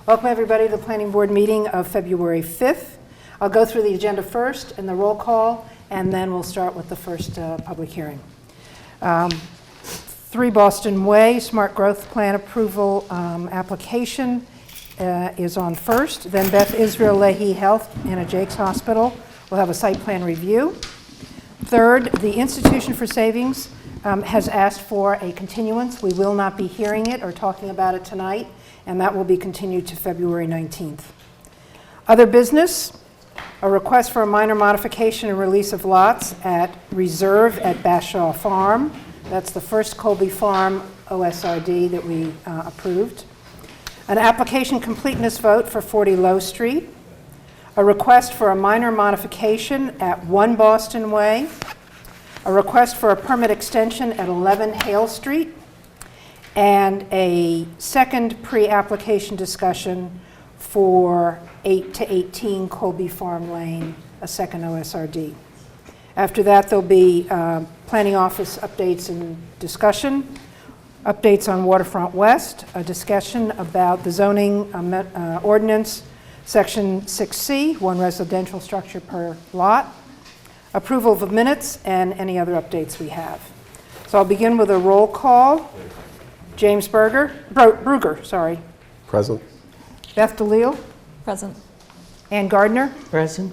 Welcome everybody to the Planning Board meeting of February 5th. I'll go through the agenda first and the roll call, and then we'll start with the first public hearing. 3 Boston Way Smart Growth Plan approval application is on first. Then Beth Israel Leahy Health and Jake's Hospital will have a site plan review. Third, the Institution for Savings has asked for a continuance. We will not be hearing it or talking about it tonight, and that will be continued to February 19th. Other business, a request for a minor modification and release of lots at Reserve at Bashaw Farm. That's the first Colby Farm OSRD that we approved. An application completeness vote for 40 Lowe Street. A request for a minor modification at 1 Boston Way. A request for a permit extension at 11 Hale Street, and a second pre-application discussion for 8 to 18 Colby Farm Lane, a second OSRD. After that, there'll be planning office updates and discussion, updates on Waterfront West, a discussion about the zoning ordinance, section 6C, 1 residential structure per lot, approval of minutes, and any other updates we have. So I'll begin with a roll call. James Brugger, Present. Beth DeLille. Present. Ann Gardner. Present.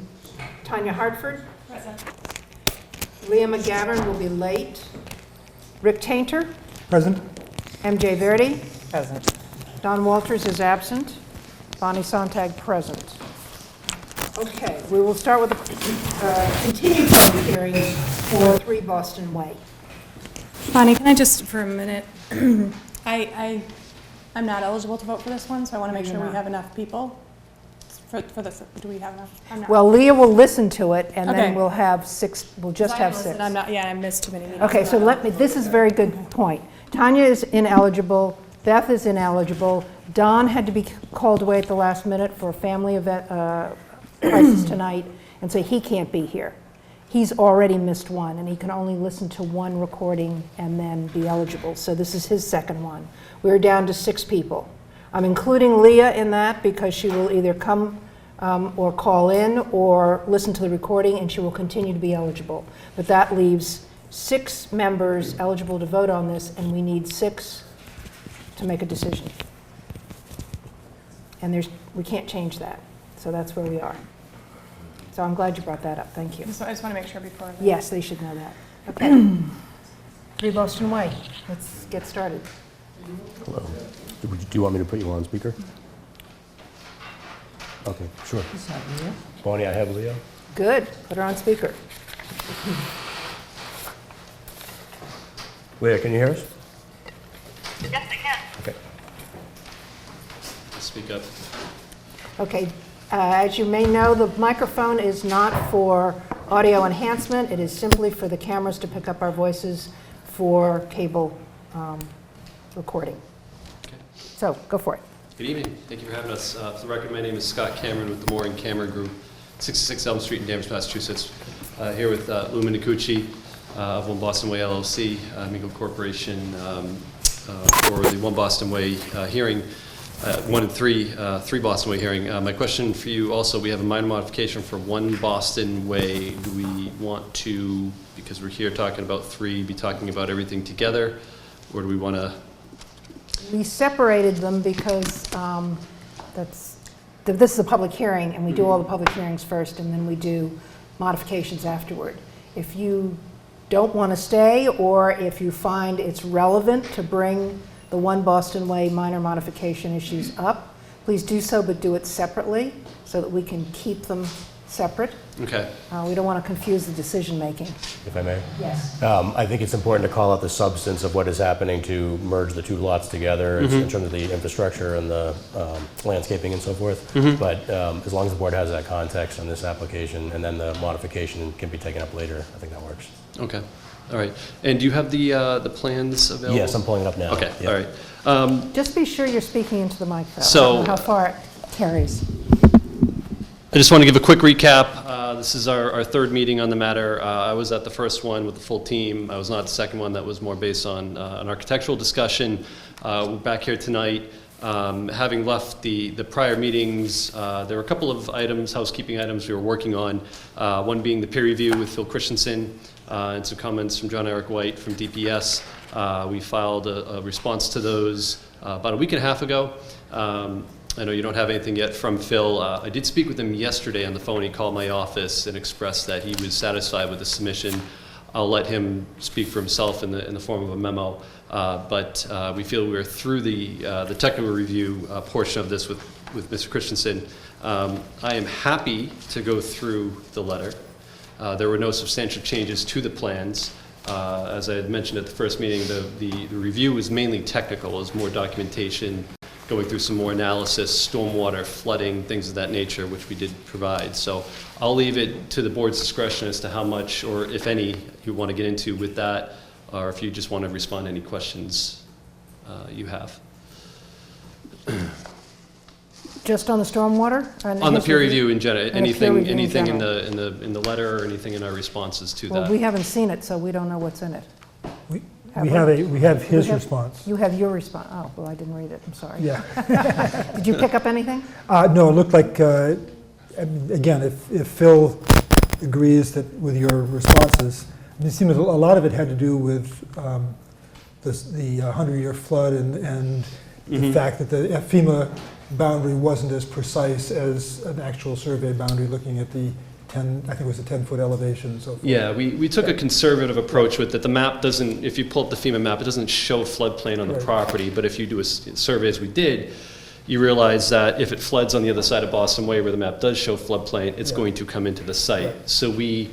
Tanya Hartford. Present. Leah McGavern will be late. Rick Tainter. Present. MJ Verdi. Present. Don Walters is absent. Bonnie Sontag present. Okay, we will start with the continued public hearing for 3 Boston Way. Bonnie, can I just, for a minute, I'm not eligible to vote for this one, so I want to make sure we have enough people for this. Do we have enough? I'm not. Well, Leah will listen to it, and then Okay. we'll have 6, we'll just have 6. I'm not, I missed too many meetings. Okay, so this is a very good point. Tanya is ineligible, Beth is ineligible, Don had to be called away at the last minute for a family event, crisis tonight, and so he can't be here. He's already missed one, and he can only listen to 1 recording and then be eligible. So this is his second one. We're down to 6 people. I'm including Leah in that because she will either come or call in or listen to the recording, and she will continue to be eligible. But that leaves 6 members eligible to vote on this, and we need 6 to make a decision. And we can't change that. So that's where we are. So I'm glad you brought that up. Thank you. I just want to make sure before. Yes, they should know that. Okay. 3 Boston Way. Let's get started. Hello. Do you want me to put you on speaker? Okay, sure. Bonnie, I have Leo. Good. Put her on speaker. Leah, can you hear us? Yes, I can. Okay. Speak up. Okay. As you may know, the microphone is not for audio enhancement. It is simply for the cameras to pick up our voices for cable recording. Okay. So go for it. Good evening. Thank you for having us. For the record, my name is Scott Cameron with the Mooring Camera Group, 66 Elm Street in Danvers, Massachusetts. Here with Lou Minicucci of 1 Boston Way LLC, Amigo Corporation, for the 1 Boston Way hearing. 1 and 3 Boston Way hearing. My question for you also, we have a minor modification for 1 Boston Way. Do we want to, because we're here talking about 3, be talking about everything together? Or do we want to? We separated them because this is a public hearing, and we do all the public hearings first, and then we do modifications afterward. If you don't want to stay, or if you find it's relevant to bring the 1 Boston Way minor modification issues up, please do so, but do it separately so that we can keep them separate. Okay. We don't want to confuse the decision making. If I may. Yes. I think it's important to call out the substance of what is happening to merge the 2 lots together in terms of the infrastructure and the landscaping and so forth. But as long as the board has that context on this application, and then the modification can be taken up later, I think that works. Okay. All right. And do you have the plans available? Yes, I'm pulling it up now. Okay. Yep. All right. Just be sure you're speaking into the mic, though. So- I don't know how far it carries. I just want to give a quick recap. This is our 3rd meeting on the matter. I was at the first one with the full team. I was not at the second one. That was more based on an architectural discussion. We're back here tonight Having left the prior meetings, there were a couple of items, housekeeping items we were working on, one being the peer review with Phil Christensen, and some comments from John Eric White from DPS. We filed a response to those about a week and a half ago. I know you don't have anything yet from Phil. I did speak with him yesterday on the phone. He called my office and expressed that he was satisfied with the submission. I'll let him speak for himself in the form of a memo. But we feel we're through the technical review portion of this with Mr. Christensen. I am happy to go through the letter. There were no substantial changes to the plans. As I had mentioned at the first meeting, the review was mainly technical. It was more documentation, going through some more analysis, stormwater, flooding, things of that nature, which we did provide. So I'll leave it to the board's discretion as to how much, or if any, you want to get into with that, or if you just want to respond to any questions you have. Just on the stormwater? On the peer review in general, And the peer anything review in in general. the letter or anything in our responses to Well, that. we haven't seen it, so we don't know what's in it. We have his have- response. You have your response. Oh, well, I didn't read it. I'm sorry. Yeah. Did you pick up anything? No, it looked like, I mean, again, if Phil agrees that with your responses, it seems a lot of it had to do with the 100-year flood and the fact that the FEMA boundary wasn't as precise as an actual survey boundary, looking at the 10, I think it was a 10-foot elevation and so forth. Yeah, we took a conservative approach with it. The map doesn't, if you pull up the FEMA map, it doesn't show floodplain on the Right. property, but if you do a survey as we did, you realize that if it floods on the other side of Boston Way where the map does show floodplain, it's Yeah. going to come into the site. Right. So we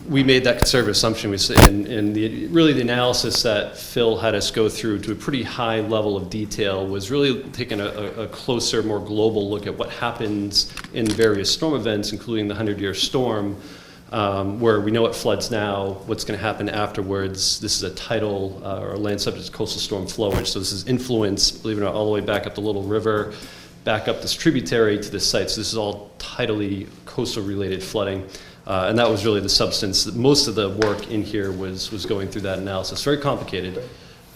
made that conservative assumption, and really the analysis that Phil had us go through to a pretty high level of detail was really taking a closer, more global look at what happens in various storm events, including the 100-year storm, where we know it floods now, what's going to happen afterwards. This is a tidal or land subject to coastal storm flowage, so this is influence, believe it or not, all the way back up the Little River, back up this tributary to this site. So this is all tidally coastal-related flooding. And that was really the substance. Most of the work in here was going through that analysis. Very complicated.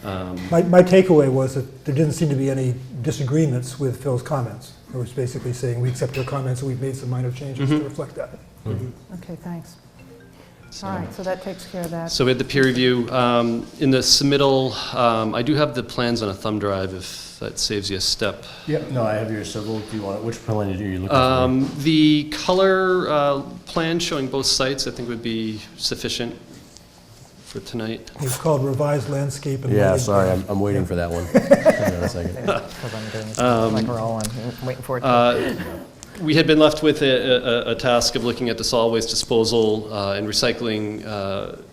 My takeaway was that there didn't seem to be any disagreements with Phil's comments. It was basically saying, we accept your comments and we've made some minor changes to reflect that. Okay, thanks. All right, so that takes care of that. So we had the peer review. In the submittal, I do have the plans on a thumb drive if that saves you a step. Yep, no, I have your civil. Do you want, which plan are you looking for? The color plan showing both sites, I think, would be sufficient for tonight. It's called revised landscape and Yeah, lighting sorry, plan. I'm waiting for that one. Hang on a second. Because I'm doing it like we're all on, waiting for it. We had been left with a task of looking at the solid waste disposal and recycling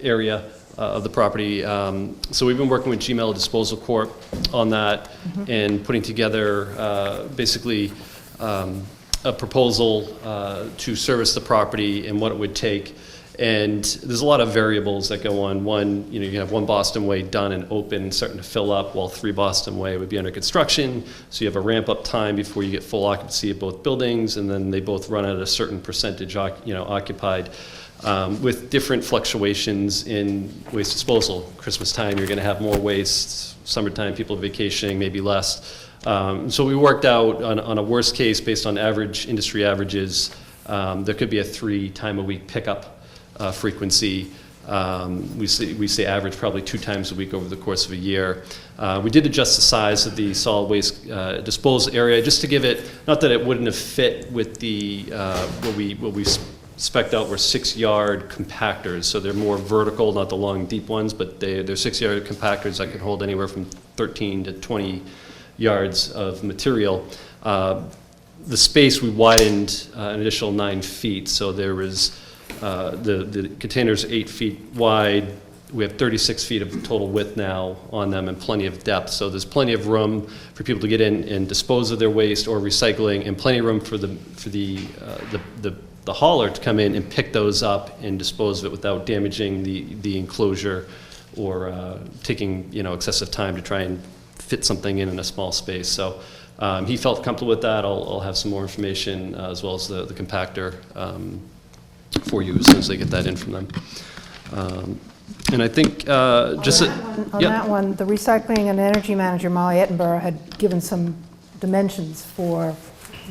area of the property. So we've been working with Gmail Disposal Corp on that and putting together basically a proposal to service the property and what it would take. And there's a lot of variables that go on. One, you know, you have one Boston Way done and open and starting to fill up, while 3 Boston Way would be under construction. So you have a ramp-up time before you get full occupancy of both buildings, and then they both run at a certain percentage, occupied, with different fluctuations in waste disposal. Christmas time, you're going to have more waste. Summertime, people are vacationing, maybe less. So we worked out on a worst case based on average industry averages. There could be a 3-time-a-week pickup frequency. We say average probably 2 times a week over the course of a year. We did adjust the size of the solid waste disposal area just to give it, not that it wouldn't have fit with the what we spec'd out were 6-yard compactors, so they're more vertical, not the long deep ones, but they're 6-yard compactors that can hold anywhere from 13 to 20 yards of material. The space we widened an additional 9 feet, so there was the containers 8 feet wide. We have 36 feet of total width now on them and plenty of depth. So there's plenty of room for people to get in and dispose of their waste or recycling, and plenty of room for the hauler to come in and pick those up and dispose of it without damaging the enclosure or taking excessive time to try and fit something in a small space. So he felt comfortable with that. I'll have some more information as well as the compactor for you as soon as they get that in from them. And I think just On that one, the recycling and energy manager, Molly Ettenborough, had given some dimensions for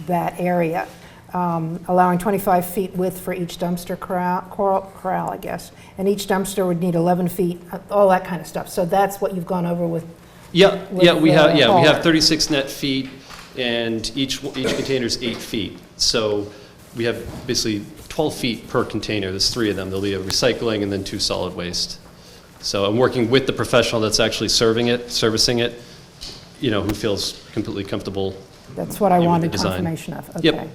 that area, allowing 25 feet width for each dumpster corral, I guess, and each dumpster would need 11 feet, all that kind of stuff. So that's what you've gone over with. We Hauler. have 36 net feet, and each container is 8 feet. So we have basically 12 feet per container. There's 3 of them. There'll be a recycling and then 2 solid waste. So I'm working with the professional that's actually servicing it, who feels completely comfortable. That's what I with the wanted design. confirmation of. Okay. Yep.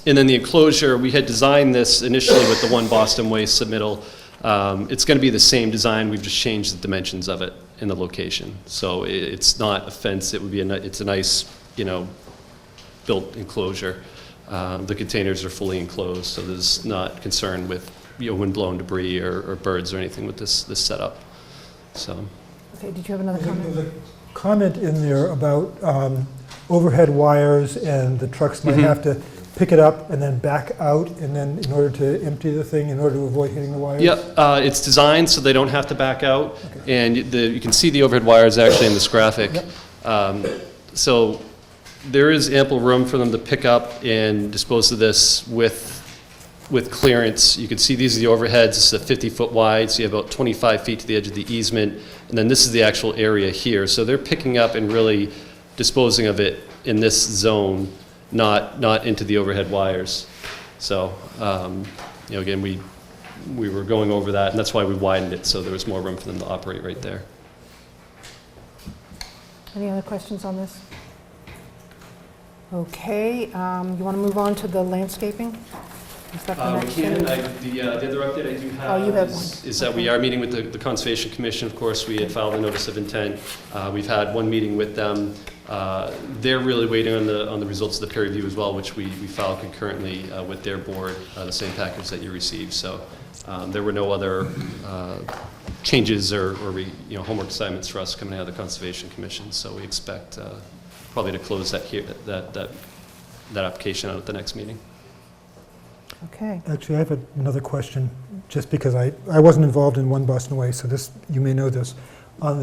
And then the enclosure, we had designed this initially with the One Boston Way submittal. It's going to be the same design. We've just changed the dimensions of it in the location. So it's not a fence. It would be it's a nice, built enclosure. The containers are fully enclosed, so there's not concern with wind-blown debris or birds or anything with this setup. So. Okay, did you have another comment? There's a comment in there about overhead wires, and the trucks might have to pick it up and then back out, and then in order to empty the thing, in order to avoid hitting the wires? Yep, it's designed so they don't have to back out, and you can see the overhead wires actually in this graphic. Yep. So there is ample room for them to pick up and dispose of this with clearance. You can see these are the overheads. This is a 50-foot wide, so you have about 25 feet to the edge of the easement, and then this is the actual area here. So they're picking up and really disposing of it in this zone, not into the overhead wires. So, again, we were going over that, and that's why we widened it, so there was more room for them to operate right there. Any other questions on this? Okay, you want to move on to the landscaping? Is that the We next can. thing? The other update I do have, Oh, you have is that we are meeting with the Conservation Commission. Of course, we had filed a notice of intent. We've had one meeting with them. They're really waiting on the results of the peer review as well, which we filed concurrently with their board, the same package that you received. So there were no other changes or homework assignments for us coming out of the Conservation Commission. So we expect probably to close that application out at the next meeting. Okay. Actually, I have another question, just because I wasn't involved in One Boston Way, so this, you may know this. On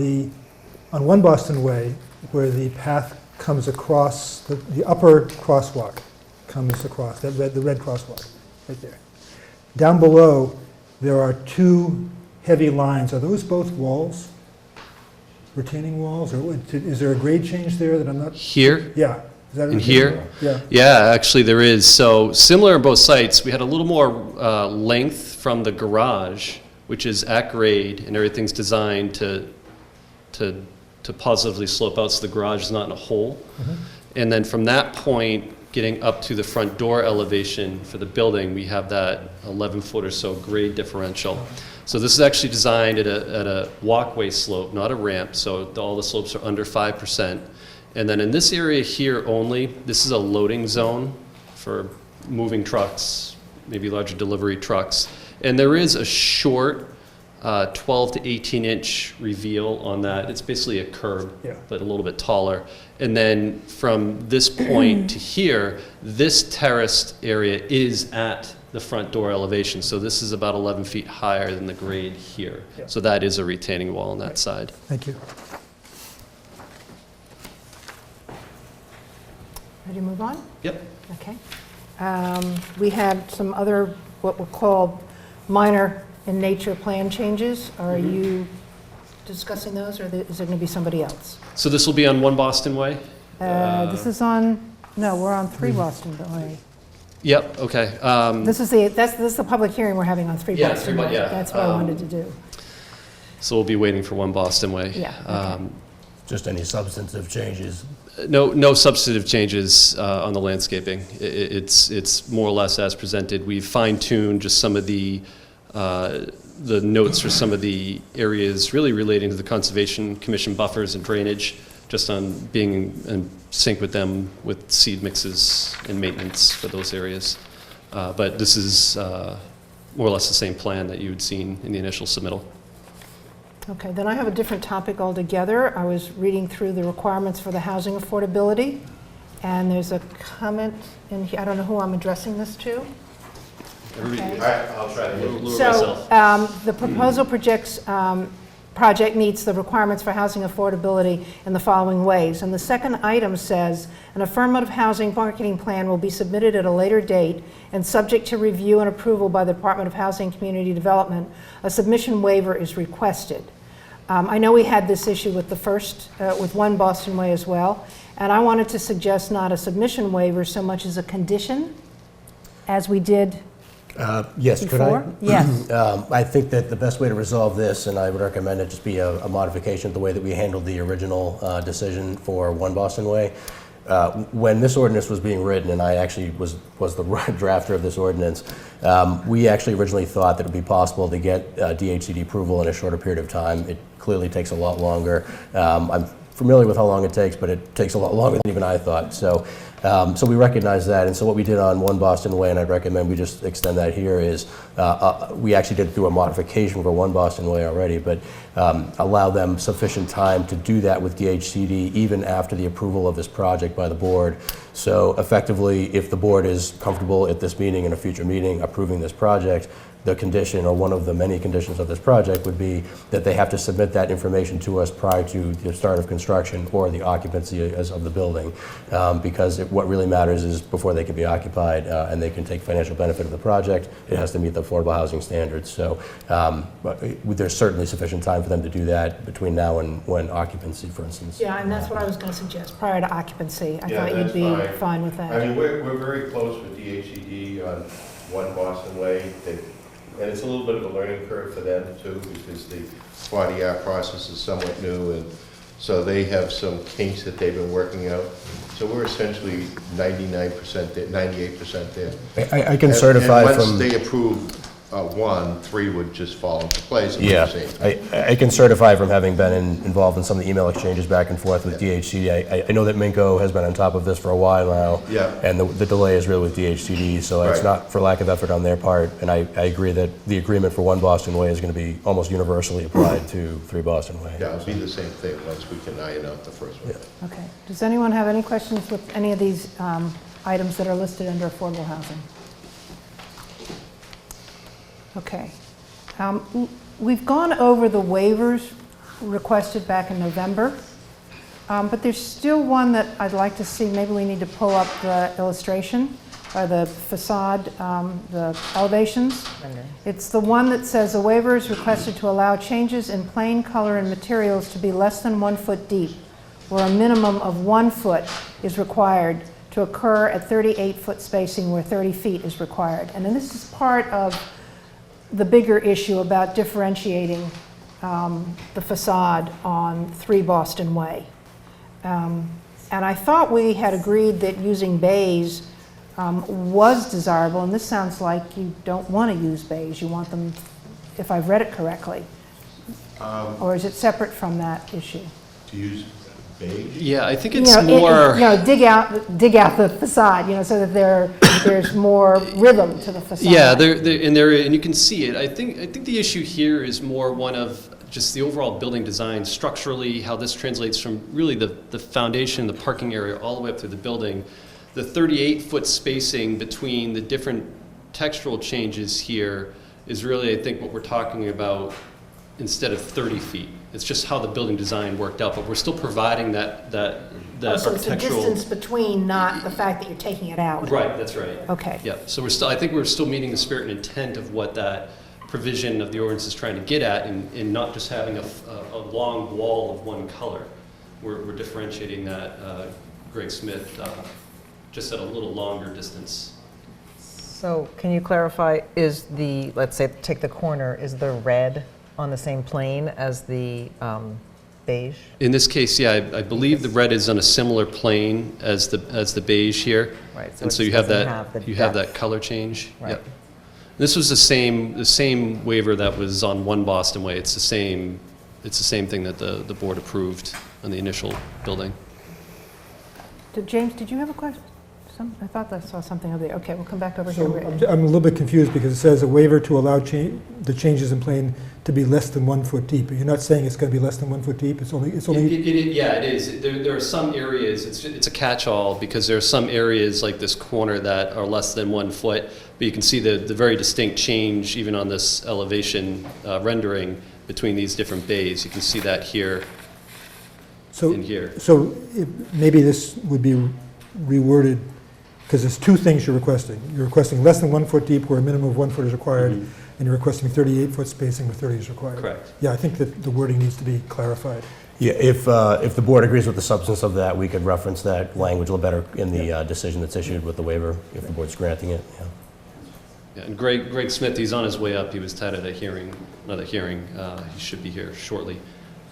One Boston Way, where the path comes across, the upper crosswalk comes across, the red crosswalk, right there. Down below, there are 2 heavy lines. Are those both walls? Retaining walls? Or is there a grade change there that I'm not? Here? Yeah. Is that a In retaining here? wall? Yeah. Yeah, actually there is. So similar on both sites, we had a little more length from the garage, which is at grade, and everything's designed to positively slope out so the garage is not in a hole. And then from that point, getting up to the front door elevation for the building, we have that 11-foot or so grade differential. So this is actually designed at a walkway slope, not a ramp, so all the slopes are under 5%. And then in this area here only, this is a loading zone for moving trucks, maybe larger delivery trucks. And there is a short 12 to 18-inch reveal on that. It's basically a curb, but a little bit taller. And then from this point to here, this terraced area is at the front door elevation. So this is about 11 feet higher than the grade here. So that is a retaining wall on that side. Thank you. Ready to move on? Yep. Okay. We had some other, what were called minor in nature plan changes. Are you discussing those, or is there going to be somebody else? So this will be on 1 Boston Way? This is on, no, we're on 3 Boston Way. Yep, okay. This is the public hearing we're having on 3 Yeah, Boston 3 Way. yeah. That's what I wanted to do. So we'll be waiting for 1 Boston Way. Yeah, okay. Just any substantive changes. No substantive changes on the landscaping. It's more or less as presented. We've fine-tuned just some of the notes for some of the areas really relating to the Conservation Commission buffers and drainage, just on being in sync with them with seed mixes and maintenance for those areas. But this is more or less the same plan that you had seen in the initial submittal. Okay, then I have a different topic altogether. I was reading through the requirements for the housing affordability, and there's a comment in here, I don't know who I'm addressing this to. Okay. All right, I'll try to. Lure So, myself. the proposal projects project meets the requirements for housing affordability in the following ways. And the second item says, an affirmative housing marketing plan will be submitted at a later date and subject to review and approval by the Department of Housing and Community Development. A submission waiver is requested. I know we had this issue with the first, with One Boston Way as well, and I wanted to suggest not a submission waiver so much as a condition, as we did Yes, could I? before. Yes. I think that the best way to resolve this, and I would recommend it just be a modification of the way that we handled the original decision for One Boston Way. When this ordinance was being written, and I actually was the drafter of this ordinance, we actually originally thought that it would be possible to get DHCD approval in a shorter period of time. It clearly takes a lot longer. I'm familiar with how long it takes, but it takes a lot longer than even I thought. So we recognize that, and so what we did on One Boston Way, and I'd recommend we just extend that here, is we actually did through a modification for One Boston Way already, but allow them sufficient time to do that with DHCD even after the approval of this project by the board. So effectively, if the board is comfortable at this meeting and a future meeting approving this project, the condition, or one of the many conditions of this project, would be that they have to submit that information to us prior to the start of construction or the occupancy of the building, because what really matters is before they can be occupied and they can take financial benefit of the project, it has to meet the affordable housing standards. So but there's certainly sufficient time for them to do that between now and when occupancy, for instance. Yeah, and that's what I was going to suggest, prior to occupancy. I Yeah, thought you'd that's be fine. fine with that. I mean, we're very close with DHCD on One Boston Way, and it's a little bit of a learning curve for them too, because the 40R process is somewhat new, and so they have some kinks that they've been working out. So we're essentially 99% there, 98% there. I can certify and from... once they approve one, 3 would just fall into place. Yeah, I can certify from having been involved in some of the email exchanges back and forth with DHCD. I know that Minko has been on top of this for a while now. Yeah. And the delay is really with DHCD, so it's Right. not for lack of effort on their part. And I agree that the agreement for One Boston Way is going to be almost universally applied to 3 Boston Way. Yeah, it'll be the same thing once we can iron out the first one. Okay. Does anyone have any questions with any of these items that are listed under affordable housing? Okay. We've gone over the waivers requested back in November, but there's still one that I'd like to see. Maybe we need to pull up the illustration or the facade, the elevations. It's the one that says a waiver is requested to allow changes in plane, color, and materials to be less than 1 foot deep, where a minimum of 1 foot is required to occur at 38-foot spacing where 30 feet is required. And then this is part of the bigger issue about differentiating the facade on 3 Boston Way. And I thought we had agreed that using beige was desirable, and this sounds like you don't want to use beige. You want them, if I've read it correctly. Or is it separate from that issue? To use beige? Yeah, I think it's more... dig out the facade, so that there's more rhythm to the facade. Yeah, and you can see it. I think the issue here is more one of just the overall building design structurally, how this translates from really the foundation, the parking area, all the way up through the building. The 38-foot spacing between the different textural changes here is really, I think, what we're talking about instead of 30 feet. It's just how the building design worked out, but we're still providing that So it's the architectural... distance between, not the fact that you're taking it out. Right, that's right. Okay. Yeah, so I think we're still meeting the spirit and intent of what that provision of the ordinance is trying to get at, and not just having a long wall of one color. We're differentiating that, Greg Smith, just at a little longer distance. So can you clarify, let's say, take the corner, is the red on the same plane as the beige? In this case, yeah, I believe the red is on a similar plane as the beige here. Right, so And it so you just have doesn't that, have the you have that depth. color change. Right. Yep. This was the same waiver that was on One Boston Way. It's the same thing that the board approved on the initial building. James, did you have a question? I thought I saw something over there. Okay, we'll come back over here. So Rich. I'm a little bit confused because it says a waiver to allow the changes in plane to be less than 1 foot deep. You're not saying it's going to be less than 1 foot deep? It's only. Yeah, it is. There are some areas, it's a catch-all, because there are some areas like this corner that are less than 1 foot, but you can see the very distinct change even on this elevation rendering between these different bays. You can see that here So, and here. so maybe this would be reworded, because there's two things you're requesting. You're requesting less than 1 foot deep where a minimum of 1 foot is required, and you're requesting 38-foot spacing where 30 is required. Correct. Yeah, I think that the wording needs to be clarified. Yeah, if the board agrees with the substance of that, we could reference that language a little better in the decision that's issued with the waiver, if the board's granting it, yeah. Yeah, and Greg Smith, he's on his way up. He was tied at another hearing. He should be here shortly.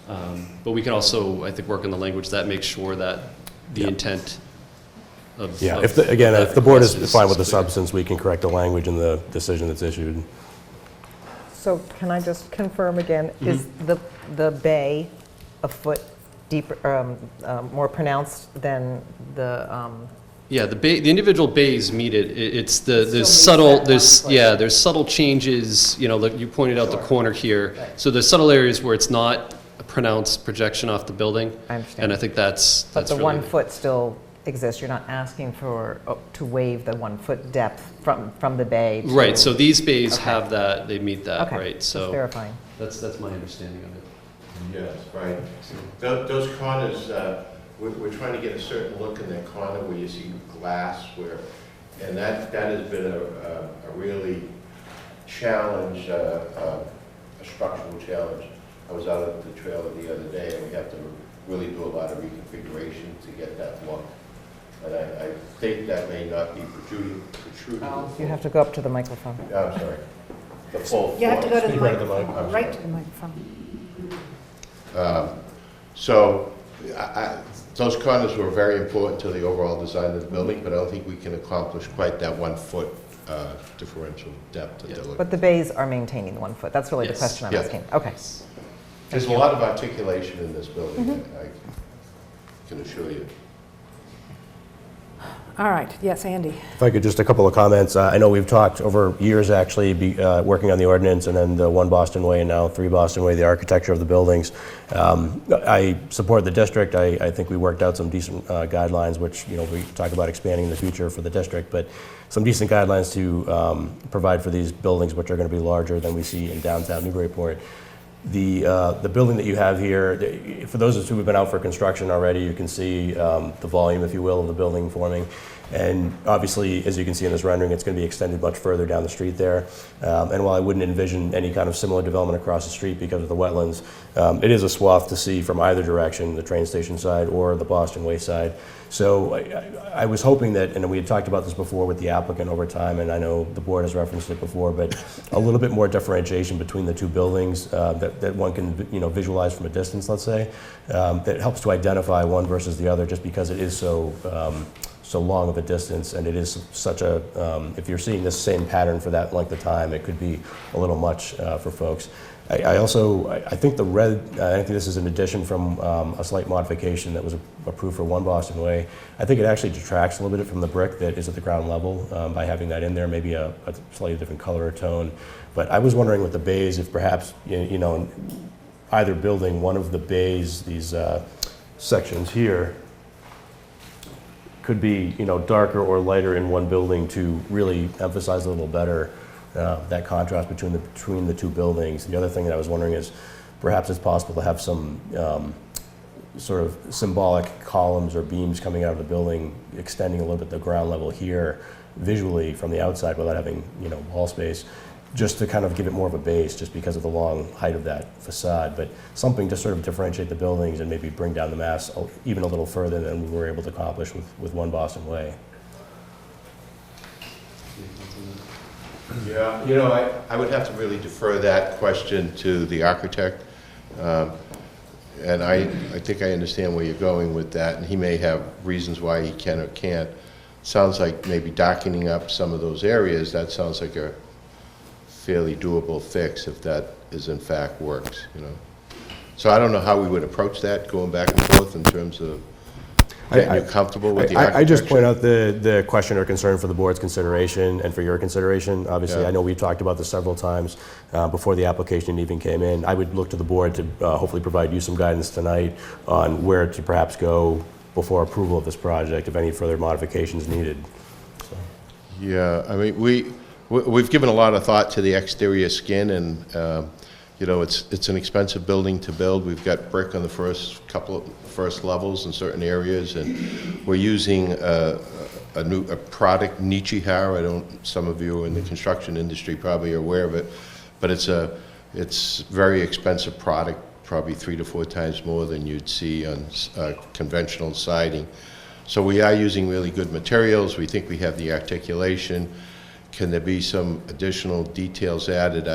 But we can also, I think, work on the language that makes sure that the intent of... Yeah, of if the that board is request fine with the clear. substance, we can correct the language in the decision that's issued. So can I just confirm again, is the bay a foot deeper, more pronounced than the, Yeah, the individual bays meet it. It's there's meets subtle, that there's, 1 foot. yeah, there's subtle changes, you know, like you pointed out the corner here. Right. So there's subtle areas where it's not a pronounced projection off the building. I understand. And I think that's but the really- 1 foot still exists? You're not asking for, to waive the 1 foot depth from the bay to... Right, so these bays Okay. have that, they meet that, Okay, right? just So verifying. that's my understanding of it. Yes, right. Those corners, we're trying to get a certain look in that corner where you see glass where, and that has been a really challenge, a structural challenge. I was out at the trailer the other day, and we have to really do a lot of reconfiguration to get that look. And I think that may not be protruding. You have to go up to the microphone. I'm sorry. The full You have to go to the Speak right to the microphone, mic. right to the microphone. So those corners were very important to the overall design of the building, but I don't think we can accomplish quite that 1 foot differential depth that they're looking for. But the bays are maintaining the 1 foot? That's really the Yes. question I'm Yeah. asking. Okay. There's a lot of articulation in this building, I can assure you. All right, yes, Andy. If I could, just a couple of comments. I know we've talked over years, actually, working on the ordinance, and then the 1 Boston Way and now 3 Boston Way, the architecture of the buildings. I support the district. I think we worked out some decent guidelines, which, you know, we talk about expanding in the future for the district, but some decent guidelines to provide for these buildings, which are going to be larger than we see in downtown Newburyport. The building that you have here, for those of us who have been out for construction already, you can see the volume, if you will, of the building forming. And obviously, as you can see in this rendering, it's going to be extended much further down the street there. And while I wouldn't envision any kind of similar development across the street because of the wetlands, it is a swath to see from either direction, the train station side or the Boston Way side. So I was hoping that, and we had talked about this before with the applicant over time, and I know the board has referenced it before, but a little bit more differentiation between the two buildings that one can, you know, visualize from a distance, let's say, that helps to identify one versus the other, just because it is so long of a distance, and it is such a, if you're seeing this same pattern for that length of time, it could be a little much for folks. I think the red, I think this is an addition from a slight modification that was approved for 1 Boston Way. I think it actually detracts a little bit from the brick that is at the ground level by having that in there, maybe a slightly different color or tone. But I was wondering with the bays, if perhaps, you know, either building one of the bays, these sections here, could be, you know, darker or lighter in one building to really emphasize a little better that contrast between the two buildings. The other thing that I was wondering is perhaps it's possible to have some sort of symbolic columns or beams coming out of the building, extending a little bit the ground level here visually from the outside without having, you know, wall space, just to kind of give it more of a base, just because of the long height of that facade. But something to sort of differentiate the buildings and maybe bring down the mass even a little further than we were able to accomplish with 1 Boston Way. Yeah, you know, I would have to really defer that question to the architect. And I think I understand where you're going with that, and he may have reasons why he can or can't. Sounds like maybe darkening up some of those areas, that sounds like a fairly doable fix if that is in fact works, you know. So I don't know how we would approach that, going back and forth in terms of getting you comfortable with the architecture. I just point out the question or concern for the board's consideration and for your consideration. Obviously, Yeah. I know we've talked about this several times before the application even came in. I would look to the board to hopefully provide you some guidance tonight on where to perhaps go before approval of this project, if any further modifications needed. So. Yeah, I mean, we've given a lot of thought to the exterior skin, and You know, it's an expensive building to build. We've got brick on the first levels in certain areas, and we're using a product, Nichihara. Some of you in the construction industry probably are aware of it, but it's very expensive product, probably 3 to 4 times more than you'd see on conventional siding. So we are using really good materials. We think we have the articulation. Can there be some additional details added?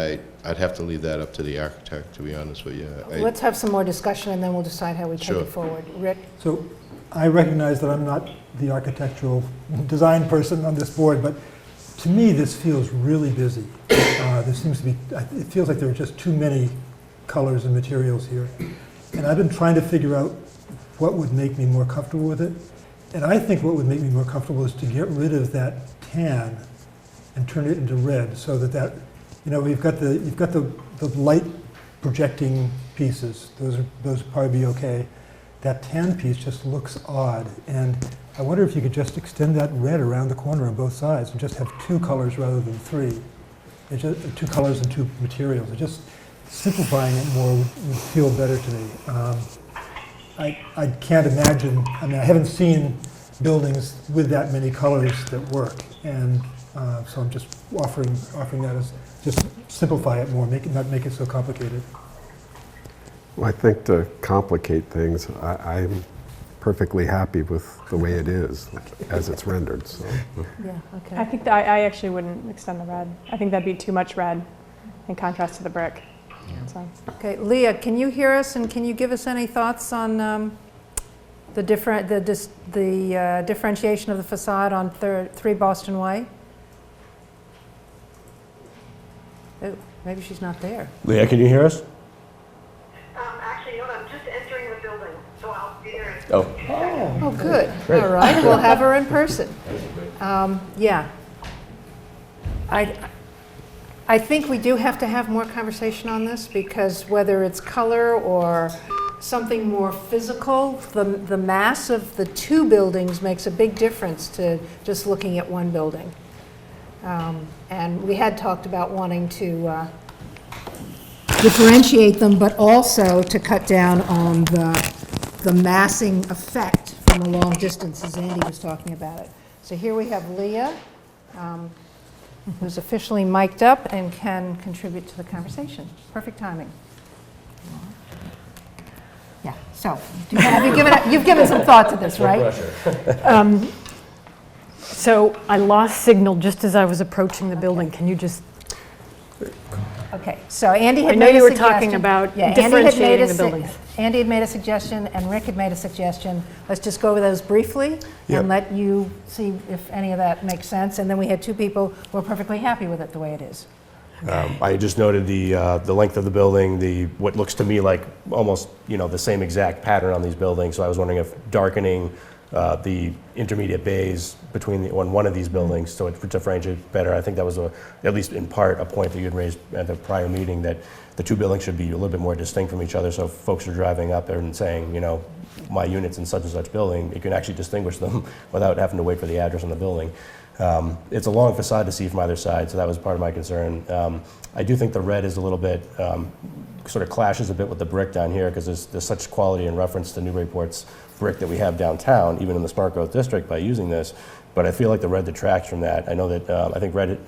I'd have to leave that up to the architect, to be honest with you. Let's have some more discussion, and then we'll decide how we take Sure. it forward. Rick? So I recognize that I'm not the architectural design person on this board, but to me, this feels really busy. There seems to be, it feels like there are just too many colors and materials here. And I've been trying to figure out what would make me more comfortable with it. And I think what would make me more comfortable is to get rid of that tan and turn it into red, so that you know, you've got the light projecting pieces. Those would probably be okay. That tan piece just looks odd, and I wonder if you could just extend that red around the corner on both sides and just have 2 colors rather than 3. It's just 2 colors and 2 materials. It just simplifying it more would feel better to me. I can't imagine. I mean, I haven't seen buildings with that many colors that work, and so I'm just offering that as just simplify it more, not make it so complicated. Well, I think to complicate things, I'm perfectly happy with the way it is as it's rendered. So. Yeah, I okay. think that I actually wouldn't extend the red. I think that'd be too much red in contrast to the brick. So. Okay, Leah, can you hear us, and can you give us any thoughts on the differentiation of the facade on 3 Boston Way? Oh, maybe she's not there. Leah, can you hear us? Actually, you know what, I'm just entering the building, so I'll be there. Oh. Oh, good. All right, we'll have her in person. Yeah. I think we do have to have more conversation on this, because whether it's color or something more physical, the mass of the 2 buildings makes a big difference to just looking at one building. And we had talked about wanting to differentiate them, but also to cut down on the massing effect from the long distances Andy was talking about it. So here we have Leah, who's officially mic'd up and can contribute to the conversation. Perfect timing. Yeah, so you've given some thought to this, right? So I lost signal just as I was approaching the building. Can you just? Okay, so Andy had I know made a you were suggestion. talking about Yeah, Andy had made differentiating a the su- buildings. Andy had made a suggestion, and Rick had made a suggestion. Let's just go over those briefly Yep. and let you see if any of that makes sense. And then we had 2 people who were perfectly happy with it the way it is. I just noted the length of the building, what looks to me like almost, you know, the same exact pattern on these buildings. So I was wondering if darkening the intermediate bays on one of these buildings so it differentiates better. I think that was at least in part a point that you had raised at the prior meeting, that the 2 buildings should be a little bit more distinct from each other. So if folks are driving up there and saying, you know, my unit's in such and such building, you can actually distinguish them without having to wait for the address on the building. It's a long facade to see from either side, so that was part of my concern. I do think the red is a little bit, sort of clashes a bit with the brick down here, because there's such quality in reference to Newburyport's brick that we have downtown, even in the Smart Growth District, by using this. But I feel like the red detracts from that. I know that, I think Rick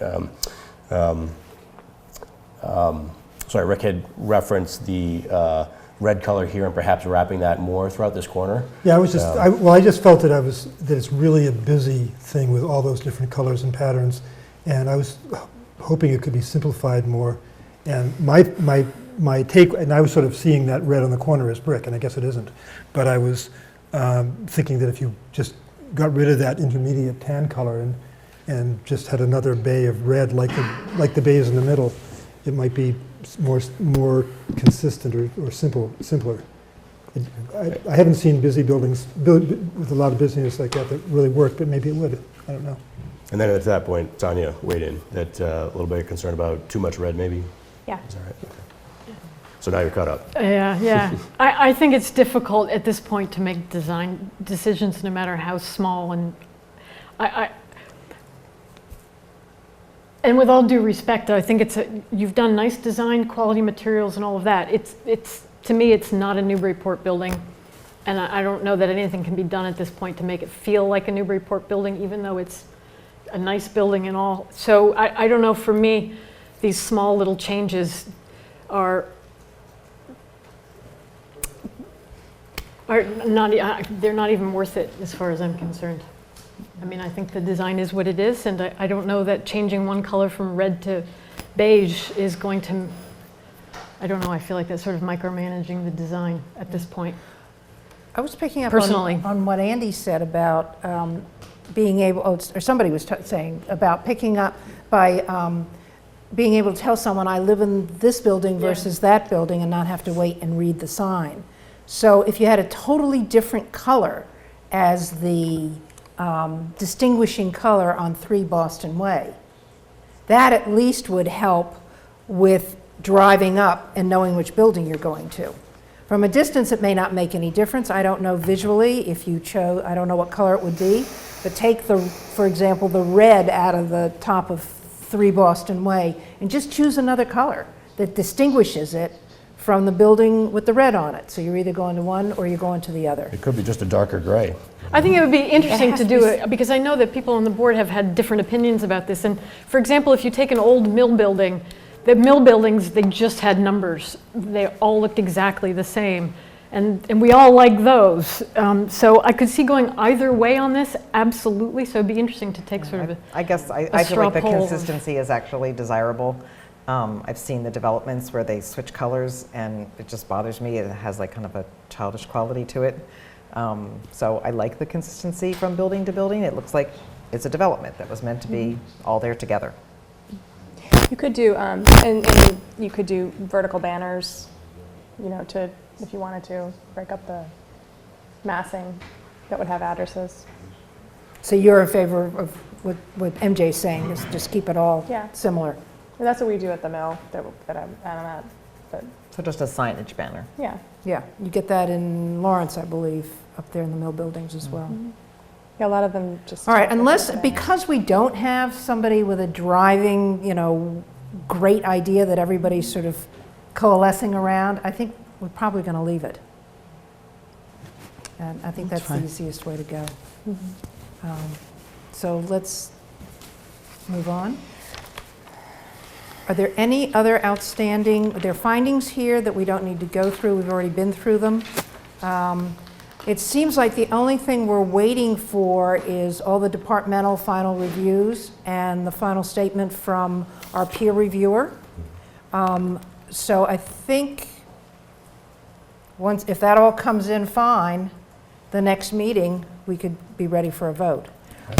had referenced the red color here and perhaps wrapping that more throughout this corner. Yeah, I just felt that it's really a busy thing with all those different colors and patterns, and I was hoping it could be simplified more. And my take, and I was sort of seeing that red on the corner as brick, and I guess it isn't, but I was thinking that if you just got rid of that intermediate tan color and just had another bay of red like the bays in the middle, it might be more consistent or simpler. I haven't seen busy buildings with a lot of busyness like that really work, but maybe it would. I don't know. And then at that point, Tanya weighed in, that a little bit of concern about too much red maybe? Yeah. Is that right? Okay. So now you're caught up. Yeah. I think it's difficult at this point to make design decisions, no matter how small. And And with all due respect, I think you've done nice design, quality materials and all of that. To me, it's not a Newburyport building. And I don't know that anything can be done at this point to make it feel like a Newburyport building, even though it's a nice building and all. So I don't know, for me, these small little changes are not, they're not even worth it as far as I'm concerned. I mean, I think the design is what it is, and I don't know that changing one color from red to beige is going to, I don't know, I feel like that's sort of micromanaging the design at this point. I was picking up Personally. on what Andy said about being able, or somebody was saying about picking up by being able to tell someone, I live in this building versus that building, and not have to wait and read the sign. So if you had a totally different color as the distinguishing color on 3 Boston Way, that at least would help with driving up and knowing which building you're going to. From a distance, it may not make any difference. I don't know visually if you chose, I don't know what color it would be, but take for example, the red out of the top of 3 Boston Way and just choose another color that distinguishes it from the building with the red on it. So you're either going to one or you're going to the other. It could be just a darker gray. I think it would be interesting to do it, because I know that people on the board have had different opinions about this. And for example, if you take an old mill building, the mill buildings, they just had numbers. They all looked exactly the same. And we all like those. So I could see going either way on this, absolutely. So it'd be interesting to take sort of a I guess I feel straw like the poll. consistency is actually desirable. I've seen the developments where they switch colors, and it just bothers me. It has like kind of a childish quality to it. So I like the consistency from building to building. It looks like it's a development that was meant to be all there together. You could do, and you could do vertical banners, you know, to, if you wanted to, break up the massing that would have addresses. So you're in favor of what MJ's saying, is just keep it all Yeah. similar. And that's what we do at the mill that I'm at, but So just a signage banner. yeah. Yeah, you get that in Lawrence, I believe, up there in the mill buildings as well. Yeah, a lot of them just. All right, because we don't have somebody with a driving, you know, great idea that everybody's sort of coalescing around, I think we're probably going to leave it. And I think that's the easiest way to go. So let's move on. Are there any other outstanding, are there findings here that we don't need to go through? We've already been through them. It seems like the only thing we're waiting for is all the departmental final reviews and the final statement from our peer reviewer. So I think if that all comes in fine, the next meeting, we could be ready for a vote.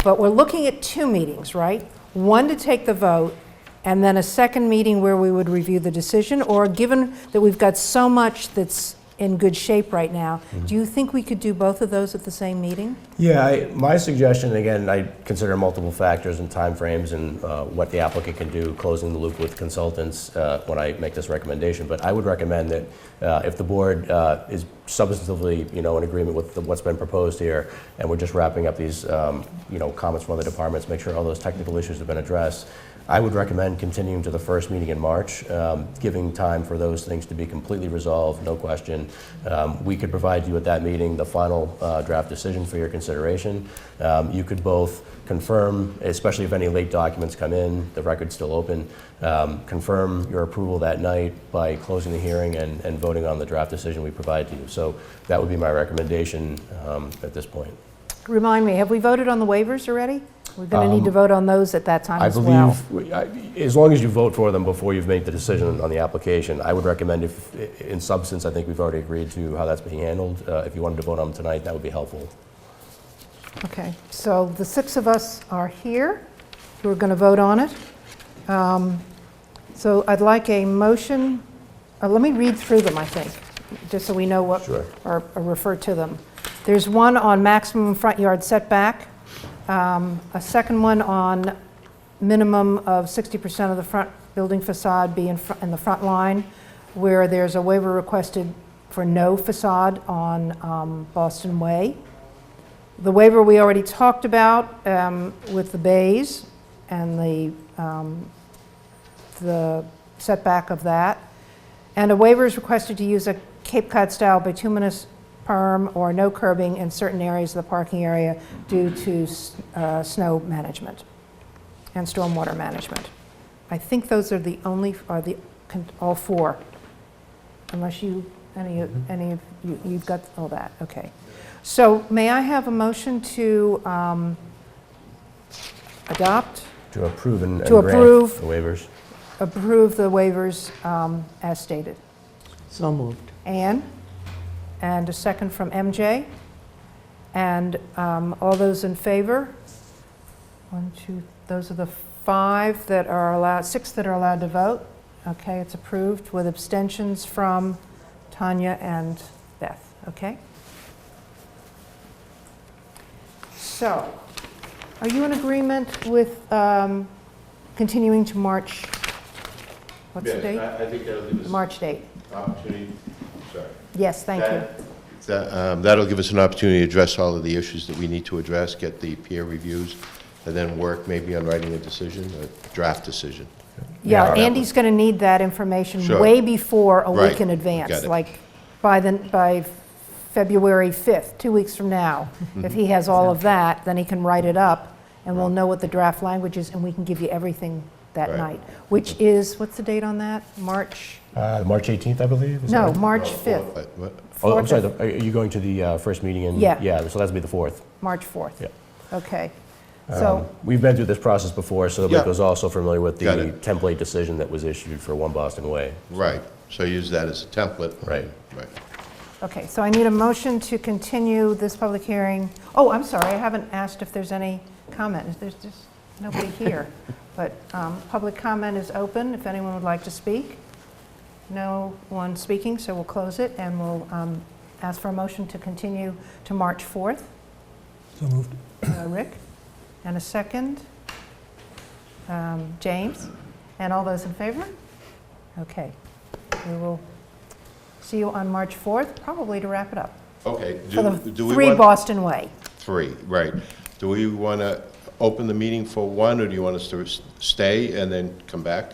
But we're looking at 2 meetings, right? One to take the vote, and then a second meeting where we would review the decision, or given that we've got so much that's in good shape right now, do you think we could do both of those at the same meeting? Yeah, my suggestion, again, I consider multiple factors and timeframes and what the applicant can do, closing the loop with consultants when I make this recommendation. But I would recommend that if the board is substantively, you know, in agreement with what's been proposed here, and we're just wrapping up these, you know, comments from other departments, make sure all those technical issues have been addressed. I would recommend continuing to the first meeting in March, giving time for those things to be completely resolved, no question. We could provide you at that meeting the final draft decision for your consideration. You could both confirm, especially if any late documents come in, the record's still open, confirm your approval that night by closing the hearing and voting on the draft decision we provide to you. So that would be my recommendation at this point. Remind me, have we voted on the waivers already? We're going to need to vote on those at that time I as well. believe, as long as you vote for them before you've made the decision on the application, I would recommend, if in substance, I think we've already agreed to how that's being handled. If you wanted to vote on them tonight, that would be helpful. Okay, so the 6 of us are here who are going to vote on it. So I'd like a motion. Let me read through them, I think, just so we know what, Sure. or refer to them. There's one on maximum front yard setback, a second one on minimum of 60% of the front building facade be in the front line, where there's a waiver requested for no facade on Boston Way. The waiver we already talked about with the bays, and the setback of that. And a waiver is requested to use a Cape Cod-style bituminous berm or no curbing in certain areas of the parking area due to snow management and stormwater management. I think those are the only, all four, unless you, any of you, you've got all that, okay. So may I have a motion to adopt, To approve and To grant approve. the waivers. approve the waivers as stated? So moved. Anne, and a second from MJ. And all those in favor? 1, 2, those are the 5 that are allowed, 6 that are allowed to vote. Okay, it's approved with abstentions from Tanya and Beth, okay? So, are you in agreement with continuing to March, what's the date? I think that'll give us March date. opportunity, sorry. Yes, thank you. That'll give us an opportunity to address all of the issues that we need to address, get the peer reviews, and then work maybe on writing a decision, a draft decision. Yeah, Yeah. Andy's going to need that information Sure. way before a Right, week in advance. got it. Like by February 5th, 2 weeks from now. Mm-hmm. If he has all of that, then he can write it up, and we'll know what the draft language is, and we can give you everything that Right. night. Which is, what's the date on that? March? March 18th, I believe? is No, that- March 5th. What? Oh, I'm 4th sorry, of- are you going to the first meeting in? Yeah. Yeah, so that's be the 4th. March 4th. Yeah. Okay. So, We've been through this process before, so Yeah. Mike was also familiar with the Got it. template decision that was issued for One Boston Way. Right, so use that as a template. Right. Right. okay, so I need a motion to continue this public hearing. Oh, I'm sorry, I haven't asked if there's any comment. There's just nobody here. But public comment is open, if anyone would like to speak. No one speaking, so we'll close it, and we'll ask for a motion to continue to March 4th. So moved. Rick? And a second? James? And all those in favor? Okay. We will see you on March 4th, probably to wrap it up. Okay. For the Do we 3 want- Boston Way. 3, right. Do we want to open the meeting for 1, or do you want us to stay and then come back?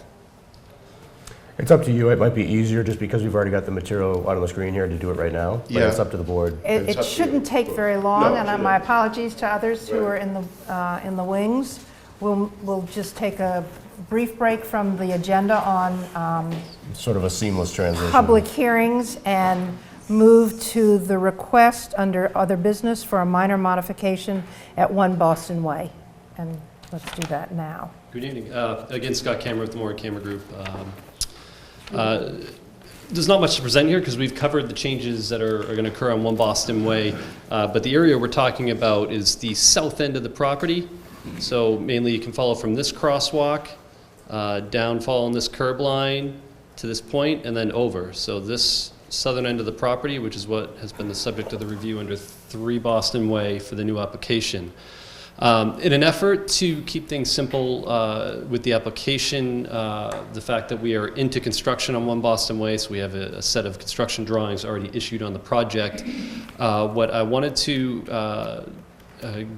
It's up to you. It might be easier just because we've already got the material out on the screen here to do it right now. But Yeah. it's up to the board. It It's up to shouldn't you. take very long, No, it and shouldn't. my apologies to others who Right. are in the wings. We'll just take a brief break from the agenda on It's sort of a seamless transition. public hearings and move to the request under other business for a minor modification at 1 Boston Way. And let's do that now. Good evening. Again, Scott Cameron with the Moore and Camera Group. There's not much to present here because we've covered the changes that are going to occur on 1 Boston Way. But the area we're talking about is the south end of the property. So mainly you can follow from this crosswalk, down following this curb line to this point, and then over. So this southern end of the property, which is what has been the subject of the review under 3 Boston Way for the new application. In an effort to keep things simple with the application, the fact that we are into construction on 1 Boston Way, so we have a set of construction drawings already issued on the project. What I wanted to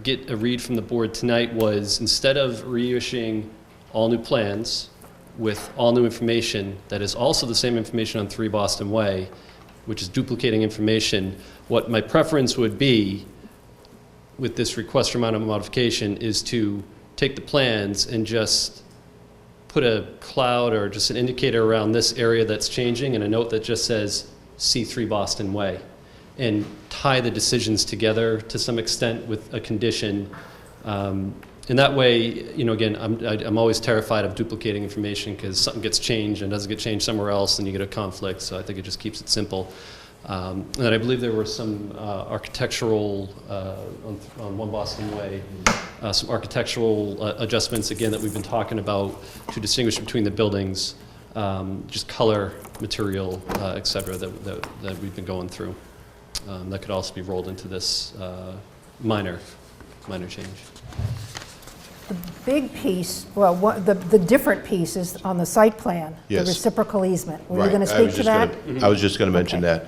get a read from the board tonight was, instead of reissuing all new plans with all new information that is also the same information on 3 Boston Way, which is duplicating information, what my preference would be with this request for minor modification is to take the plans and just put a cloud or just an indicator around this area that's changing and a note that just says C3 Boston Way, and tie the decisions together to some extent with a condition. In that way, you know, again, I'm always terrified of duplicating information because something gets changed and doesn't get changed somewhere else and you get a conflict, so I think it just keeps it simple. And I believe there were some architectural, on 1 Boston Way, some architectural adjustments, again, that we've been talking about to distinguish between the buildings, just color, material, et cetera, that we've been going through. That could also be rolled into this minor change. The big piece, well, the different piece is on the site plan, the Yes. reciprocal easement. Were you Right. going to I was speak to just that? I was just going to mention Okay.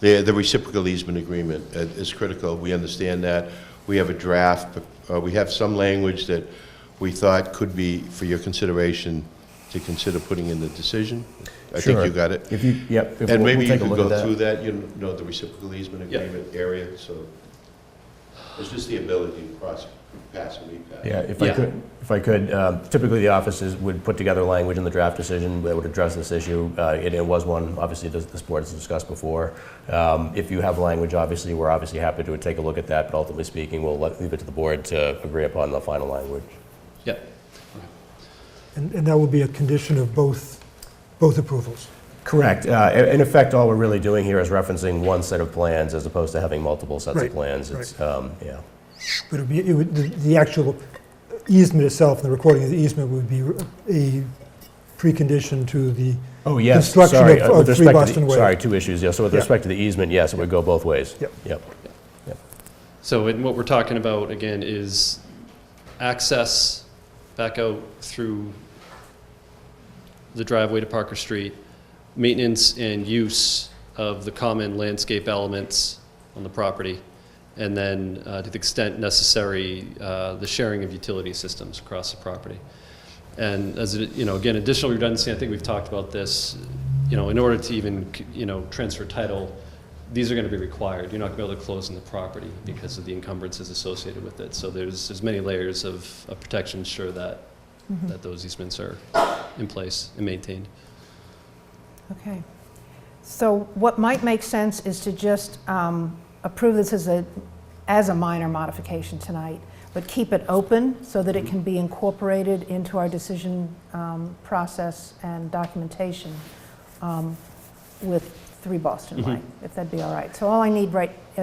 that. The reciprocal easement agreement is critical. We understand that. We have a draft. We have some language that we thought could be for your consideration to consider putting in the decision. I think Sure. you got it. If you, yep. And maybe you take a could look at go that. through that, you know, the reciprocal easement Yep. agreement area, so it's just the ability to pass and repass. Yeah, Yeah. if I could, typically the offices would put together language in the draft decision that would address this issue. It was one, obviously, this board has discussed before. If you have language, obviously, we're obviously happy to take a look at that, but ultimately speaking, we'll leave it to the board to agree upon the final language. Yep. And that will be a condition of both approvals. Correct. In effect, all we're really doing here is referencing one set of plans as opposed to having multiple sets Right, of plans. It's, yeah. But the actual easement itself, the recording of the easement would be a precondition to the Oh, yes, construction sorry. of With 3 respect to Boston the, Way. sorry, two issues, yeah. So with Yeah. respect to the easement, yes, it would go both ways. Yep. Yep. So what we're talking about, again, is access back out through the driveway to Parker Street, maintenance and use of the common landscape elements on the property, and then to the extent necessary, the sharing of utility systems across the property. And as again, additional redundancy, I think we've talked about this, in order to even, transfer title, these are going to be required. You're not going to be able to close on the property because of the encumbrances associated with it. So there's many layers of protection to ensure that that those easements are in place and maintained. Okay. So what might make sense is to just approve this as a minor modification tonight, but keep it open so that it can be incorporated into our decision process and documentation with 3 Boston Way, if that'd be all right. So all I need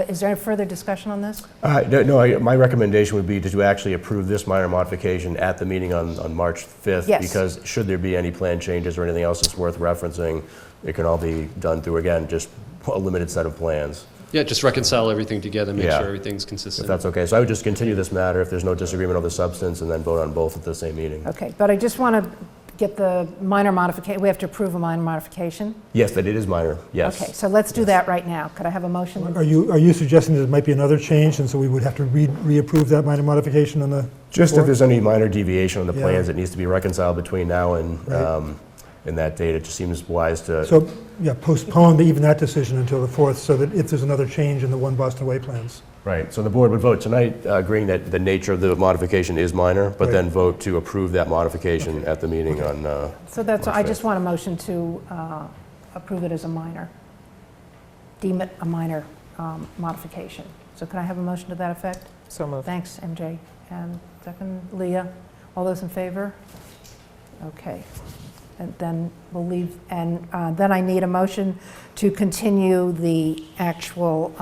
is there any further discussion on this? No, my recommendation would be to actually approve this minor modification at the meeting on March 5th. Yes. Because should there be any plan changes or anything else that's worth referencing, it can all be done through, again, just a limited set of plans, Yeah, just reconcile everything together, make Yeah. sure everything's if consistent. that's okay. So I would just continue this matter if there's no disagreement over the substance, and then vote on both at the same meeting. Okay, but I just want to get the minor modification, we have to approve a minor modification? Yes, that it is minor, yes. Okay, so let's do that right now. Could I have a motion? Are you suggesting that there might be another change, and so we would have to reapprove that minor modification on the? Just if floor? there's any minor deviation on the Yeah. plans that needs to be reconciled between now and Right. that date, it just seems wise to. So, yeah, postpone even that decision until the 4th, so that if there's another change in the 1 Boston Way plans. Right, so the board would vote tonight agreeing that the nature of the modification is minor, but Right. then vote to approve that modification at the meeting on, So that's, March I just 5th. want a motion to approve it as a minor, deem it a minor modification. So can I have a motion to that effect? So moved. Thanks, MJ. And second, Leah. All those in favor? Okay. And then we'll leave, and then I need a motion to continue the actual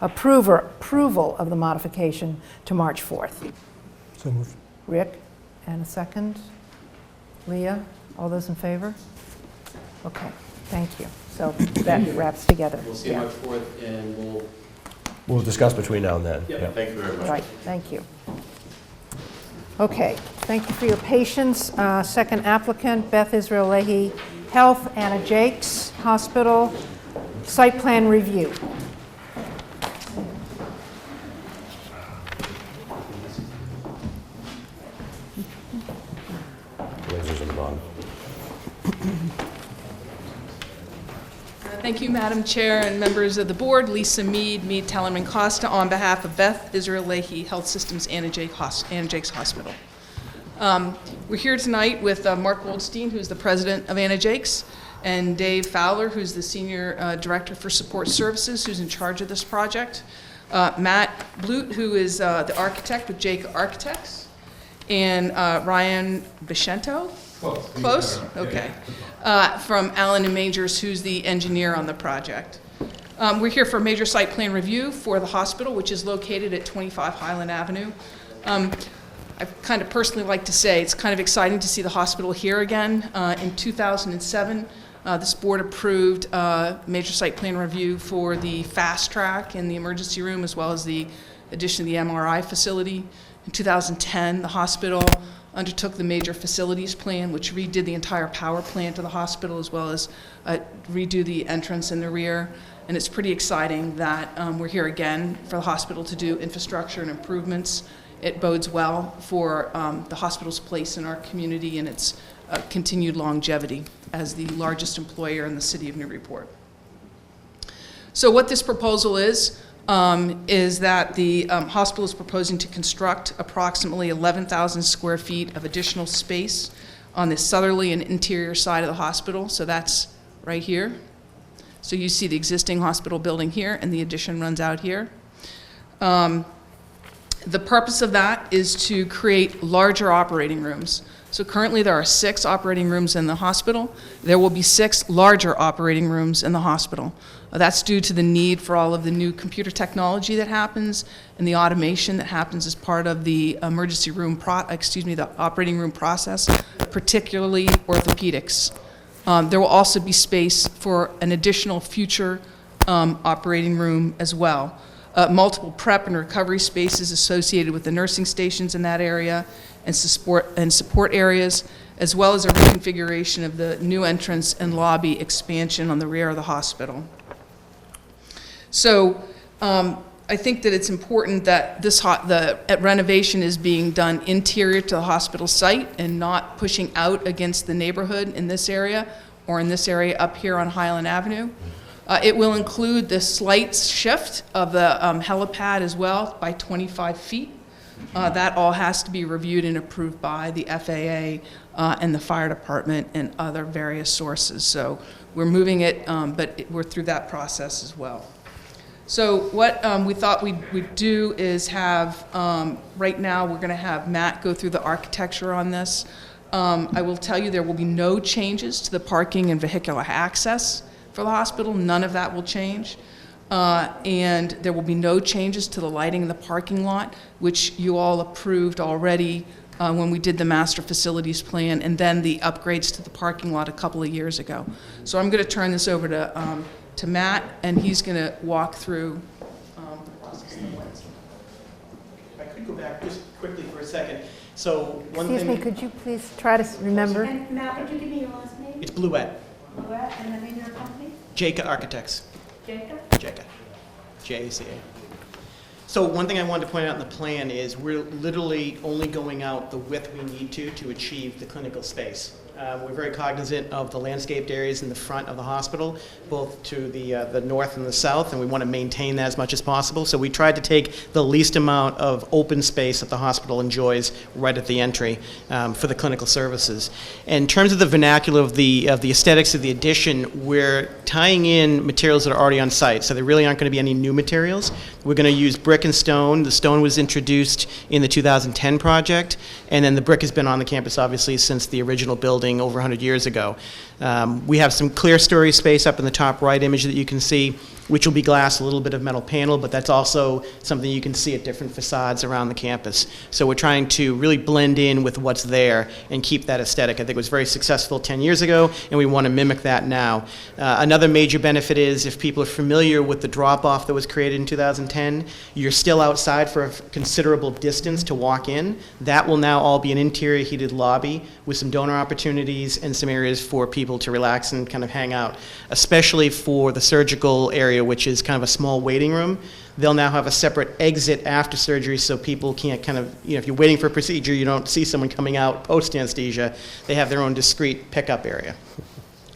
approval of the modification to March 4th. So moved. Rick, and a second. Leah, all those in favor? Okay, thank you. So that wraps together. We'll see you Yeah. March 4th, and we'll discuss between now and then. Yeah. Thank you very much. Right, thank you. Okay, thank you for your patience. Second applicant, Beth Israel Leahy Health, Anna Jakes Hospital, site plan review. Lasers on the bottom. Thank you, Madam Chair and members of the board. Lisa Mead, Tellerman Costa, on behalf of Beth Israel Leahy Health Systems, Anna Jakes Hospital. We're here tonight with Mark Goldstein, who's the president of Anna Jakes, and Dave Fowler, who's the senior director for support services, who's in charge of this project. Matt Blute, who is the architect with Jake Architects, and Ryan Bicento. Close? Okay. From Allen and Majors, who's the engineer on the project. We're here for a major site plan review for the hospital, which is located at 25 Highland Avenue. I kind of personally like to say it's kind of exciting to see the hospital here again. In 2007, this board approved a major site plan review for the fast track in the emergency room, as well as the addition of the MRI facility. In 2010, the hospital undertook the major facilities plan, which redid the entire power plant of the hospital, as well as redo the entrance in the rear. And it's pretty exciting that we're here again for the hospital to do infrastructure and improvements. It bodes well for the hospital's place in our community and its continued longevity as the largest employer in the city of Newburyport. So what this proposal is that the hospital is proposing to construct approximately 11,000 square feet of additional space on the southerly and interior side of the hospital. So that's right here. So you see the existing hospital building here, and the addition runs out here. The purpose of that is to create larger operating rooms. So currently there are 6 operating rooms in the hospital. There will be 6 larger operating rooms in the hospital. That's due to the need for all of the new computer technology that happens and the automation that happens as part of the emergency room the operating room process, particularly orthopedics. There will also be space for an additional future operating room as well. Multiple prep and recovery spaces associated with the nursing stations in that area and support areas, as well as a reconfiguration of the new entrance and lobby expansion on the rear of the hospital. So I think that it's important that the renovation is being done interior to the hospital site and not pushing out against the neighborhood in this area or in this area up here on Highland Avenue. It will include the slight shift of the helipad as well by 25 feet. That all has to be reviewed and approved by the FAA and the fire department and other various sources. So we're moving it, but we're through that process as well. So what we thought we'd do is have, right now we're going to have Matt go through the architecture on this. I will tell you there will be no changes to the parking and vehicular access for the hospital. None of that will change. And there will be no changes to the lighting in the parking lot, which you all approved already when we did the master facilities plan, and then the upgrades to the parking lot a couple of years ago. So I'm going to turn this over to Matt, and he's going to walk through the process. If I could go back just quickly for a second. So one Excuse thing. me, could you please try to remember? And Matt, would you give me your last name? It's Bluette. Bluette, and the name of your company? Jaca Architects. Jacob? Jaca. J-A-C-A. So one thing I wanted to point out in the plan is we're literally only going out the width we need to achieve the clinical space. We're very cognizant of the landscaped areas in the front of the hospital, both to the north and the south, and we want to maintain that as much as possible. So we tried to take the least amount of open space that the hospital enjoys right at the entry for the clinical services. In terms of the vernacular of the aesthetics of the addition, we're tying in materials that are already on site, so there really aren't going to be any new materials. We're going to use brick and stone. The stone was introduced in the 2010 project, and then the brick has been on the campus, obviously, since the original building over 100 years ago. We have some clear story space up in the top right image that you can see, which will be glass, a little bit of metal panel, but that's also something you can see at different facades around the campus. So we're trying to really blend in with what's there and keep that aesthetic. I think it was very successful 10 years ago, and we want to mimic that now. Another major benefit is if people are familiar with the drop-off that was created in 2010, you're still outside for a considerable distance to walk in. That will now all be an interior heated lobby with some donor opportunities and some areas for people to relax and kind of hang out, especially for the surgical area, which is kind of a small waiting room. They'll now have a separate exit after surgery so people can't kind of, if you're waiting for a procedure, you don't see someone coming out post-anesthesia. They have their own discrete pickup area.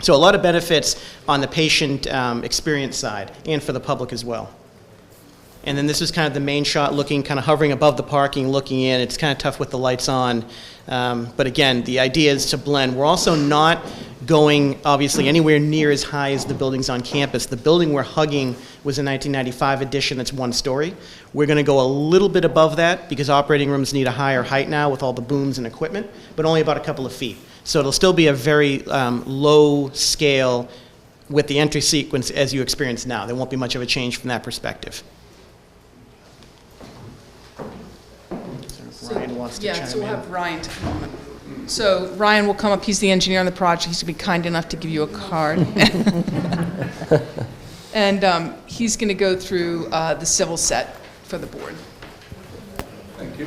So a lot of benefits on the patient experience side and for the public as well. And then this is kind of the main shot looking, kind of hovering above the parking, looking in. It's kind of tough with the lights on. But again, the idea is to blend. We're also not going, obviously, anywhere near as high as the buildings on campus. The building we're hugging was a 1995 addition that's one story. We're going to go a little bit above that because operating rooms need a higher height now with all the booms and equipment, but only about a couple of feet. So it'll still be a very low scale with the entry sequence as you experience now. There won't be much of a change from that perspective. Ryan wants to chime in. So we'll have Ryan take a moment. So Ryan will come up. He's the engineer on the project. He's going to be kind enough to give you a card. And he's going to go through the civil set for the board. Thank you.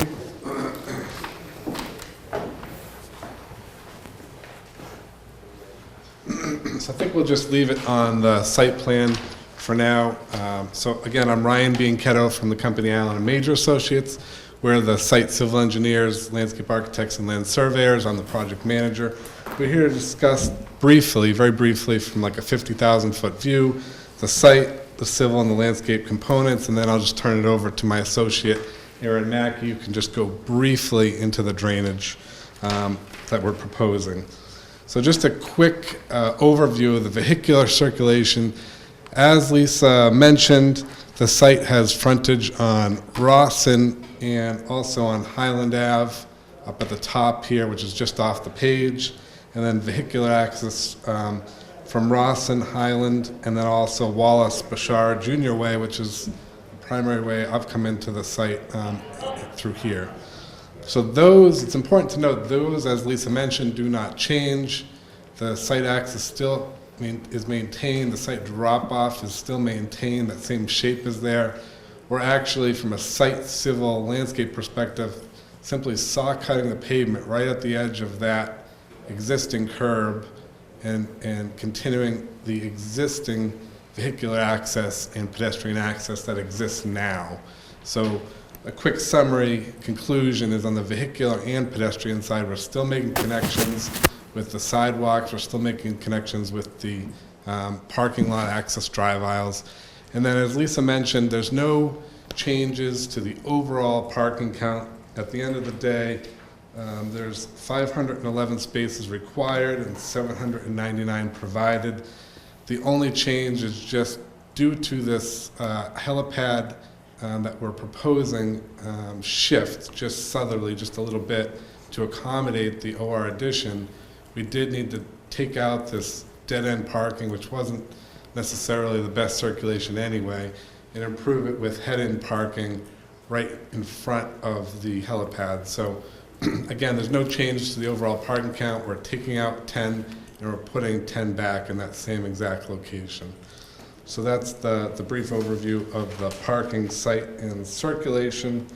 So I think we'll just leave it on the site plan for now. So again, I'm Ryan Bianchetto from the company Allen & Major Associates. We're the site civil engineers, landscape architects, and land surveyors. I'm the project manager. We're here to discuss briefly, very briefly, from like a 50,000-foot view, the site, the civil and the landscape components, and then I'll just turn it over to my associate, Aaron Mackey, who can just go briefly into the drainage that we're proposing. So just a quick overview of the vehicular circulation. As Lisa mentioned, the site has frontage on Rawson and also on Highland Ave up at the top here, which is just off the page, and then vehicular access from Rawson, Highland, and then also Wallace Bashar Junior Way, which is the primary way I've come into the site through here. So those, it's important to note, those, as Lisa mentioned, do not change. The site access still is maintained. The site drop-off is still maintained. That same shape is there. We're actually, from a site civil landscape perspective, simply saw cutting the pavement right at the edge of that existing curb and continuing the existing vehicular access and pedestrian access that exists now. So a quick summary conclusion is on the vehicular and pedestrian side, we're still making connections with the sidewalks, we're still making connections with the parking lot access drive aisles. And then as Lisa mentioned, there's no changes to the overall parking count. At the end of the day, there's 511 spaces required and 799 provided. The only change is just due to this helipad that we're proposing shift just southerly, just a little bit, to accommodate the OR addition. We did need to take out this dead-end parking, which wasn't necessarily the best circulation anyway, and improve it with head-in parking right in front of the helipad. So again, there's no changes to the overall parking count. We're taking out 10 and we're putting 10 back in that same exact location. So that's the brief overview of the parking site and circulation.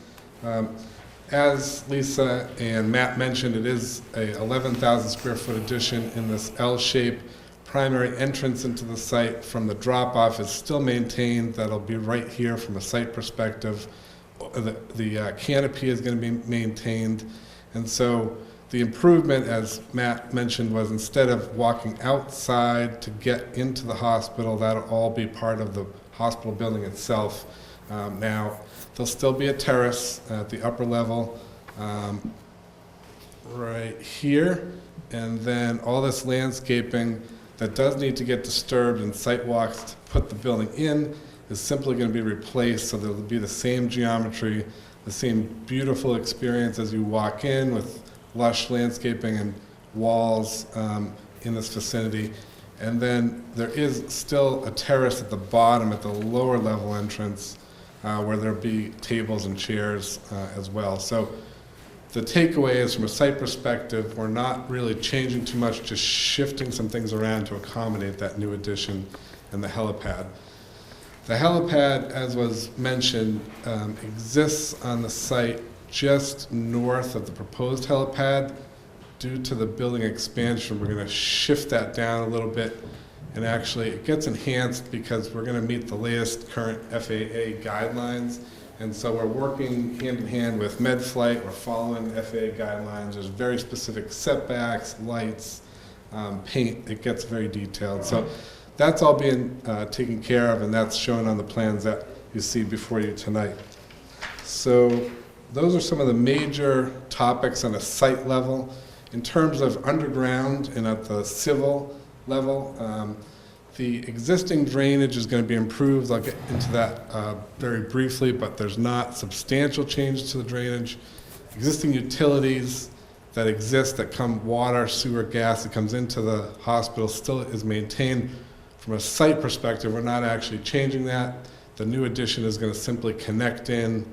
As Lisa and Matt mentioned, it is a 11,000 square foot addition in this L shape. Primary entrance into the site from the drop-off is still maintained. That'll be right here from a site perspective. The canopy is going to be maintained. And so the improvement, as Matt mentioned, was instead of walking outside to get into the hospital, that'll all be part of the hospital building itself. Now, there'll still be a terrace at the upper level right here, and then all this landscaping that does need to get disturbed and site walks to put the building in is simply going to be replaced, so there'll be the same geometry, the same beautiful experience as you walk in with lush landscaping and walls in this vicinity. And then there is still a terrace at the bottom at the lower level entrance where there'll be tables and chairs as well. So the takeaway is, from a site perspective, we're not really changing too much, just shifting some things around to accommodate that new addition and the helipad. The helipad, as was mentioned, exists on the site just north of the proposed helipad. Due to the building expansion, we're going to shift that down a little bit, and actually it gets enhanced because we're going to meet the latest current FAA guidelines, and so we're working hand in hand with MedFlight. We're following FAA guidelines. There's very specific setbacks, lights, paint. It gets very detailed. So that's all being taken care of, and that's shown on the plans that you see before you tonight. So those are some of the major topics on a site level. In terms of underground and at the civil level, the existing drainage is going to be improved. I'll get into that very briefly, but there's not substantial changes to the drainage. Existing utilities that exist that come water, sewer, gas that comes into the hospital still is maintained. From a site perspective, we're not actually changing that. The new addition is going to simply connect in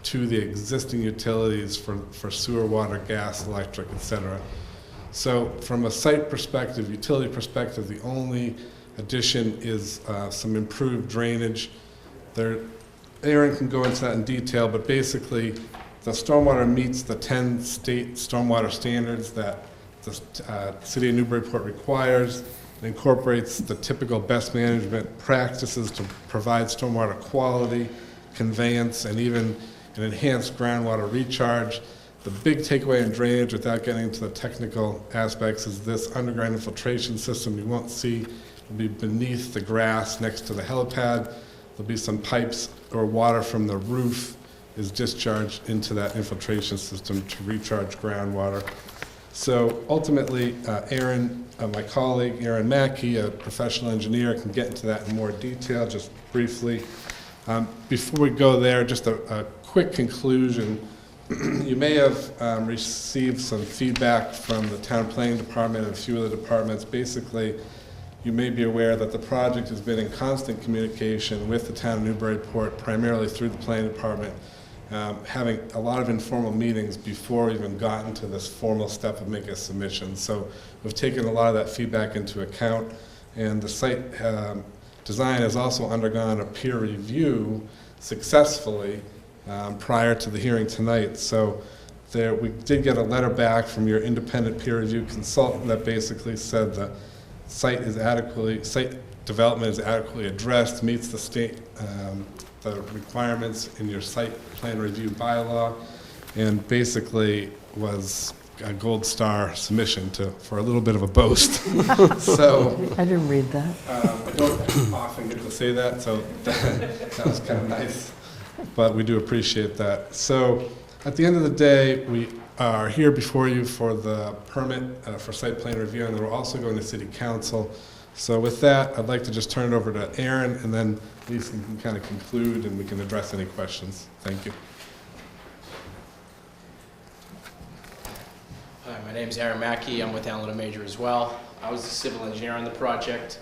to the existing utilities for sewer, water, gas, electric, etc. So from a site perspective, utility perspective, the only addition is some improved drainage. Aaron can go into that in detail, but basically the stormwater meets the 10 state stormwater standards that the City of Newburyport requires. It incorporates the typical best management practices to provide stormwater quality, conveyance, and even an enhanced groundwater recharge. The big takeaway in drainage, without getting into the technical aspects, is this underground infiltration system you won't see will be beneath the grass next to the helipad. There'll be some pipes or water from the roof is discharged into that infiltration system to recharge groundwater. So ultimately, Aaron, my colleague, Aaron Mackey, a professional engineer, can get into that in more detail, just briefly. Before we go there, just a quick conclusion. You may have received some feedback from the town planning department and a few other departments. Basically, you may be aware that the project has been in constant communication with the town of Newburyport, primarily through the planning department, having a lot of informal meetings before we even gotten to this formal step of making a submission. So we've taken a lot of that feedback into account, and the site design has also undergone a peer review successfully prior to the hearing tonight. So we did get a letter back from your independent peer review consultant that basically said the site development is adequately addressed, meets the state the requirements in your site plan review bylaw, and basically was a gold star submission for a little bit of a boast. So I didn't read that. I don't often get to say that, so that was kind of nice. But we do appreciate that. So at the end of the day, we are here before you for the permit for site plan review, and then we're also going to City Council. So with that, I'd like to just turn it over to Aaron, and then Lisa can kind of conclude and we can address any questions. Thank you. Hi, my name is Aaron Mackey. I'm with Allen & Major as well. I was the civil engineer on the project.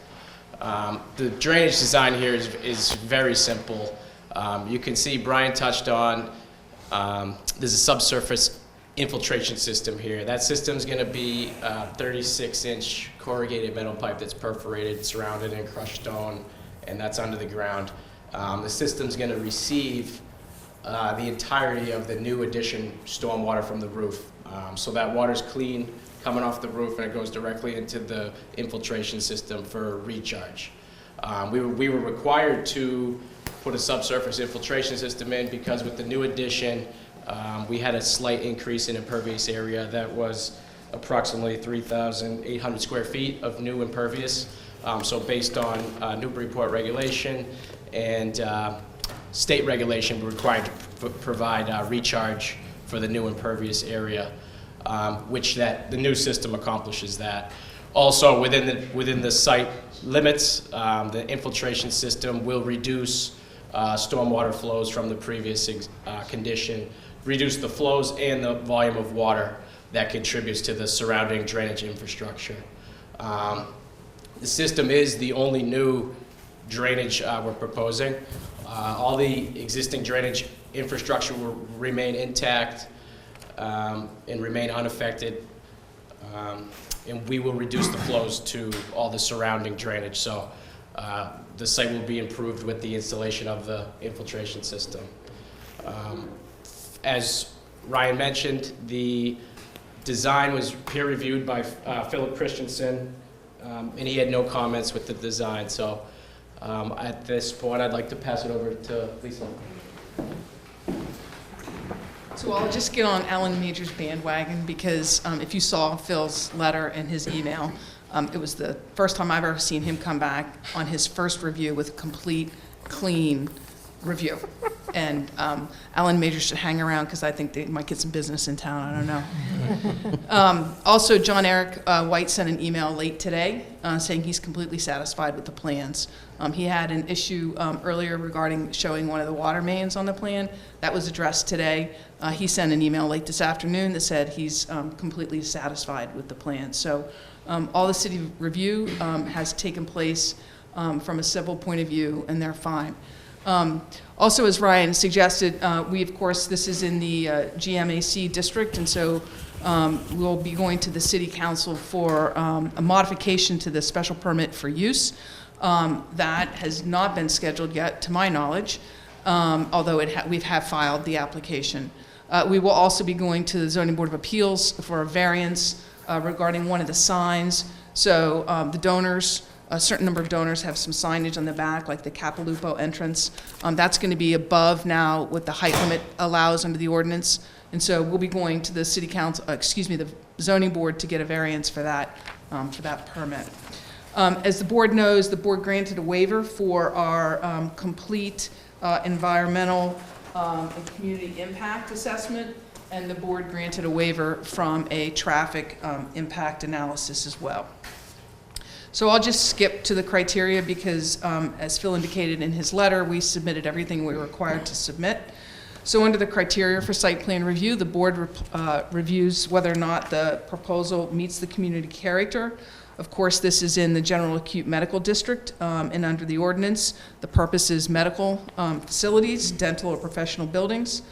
The drainage design here is very simple. You can see Brian touched on, there's a subsurface infiltration system here. That system's going to be a 36-inch corrugated metal pipe that's perforated, surrounded in crushed stone, and that's under the ground. The system's going to receive the entirety of the new addition stormwater from the roof. So that water's clean, coming off the roof, and it goes directly into the infiltration system for recharge. We were required to put a subsurface infiltration system in because with the new addition, we had a slight increase in impervious area that was approximately 3,800 square feet of new impervious. So based on Newburyport regulation and state regulation, we're required to provide recharge for the new impervious area, which the new system accomplishes that. Also, within the site limits, the infiltration system will reduce stormwater flows from the previous condition, reduce the flows and the volume of water that contributes to the surrounding drainage infrastructure. The system is the only new drainage we're proposing. All the existing drainage infrastructure will remain intact and remain unaffected, and we will reduce the flows to all the surrounding drainage. So the site will be improved with the installation of the infiltration system. As Ryan mentioned, the design was peer reviewed by Philip Christensen, and he had no comments with the design. So at this point, I'd like to pass it over to Lisa. So I'll just get on Allen Major's bandwagon because if you saw Phil's letter and his email, it was the first time I've ever seen him come back on his first review with a complete, clean review. And Allen Major should hang around because I think they might get some business in town. I don't know. Also, John Eric White sent an email late today saying he's completely satisfied with the plans. He had an issue earlier regarding showing one of the water mains on the plan. That was addressed today. He sent an email late this afternoon that said he's completely satisfied with the plan. So all the city review has taken place from a civil point of view, and they're fine. Also, as Ryan suggested, we, of course, this is in the GMAC district, and so we'll be going to the City Council for a modification to the special permit for use. That has not been scheduled yet, to my knowledge. although we have filed the application. We will also be going to the Zoning Board of Appeals for a variance regarding one of the signs. So the donors, a certain number of donors have some signage on the back, like the Capilupo entrance. That's going to be above now what the height limit allows under the ordinance. And so we'll be going to the City Council, the Zoning Board to get a variance for that permit. As the board knows, the board granted a waiver for our complete environmental and community impact assessment, and the board granted a waiver from a traffic impact analysis as well. So I'll just skip to the criteria because, as Phil indicated in his letter, we submitted everything we were required to submit. So under the criteria for site plan review, the board reviews whether or not the proposal meets the community character. Of course, this is in the general acute medical district, and under the ordinance, the purpose is medical facilities, dental or professional buildings.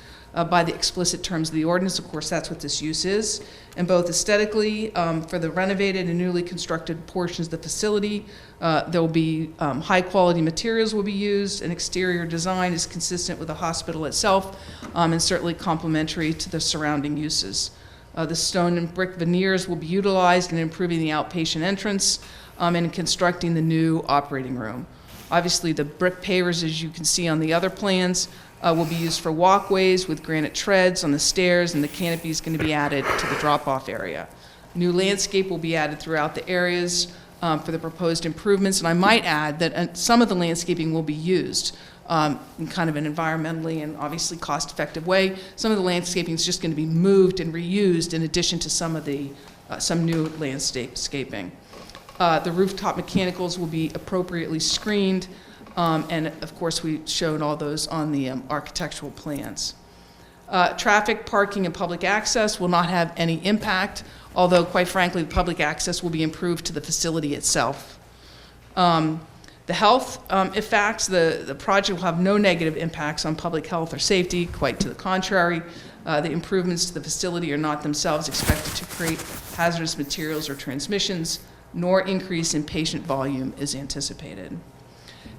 By the explicit terms of the ordinance, of course, that's what this use is. And both aesthetically, for the renovated and newly constructed portions of the facility, there will be high-quality materials will be used, and exterior design is consistent with the hospital itself, and certainly complementary to the surrounding uses. The stone and brick veneers will be utilized in improving the outpatient entrance and in constructing the new operating room. Obviously, the brick pavers, as you can see on the other plans, will be used for walkways with granite treads on the stairs, and the canopy is going to be added to the drop-off area. New landscape will be added throughout the areas for the proposed improvements, and I might add that some of the landscaping will be used in kind of an environmentally and obviously cost-effective way. Some of the landscaping is just going to be moved and reused in addition to some of the some new landscaping. The rooftop mechanicals will be appropriately screened. And of course, we showed all those on the architectural plans. Traffic, parking, and public access will not have any impact, although quite frankly, public access will be improved to the facility itself. The health effects, the project will have no negative impacts on public health or safety, quite to the contrary. The improvements to the facility are not themselves expected to create hazardous materials or transmissions, nor increase in patient volume is anticipated.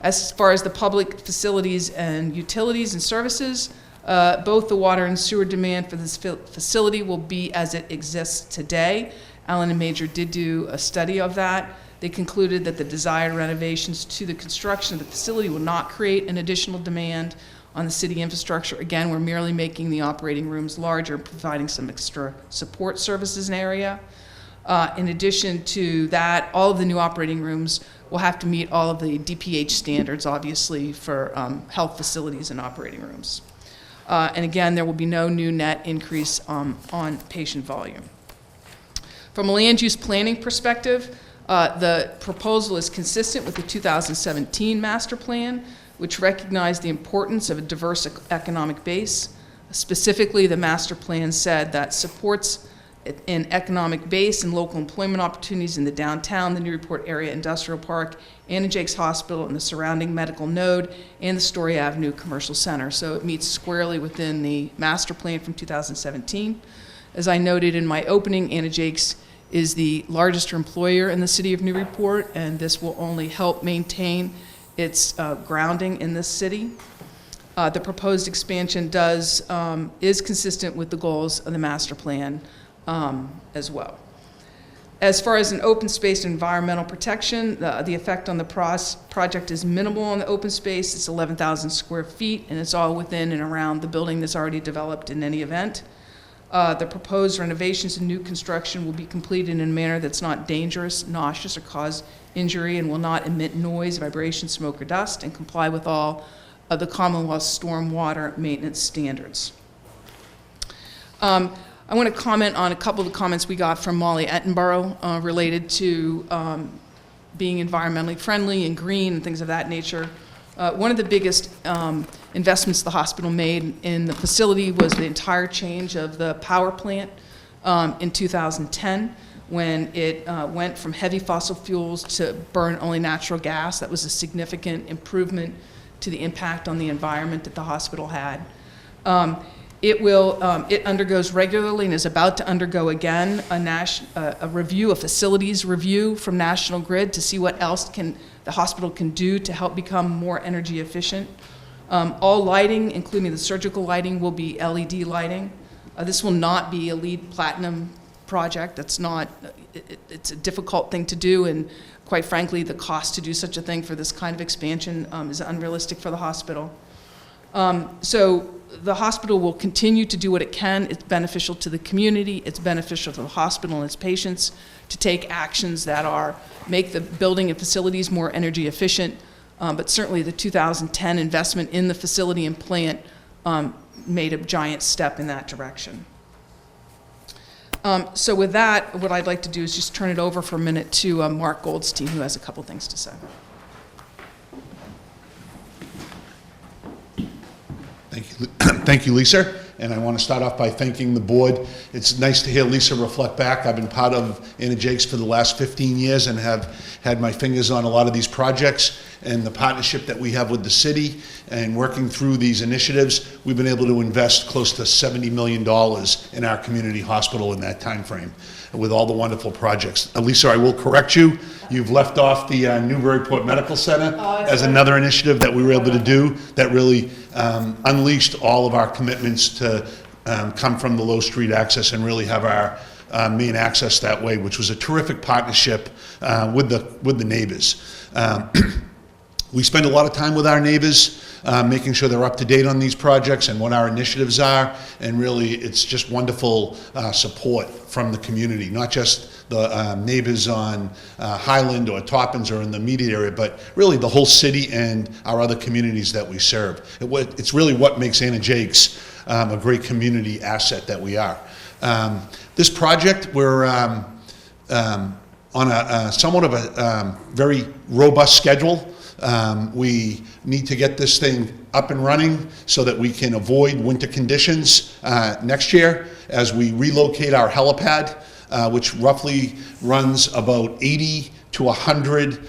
As far as the public facilities and utilities and services, both the water and sewer demand for this facility will be as it exists today. Allen and Major did do a study of that. They concluded that the desired renovations to the construction of the facility will not create an additional demand on the city infrastructure. Again, we're merely making the operating rooms larger, providing some extra support services in area. In addition to that, all of the new operating rooms will have to meet all of the DPH standards, obviously, for health facilities and operating rooms. And again, there will be no new net increase on patient volume. From a land use planning perspective, the proposal is consistent with the 2017 master plan, which recognized the importance of a diverse economic base. Specifically, the master plan said that supports an economic base and local employment opportunities in the downtown, the Newburyport Area Industrial Park, and Jake's Hospital and the surrounding medical node, and the Story Avenue Commercial Center. So it meets squarely within the master plan from 2017. As I noted in my opening, Anna Jake's is the largest employer in the city of Newburyport, and this will only help maintain its grounding in this city. The proposed expansion is consistent with the goals of the master plan as well. As far as an open space and environmental protection, the effect on the project is minimal on the open space. It's 11,000 square feet, and it's all within and around the building that's already developed in any event. The proposed renovations and new construction will be completed in a manner that's not dangerous, nauseous, or cause injury, and will not emit noise, vibration, smoke, or dust, and comply with all of the Commonwealth stormwater maintenance standards. I want to comment on a couple of the comments we got from Molly Ettenborough related to being environmentally friendly and green and things of that nature. One of the biggest investments the hospital made in the facility was the entire change of the power plant in 2010 when it went from heavy fossil fuels to burn only natural gas. That was a significant improvement to the impact on the environment that the hospital had. It undergoes regularly and is about to undergo again a review, a facilities review from National Grid to see what else the hospital can do to help become more energy efficient. All lighting, including the surgical lighting, will be LED lighting. This will not be a LEED Platinum project. That's not, it's a difficult thing to do, and quite frankly, the cost to do such a thing for this kind of expansion is unrealistic for the hospital. So the hospital will continue to do what it can. It's beneficial to the community, it's beneficial to the hospital and its patients to take actions that are, make the building and facilities more energy efficient, but certainly the 2010 investment in the facility and plant made a giant step in that direction. So with that, what I'd like to do is just turn it over for a minute to Mark Goldstein, who has a couple things to say. Thank you, Lisa. And I want to start off by thanking the board. It's nice to hear Lisa reflect back. I've been part of Anna Jake's for the last 15 years and have had my fingers on a lot of these projects, and the partnership that we have with the city and working through these initiatives, we've been able to invest close to $70 million in our community hospital in that time frame with all the wonderful projects. Lisa, I will correct you. You've left off the Newburyport Medical Center as another initiative that we were able to do that really unleashed all of our commitments to come from the Lowe Street access and really have our main access that way, which was a terrific partnership with the neighbors. We spend a lot of time with our neighbors, making sure they're up to date on these projects and what our initiatives are, and really it's just wonderful support from the community, not just the neighbors on Highland or Toppins or in the immediate area, but really the whole city and our other communities that we serve. It's really what makes Anna Jake's a great community asset that we are. This project, we're on a somewhat of a very robust schedule. We need to get this thing up and running so that we can avoid winter conditions next year as we relocate our helipad, which roughly runs about 80 to 100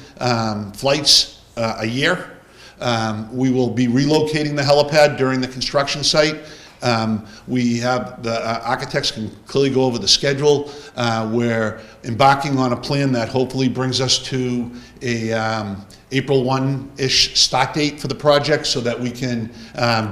flights a year. We will be relocating the helipad during the construction site. We have the architects can clearly go over the schedule. We're embarking on a plan that hopefully brings us to a April 1-ish start date for the project so that we can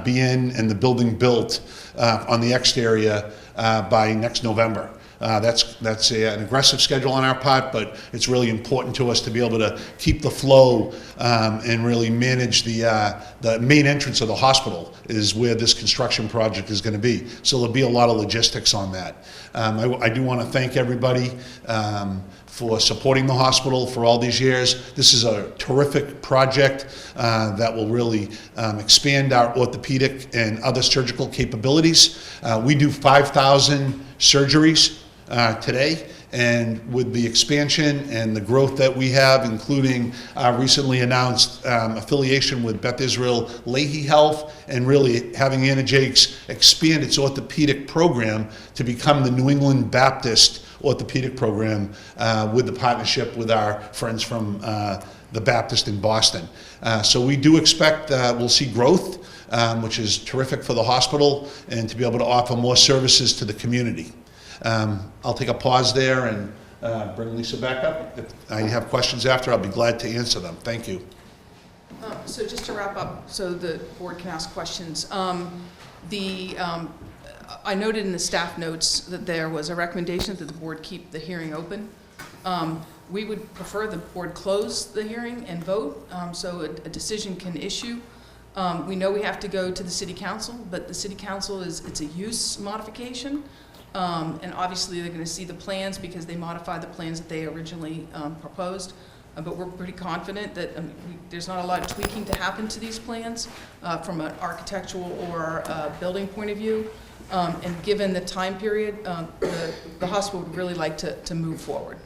be in and the building built on the exterior by next November. That's an aggressive schedule on our part, but it's really important to us to be able to keep the flow and really manage the main entrance of the hospital is where this construction project is going to be. So there'll be a lot of logistics on that. I do want to thank everybody for supporting the hospital for all these years. This is a terrific project that will really expand our orthopedic and other surgical capabilities. We do 5,000 surgeries today, and with the expansion and the growth that we have, including our recently announced affiliation with Beth Israel Lahey Health, and really having Anna Jake's expand its orthopedic program to become the New England Baptist orthopedic program with the partnership with our friends from the Baptist in Boston. So we do expect we'll see growth, which is terrific for the hospital, and to be able to offer more services to the community. I'll take a pause there and bring Lisa back up. If I have questions after, I'll be glad to answer them. Thank you. So just to wrap up, so the board can ask questions. I noted in the staff notes that there was a recommendation that the board keep the hearing open. We would prefer the board close the hearing and vote, so a decision can issue. We know we have to go to the city council, but the city council it's a use modification. And obviously they're going to see the plans because they modified the plans that they originally proposed. But we're pretty confident that there's not a lot of tweaking to happen to these plans from an architectural or building point of view. And given the time period, the hospital would really like to move forward.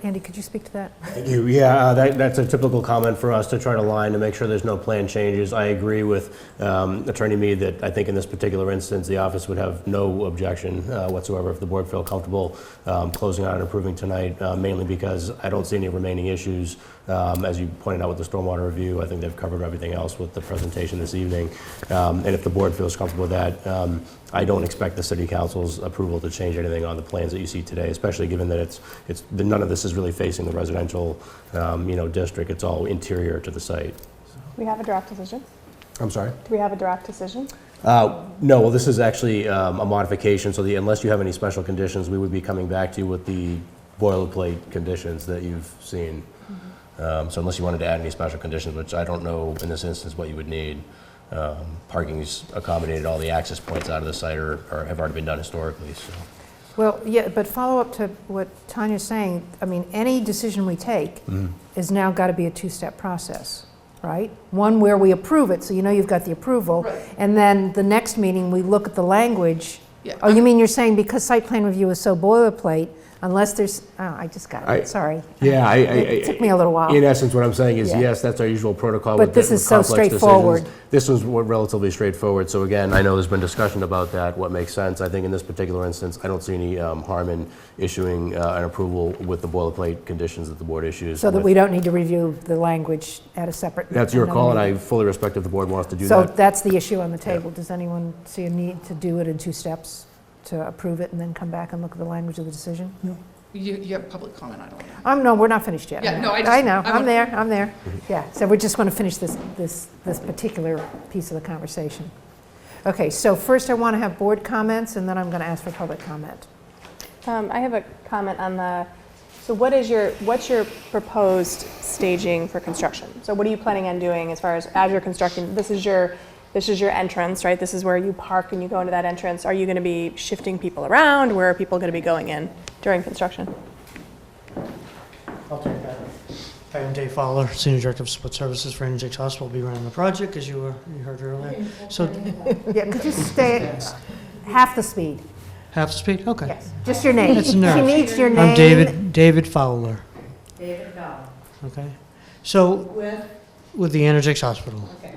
Andy, could you speak to that? Thank you. Yeah, that's a typical comment for us to try to align to make sure there's no plan changes. I agree with Attorney Mead that I think in this particular instance, the office would have no objection whatsoever if the board felt comfortable closing out and approving tonight, mainly because I don't see any remaining issues. As you pointed out with the stormwater review, I think they've covered everything else with the presentation this evening. And if the board feels comfortable with that, I don't expect the city council's approval to change anything on the plans that you see today, especially given that none of this is really facing the residential district. It's all interior to the site. We have a draft decision. I'm sorry? Do we have a draft decision? No, well, this is actually a modification, so unless you have any special conditions, we would be coming back to you with the boilerplate conditions that you've seen. So unless you wanted to add any special conditions, which I don't know in this instance what you would need. Parking's accommodated, all the access points out of the site have already been done historically, so. Well, yeah, but follow up to what Tanya's saying, I mean, any decision we take is now got to be a two-step process, right? One where we approve it, so you know you've got the approval, Right. and then the next meeting, we look at the language. Yeah, Oh, you mean you're saying because site plan review is so boilerplate, unless there's, oh, I just got I- it, sorry. Yeah, It took me a little while. In essence, what I'm saying is, Yeah. yes, that's our usual protocol. But with this with is so complex decisions. straightforward. This was relatively straightforward. So again, I know there's been discussion about that, what makes sense. I think in this particular instance, I don't see any harm in issuing an approval with the boilerplate conditions that the board issues. So that with- we don't need to review the language at a separate. That's your another call, and meeting. I fully respect if the board wants to do So that. that's the issue on the table. Does anyone see a need to do it in two steps, to approve it and then come back and look at the language of the decision? You have public comment, I don't know. No, we're not finished yet. Yeah, no, I I know, I I'm want- there, I'm there. Yeah, so we're just going to finish this particular piece of the conversation. Okay, so first I want to have board comments, and then I'm going to ask for public comment. I have a comment on so what's your proposed staging for construction? So what are you planning on doing as you're constructing? This is your entrance, right? This is where you park and you go into that entrance. Are you going to be shifting people around? Where are people going to be going in during construction? I'll take that. Hi, I'm Dave Fowler, Senior Director of Support Services for NJX Hospital. I'll be running the project, as you heard earlier. So, Yeah, could you stay half the speed? half the speed? Okay. Yes, just your name. It's a She nerve. needs your name. I'm David Fowler. David Fowler. Okay. So, With? with the NJX Hospital. Okay.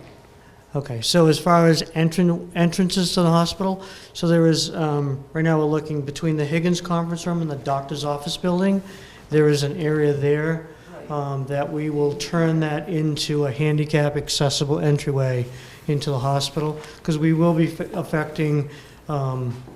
Okay, so as far as entrances to the hospital, so there is, right now we're looking between the Higgins Conference Room and the doctor's office building. There is an area there that we will turn that into a handicap accessible entryway into the hospital, because we will be affecting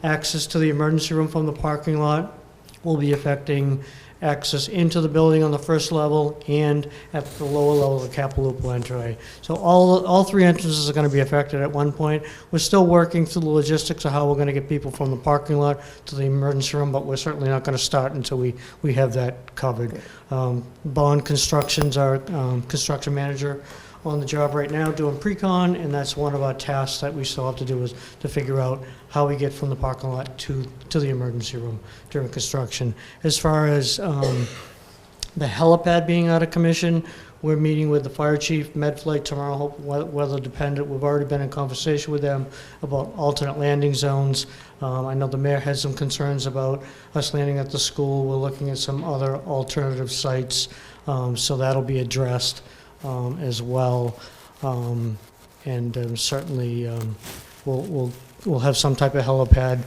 access to the emergency room from the parking lot. We'll be affecting access into the building on the first level and at the lower level of the Capillupo entryway. So all three entrances are going to be affected at one point. We're still working through the logistics of how we're going to get people from the parking lot to the emergency room, but we're certainly not going to start until we have that covered. Bond Construction's our construction manager on the job right now doing pre-con, and that's one of our tasks that we still have to do, is to figure out how we get from the parking lot to the emergency room during construction. As far as the helipad being out of commission, we're meeting with the fire chief, Medflight tomorrow, hope weather dependent. We've already been in conversation with them about alternate landing zones. I know the mayor had some concerns about us landing at the school. We're looking at some other alternative sites, so that'll be addressed as well. Certainly we'll have some type of helipad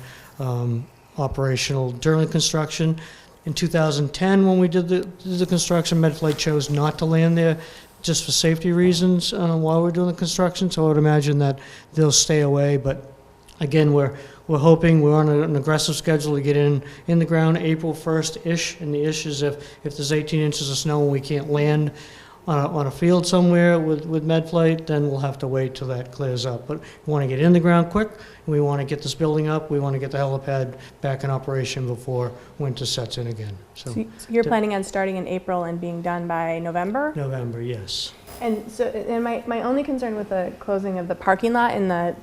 operational during construction. In 2010, when we did the construction, Medflight chose not to land there just for safety reasons while we're doing the construction, so I would imagine that they'll stay away. But again, we're hoping, we're on an aggressive schedule to get in the ground April 1st-ish, and the issue is if there's 18 inches of snow and we can't land on a field somewhere with Medflight, then we'll have to wait till that clears up. But we want to get in the ground quick, and we want to get this building up. We want to get the helipad back in operation before winter sets in again. So you're planning on starting in April and being done by November? November, yes. And my only concern with the closing of the parking lot in the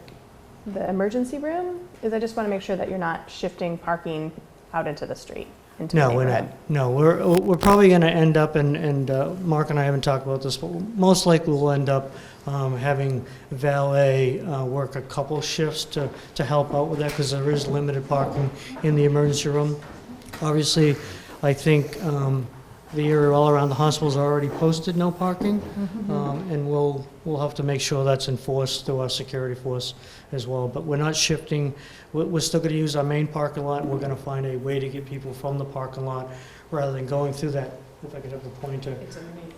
emergency room is I just want to make sure that you're not shifting parking out into the street. No, we're not. No, we're probably going to end up, and Mark and I haven't talked about this, but most likely we'll end up having valet work a couple shifts to help out with that, because there is limited parking in the emergency room. Obviously, I think the area all around the hospital is already posted no parking, and we'll have to make sure that's enforced through our security force as well. But we're not shifting. We're still going to use our main parking lot, and we're going to find a way to get people from the parking lot rather than going through that. If I could have the pointer. It's underneath.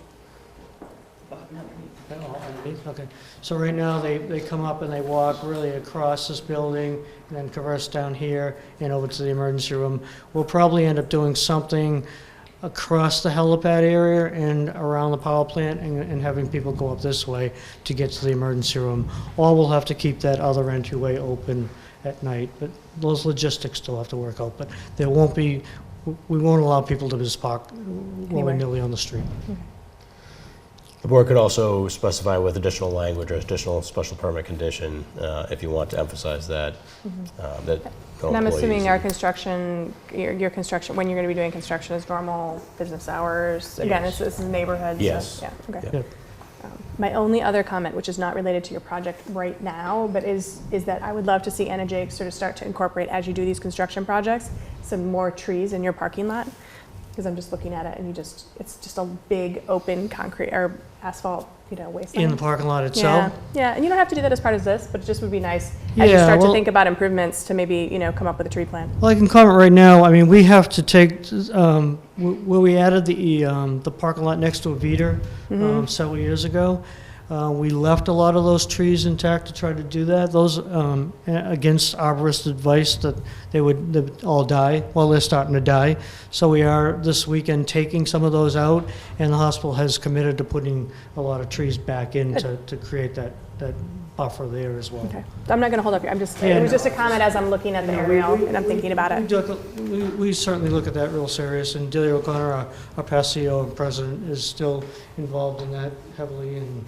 Underneath? Okay. So right now they come up and they walk really across this building and then traverse down here and over to the emergency room. We'll probably end up doing something across the helipad area and around the power plant and having people go up this way to get to the emergency room. Or we'll have to keep that other entryway open at night, but those logistics still have to work out. But there won't be, we won't allow people to just park willy-nilly on the street. The board could also specify with additional language or additional special permit condition, if you want to emphasize that, that no And I'm employees assuming and- our construction, your construction, when you're going to be doing construction is normal business hours? Again, Yes. this is neighborhood. so- Yes. Yeah, okay. Yep. My only other comment, which is not related to your project right now, but is that I would love to see Anna Jake sort of start to incorporate, as you do these construction projects, some more trees in your parking lot. Because I'm just looking at it and it's just a big open concrete or asphalt, wasteland. In the parking lot itself? Yeah, and you don't have to do that as part of this, but it just would be nice as you Yeah, start to well- think about improvements to maybe, come up with a tree plan. Well, I can comment right now. I mean, we have to take, where we added the parking lot next to a Veeder several years ago, we left a lot of those trees intact to try to do that. Those, against arborist advice that they'd all die. Well, they're starting to die. So we are this weekend taking some of those out, and the hospital has committed to putting a lot of trees back in to create that buffer there as well. Okay. I'm not going to hold up here. It was no. just a comment as I'm looking at the aerial and I'm thinking about it. We certainly look at that real serious, and Delia O'Connor, our past CEO and president, is still involved in that heavily, and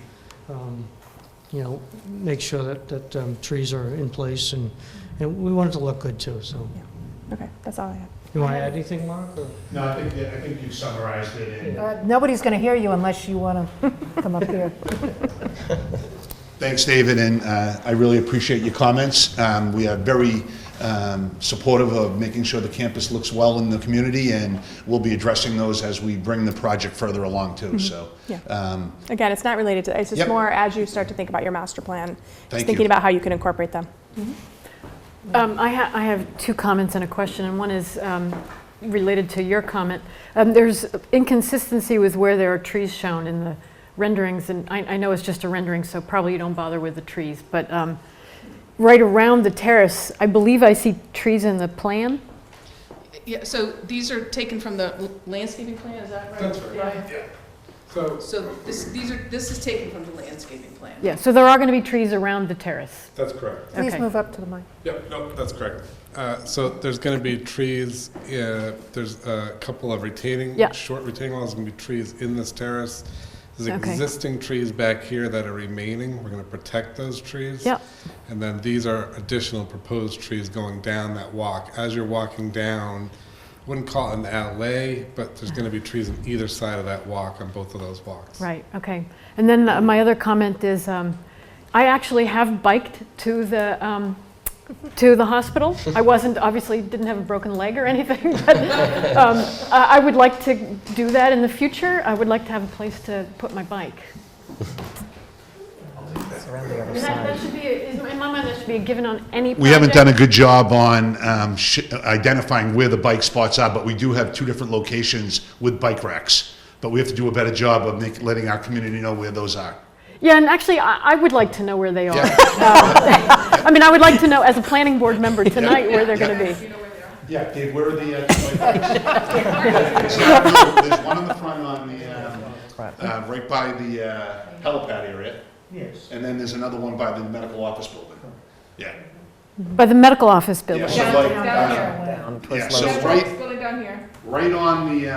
make sure that trees are in place, and we want it to look good too. So, Okay, that's all I have. you want to add anything, Mark? Or? No, I think you summarized it. Nobody's going to hear you unless you want to come up here. Thanks, David, and I really appreciate your comments. We are very supportive of making sure the campus looks well in the community, and we'll be addressing those as we bring the project further along too. So, Again, it's not related to, it's just Yep. more as you start to think about your master plan, Thank just thinking you. about how you can incorporate them. I have two comments and a question, and one is related to your comment. There's inconsistency with where there are trees shown in the renderings, and I know it's just a rendering, so probably you don't bother with the trees, but right around the terrace, I believe I see trees in the plan. Yeah, so these are taken from the landscaping plan, is that right? That's right. Yeah. So this is taken from the landscaping plan. Yeah, so there are going to be trees around the terrace. That's correct. Please Okay. move up to the mic. Yep, no, that's correct. So there's going to be trees, there's a couple of short retaining walls, going to be trees in this terrace. There's Okay. existing trees back here that are remaining. We're going to protect those trees. Yep. And then these are additional proposed trees going down that walk. As you're walking down, I wouldn't call it an alley, but there's going to be trees on either side of that walk on both of those walks. Right, okay. And then my other comment is, I actually have biked to the hospital. I obviously didn't have a broken leg or anything, but I would like to do that in the future. I would like to have a place to put my bike. Around the other And side. that should be, in my mind, that should be a given on any project. We haven't done a good job on identifying where the bike spots are, but we do have 2 different locations with bike racks. But we have to do a better job of letting our community know where those are. Yeah, and actually, I would like to know where they are. I mean, I would like to know, as a planning board member tonight, where they're going to be. Yeah, Dave, where are the bike racks? There's one in the front on the, right by the helipad area. Yes. And then there's another one by the medical office building. Yeah. By the medical office building. Yeah, so like, Down towards yeah, so Lowe's. Going down here. right on the,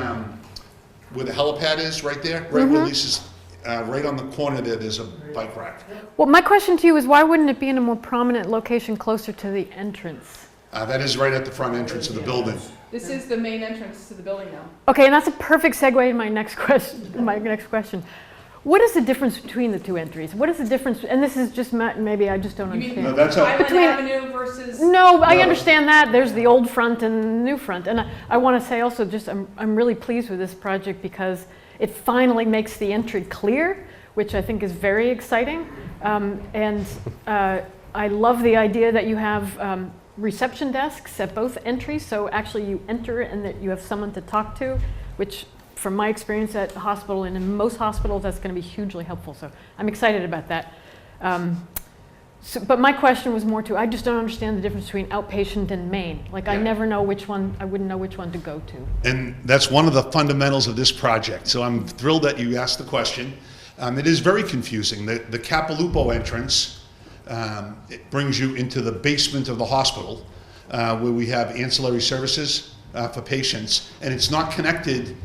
where the helipad is, right there, right where Lisa's, right on the corner there's a bike rack. Well, my question to you is, why wouldn't it be in a more prominent location closer to the entrance? That is right at the front entrance of the building. This is the main entrance to the building now. Okay, and that's a perfect segue to my next question. What is the difference between the two entries? What is the difference? And this is just maybe I just don't understand. No, that's a, Highland Avenue versus... No, I understand that. There's the old front and the new front. And I want to say also, just I'm really pleased with this project because it finally makes the entry clear, which I think is very exciting. And I love the idea that you have reception desks at both entries, so actually you enter and that you have someone to talk to, which from my experience at the hospital and in most hospitals, that's going to be hugely helpful. So I'm excited about that. So, but my question was more to, I just don't understand the difference between outpatient and main. Like, I never know which one, I wouldn't know which one to go to. And that's one of the fundamentals of this project. So I'm thrilled that you asked the question. It is very confusing. The Capilupo entrance, it brings you into the basement of the hospital where we have ancillary services for patients, and it's not connected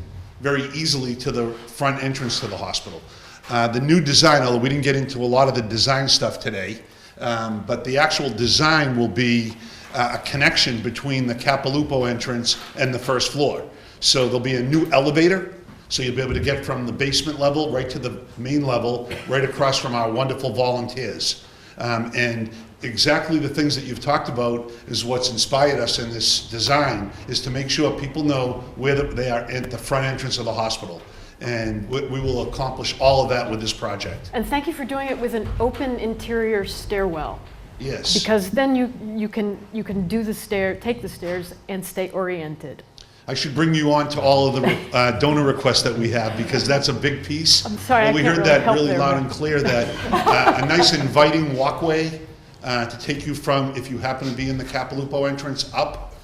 very easily to the front entrance to the hospital. The new design, although we didn't get into a lot of the design stuff today, but the actual design will be a connection between the Capilupo entrance and the first floor. So there'll be a new elevator, so you'll be able to get from the basement level right to the main level, right across from our wonderful volunteers. And exactly the things that you've talked about is what's inspired us in this design, is to make sure people know where they are at the front entrance of the hospital. And we will accomplish all of that with this project. And thank you for doing it with an open interior stairwell. Yes. Because then you can do take the stairs and stay oriented. I should bring you on to all of the donor requests that we have, because that's a big piece. I'm sorry, Well, we heard that really loud there. and clear, that a nice inviting walkway to take you from, if you happen to be in the Capilupo entrance, up.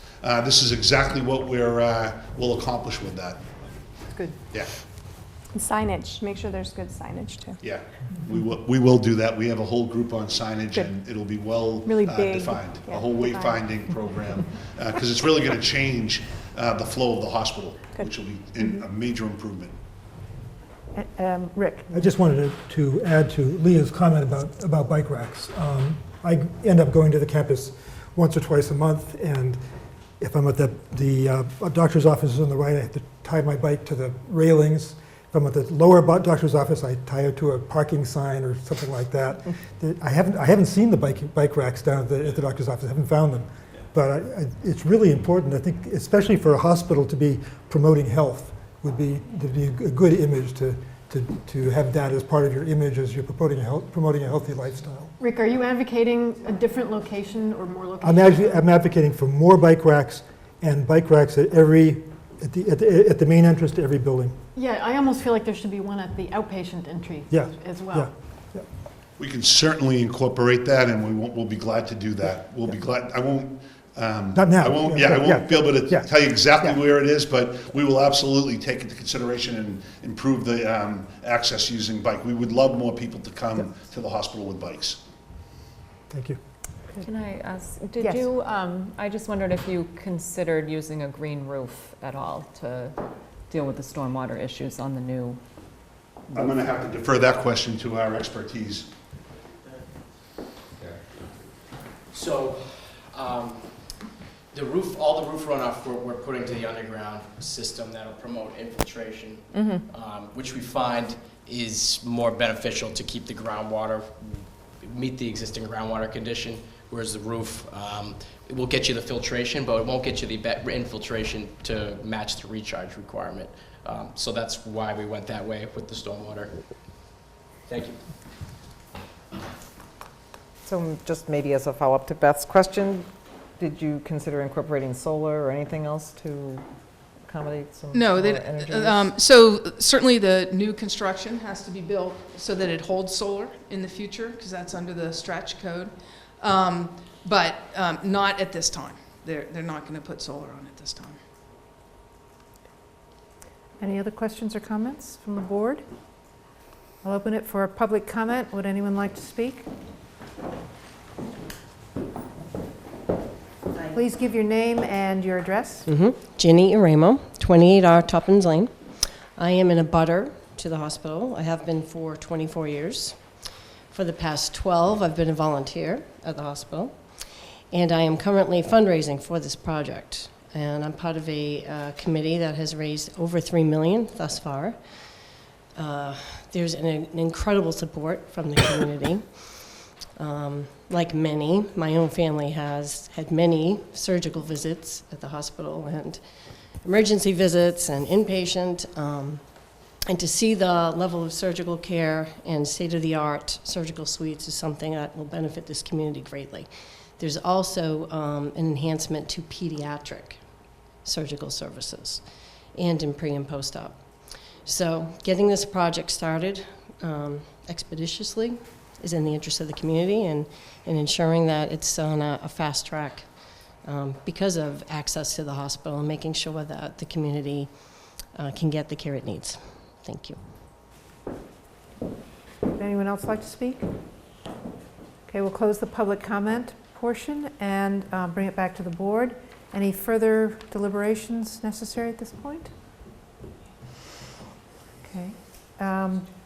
This is exactly what we'll accomplish with that. Good. Yeah. And signage, make sure there's good signage too. Yeah, we will do that. We have a whole group on signage, Good. and it'll be well Really big, defined. yeah, A whole defined. wayfinding program, because it's really going to change the flow of the hospital, Good. which will be a major improvement. Rick? I just wanted to add to Leah's comment about bike racks. I end up going to the campus once or twice a month, and if I'm at the doctor's office on the right, I have to tie my bike to the railings. If I'm at the lower doctor's office, I tie it to a parking sign or something like that. I haven't seen the bike racks down at the doctor's office. I haven't found them. But it's really important, I think, especially for a hospital to be promoting health, would be a good image to have that as part of your image as you're promoting a healthy lifestyle. Rick, are you advocating a different location or more locations? I'm advocating for more bike racks, and bike racks at the main entrance to every building. Yeah, I almost feel like there should be one at the outpatient entry as well. Yeah. We can certainly incorporate that, and we'll be glad to do that. We'll be glad. I won't. Not now. I won't be able to tell you exactly where it is, but we will absolutely take into consideration and improve the access using bike. We would love more people to come to the hospital with bikes. Thank you. Can I ask, Yes. I just wondered if you considered using a green roof at all to deal with the stormwater issues on the new? I'm going to have to defer that question to our expertise. So, the roof, all the roof runoff we're putting to the underground system that'll promote infiltration, which we find is more beneficial to keep the groundwater, meet the existing groundwater condition, whereas the roof, it will get you the filtration, but it won't get you the infiltration to match the recharge requirement. So that's why we went that way with the stormwater. Thank you. So just maybe as a follow-up to Beth's question, did you consider incorporating solar or anything else to accommodate some No, more energy use? so certainly the new construction has to be built so that it holds solar in the future, because that's under the stretch code. But not at this time. They're not going to put solar on it this time. Any other questions or comments from the board? I'll open it for a public comment. Would anyone like to speak? Please give your name and your address. Ginny Aramo, 28R Toppins Lane. I am in a butter to the hospital. I have been for 24 years. For the past 12, I've been a volunteer at the hospital. And I am currently fundraising for this project. And I'm part of a committee that has raised over $3 million thus far. There's an incredible support from the community. Like many, my own family has had many surgical visits at the hospital and emergency visits and inpatient. And to see the level of surgical care and state-of-the-art surgical suites is something that will benefit this community greatly. There's also an enhancement to pediatric surgical services and in pre and post-op. So getting this project started expeditiously is in the interest of the community and ensuring that it's on a fast track because of access to the hospital and making sure that the community can get the care it needs. Thank you. Would anyone else like to speak? Okay, we'll close the public comment portion and bring it back to the board. Any further deliberations necessary at this point? Okay.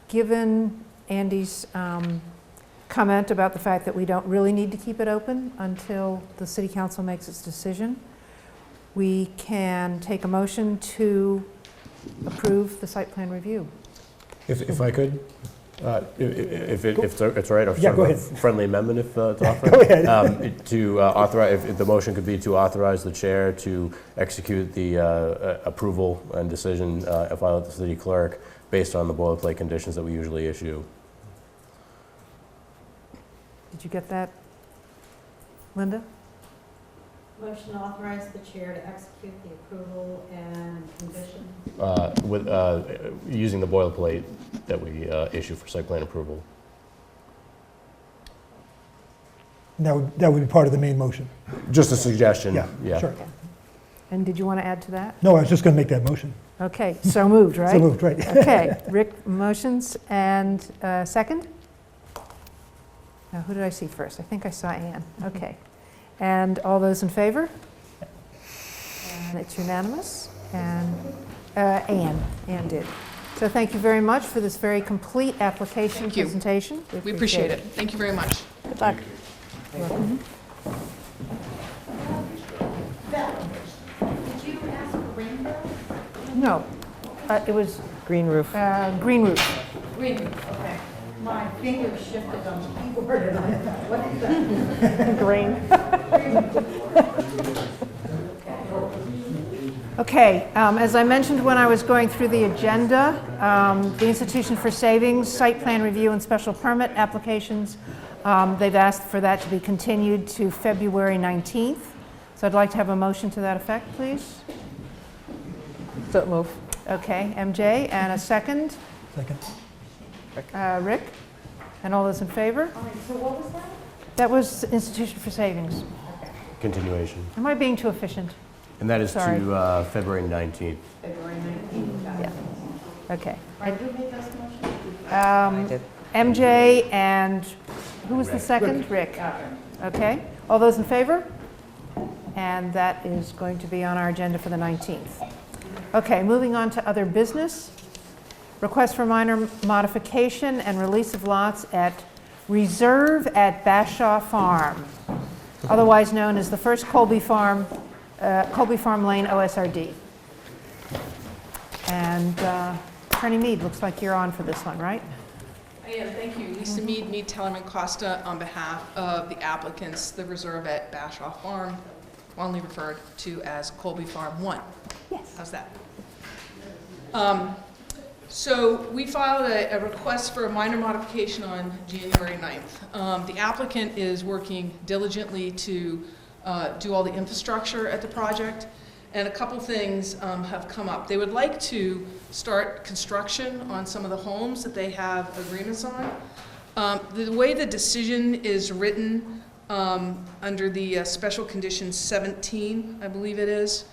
Given Andy's comment about the fact that we don't really need to keep it open until the City Council makes its decision, we can take a motion to approve the site plan review. If I could, if it's all right, Yeah, go ahead. friendly amendment if it's offered. Go ahead. To authorize, if the motion could be to authorize the chair to execute the approval and decision filed with the city clerk based on the boilerplate conditions that we usually issue. Did you get that, Linda? Motion to authorize the chair to execute the approval and condition. With using the boilerplate that we issue for site plan approval. That would be part of the main motion. Just a suggestion. Yeah, sure. And did you want to add to that? No, I was just going to make that motion. Okay, so moved, right? So moved, right. Okay, Rick motions and second? Now, who did I see first? I think I saw Ann. Okay. And all those in favor? And it's unanimous. And Ann did. So thank you very much for this very complete application Thank you. presentation. We appreciate it. Thank you very much. Good luck. Beth, did you ask for rainbow? No, it was Green roof. green roof. Green, okay. My fingers shifted on the keyboard and I thought, what is that? Green. Okay, as I mentioned when I was going through the agenda, the Institution for Savings site plan review and special permit applications, they've asked for that to be continued to February 19th. So I'd like to have a motion to that effect, please. So move. Okay, MJ, and a second. Second. Rick, and all those in favor? All right, so what was that? That was Institution for Savings. Continuation. Am I being too efficient? And that is Sorry. to February 19th. February 19th, got it. Yeah. Okay. All right, who made those motions? I did. MJ and who was the second? Rick. Okay. All those in favor? And that is going to be on our agenda for the 19th. Okay, moving on to other business. Request for minor modification and release of lots at Reserve at Bashaw Farm, otherwise known as the First Colby Farm Lane OSRD. And Attorney Mead, looks like you're on for this one, right? I am, thank you. Lisa Mead, Tellerman Costa, on behalf of the applicants, the Reserve at Bashaw Farm, commonly referred to as Colby Farm 1. Yes. How's that? So we filed a request for a minor modification on January 9th. The applicant is working diligently to do all the infrastructure at the project, and a couple things have come up. They would like to start construction on some of the homes that they have agreements on. The way the decision is written under the Special Condition 17, I believe it is,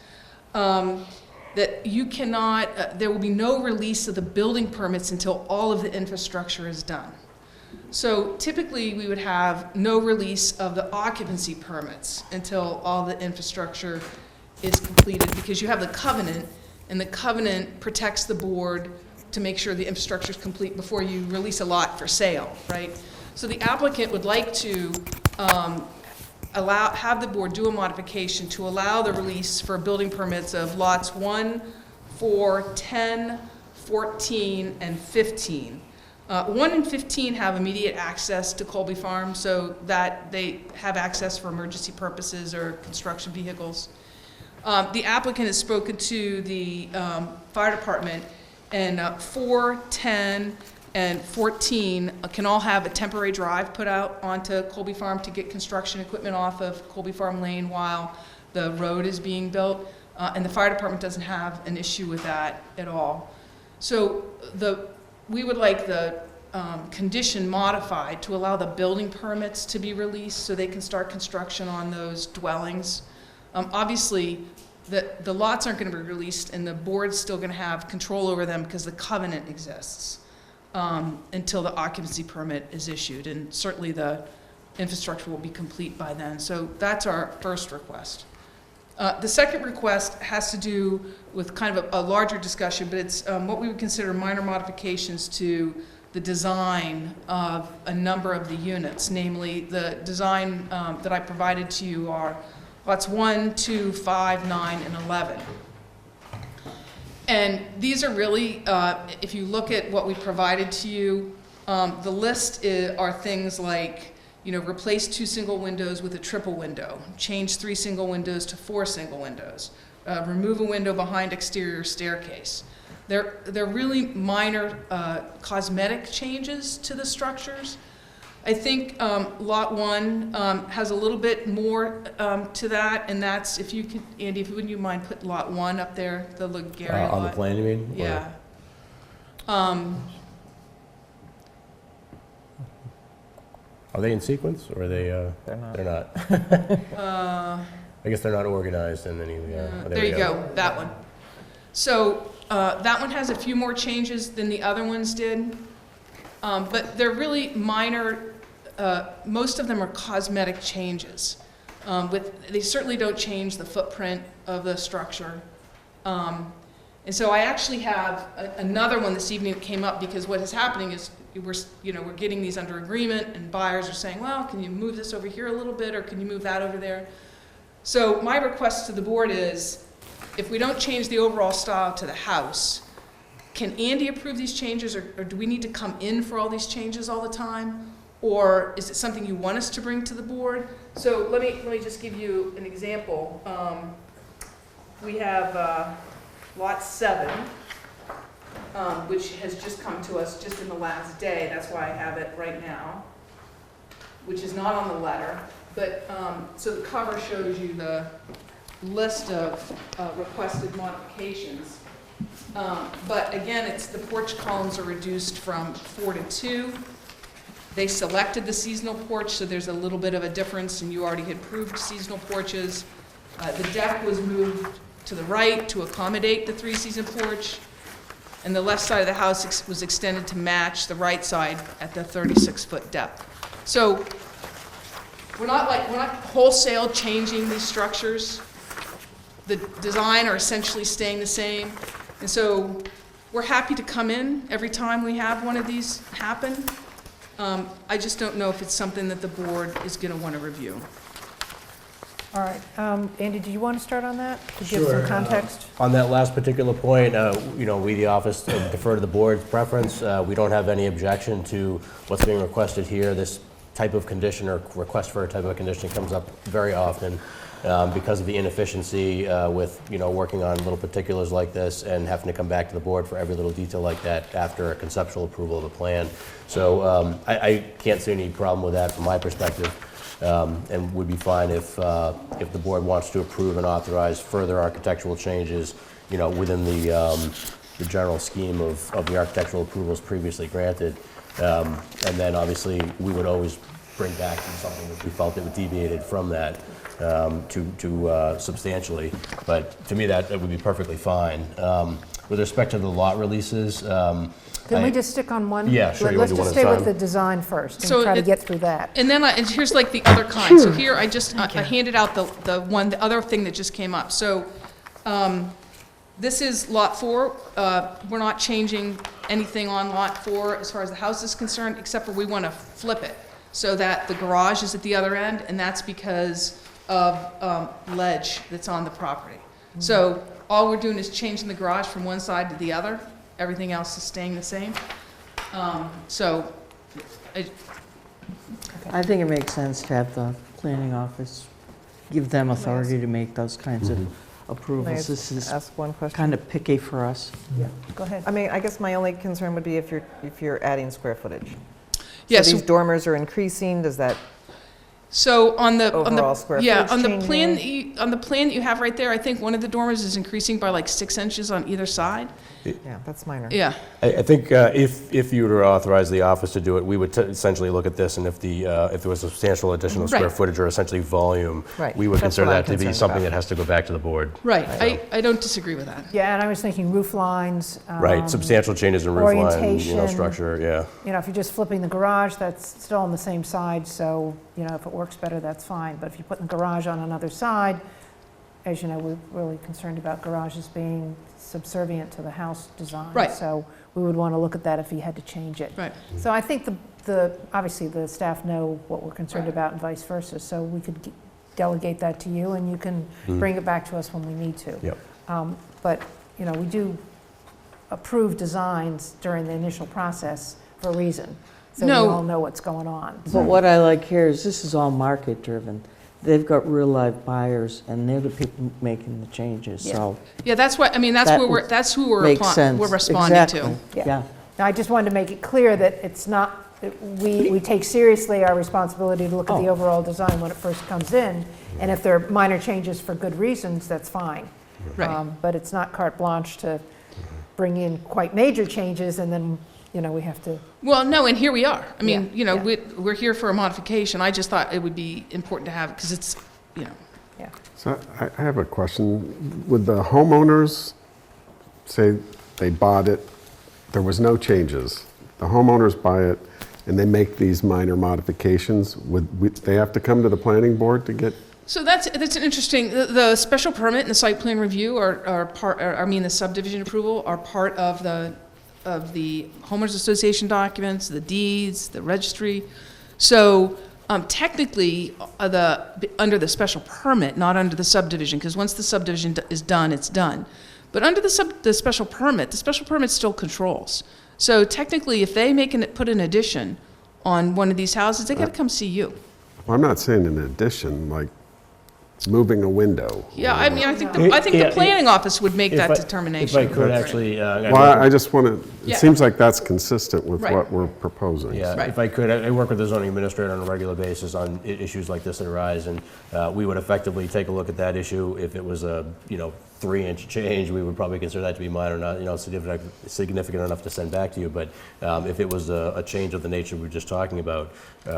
that you cannot, there will be no release of the building permits until all of the infrastructure is done. So typically, we would have no release of the occupancy permits until all the infrastructure is completed, because you have the covenant, and the covenant protects the board to make sure the infrastructure is complete before you release a lot for sale, right? So the applicant would like to have the board do a modification to allow the release for building permits of lots 1, 4, 10, 14, and 15. 1 and 15 have immediate access to Colby Farm, so that they have access for emergency purposes or construction vehicles. The applicant has spoken to the fire department, and 4, 10, and 14 can all have a temporary drive put out onto Colby Farm to get construction equipment off of Colby Farm Lane while the road is being built, and the fire department doesn't have an issue with that at all. So we would like the condition modified to allow the building permits to be released so they can start construction on those dwellings. Obviously, the lots aren't going to be released, and the board's still going to have control over them because the covenant exists until the occupancy permit is issued, and certainly the infrastructure will be complete by then. So that's our first request. The second request has to do with kind of a larger discussion, but it's what we would consider minor modifications to the design of a number of the units. Namely, the design that I provided to you are lots 1, 2, 5, 9, and 11. And these are really, if you look at what we provided to you, the list are things like, replace 2 single windows with a triple window, change 3 single windows to 4 single windows, remove a window behind exterior staircase. They're really minor cosmetic changes to the structures. I think Lot 1 has a little bit more to that, and that's, if you could, Andy, wouldn't you mind put Lot 1 up there, the Legary lot? On the plan, you mean? Yeah. Are they in sequence, or are they? They're not. I guess they're not organized in any. There you go. That one. So that one has a few more changes than the other ones did, but they're really minor. Most of them are cosmetic changes. They certainly don't change the footprint of the structure. And so I actually have another one this evening that came up, because what is happening is we're getting these under agreement, and buyers are saying, well, can you move this over here a little bit, or can you move that over there? So my request to the board is, if we don't change the overall style to the house, can Andy approve these changes, or do we need to come in for all these changes all the time? Or is it something you want us to bring to the board? So let me just give you an example. We have Lot 7, which has just come to us just in the last day. That's why I have it right now, which is not on the letter. But so the cover shows you the list of requested modifications. But again, the porch columns are reduced from 4 to 2. They selected the seasonal porch, so there's a little bit of a difference, and you already had approved seasonal porches. The deck was moved to the right to accommodate the 3-season porch, and the left side of the house was extended to match the right side at the 36-foot depth. So we're not wholesale changing these structures. The design are essentially staying the same, and so we're happy to come in every time we have one of these happen. I just don't know if it's something that the board is going to want to review. All right. Andy, do you want to start on that, to give Sure. some context? On that last particular point, we, the office, defer to the board's preference. We don't have any objection to what's being requested here. This type of condition, or request for a type of condition, comes up very often because of the inefficiency with working on little particulars like this and having to come back to the board for every little detail like that after a conceptual approval of a plan. So I can't see any problem with that from my perspective. And would be fine if the board wants to approve and authorize further architectural changes, within the general scheme of the architectural approvals previously granted. And then obviously we would always bring back something that we felt that deviated from that to substantially. But to me, that would be perfectly fine. With respect to the lot releases. Can we just stick on one? Yeah, sure. Let's just stay with the design first and try to get through that. And then and here's like the other kind. So here I just I handed out the other thing that just came up. So this is Lot 4. We're not changing anything on Lot 4 as far as the house is concerned, except for we want to flip it so that the garage is at the other end, and that's because of ledge that's on the property. So all we're doing is changing the garage from one side to the other. Everything else is staying the same. I think it makes sense to have the planning office give them authority to make those kinds of approvals. This is ask one question? kind of picky for us. Yeah, go ahead. I mean, I guess my only concern would be if you're adding square footage. Yes. So these dormers are increasing, does that So on the Overall square yeah, footage on the changing. plan on the plan that you have right there, I think one of the dormers is increasing by like 6 inches on either side. Yeah, that's minor. Yeah. I think if you were to authorize the office to do it, we would essentially look at this, and if there was substantial additional square Right. footage or essentially volume, Right. we would That's consider what I'm that to be concerned something about. that has to go back to the board. Right. I don't disagree with that. Yeah, and I was thinking roof lines. Right, substantial changes in roof line, orientation. structure, yeah. If you're just flipping the garage, that's still on the same side, so, if it works better, that's fine. But if you put the garage on another side, as you know, we're really concerned about garages being subservient to the house design. Right. So we would want to look at that if you had to change it. Right. So I think obviously the staff know what we're concerned about and vice versa, so we could delegate that to you, and you can bring it back to us when we need to. Yep. But, we do approve designs during the initial process for a reason, so we No. all know what's going on. But what I like here is this is all market-driven. They've got real-life buyers, and they're the people making the changes, so. Yeah, that's what, that's That where that's who we're makes sense. we're responding Exactly. to. Yeah. Now, I just wanted to make it clear that it's not, that we take seriously our responsibility to look at the overall design when it first comes in, and if there are minor changes for good reasons, that's fine. Right. But it's not carte blanche to bring in quite major changes, and then, we have to. Well, no, and here we are. Yeah. We're here for a modification. I just thought it would be important to have, because it's, Yeah. So I have a question. Would the homeowners say they bought it, there was no changes, the homeowners buy it, and they make these minor modifications, would they have to come to the planning board to get? So that's an interesting, the special permit and the site plan review the subdivision approval are part of the homeowners association documents, the deeds, the registry. So technically, under the special permit, not under the subdivision, because once the subdivision is done, it's done. But under the special permit still controls. So technically, if they put an addition on one of these houses, they got to come see you. Well, I'm not saying an addition, like moving a window. Yeah, I think the planning office would make that determination. If I could actually. Well, I just want to, Yeah. it seems like that's consistent with Right. what we're proposing. Yeah, Right. if I could, I work with the zoning administrator on a regular basis on issues like this that arise, and we would effectively take a look at that issue. If it was a 3-inch change, we would probably consider that to be minor, not significant enough to send back to you. But if it was a change of the nature we were just talking about,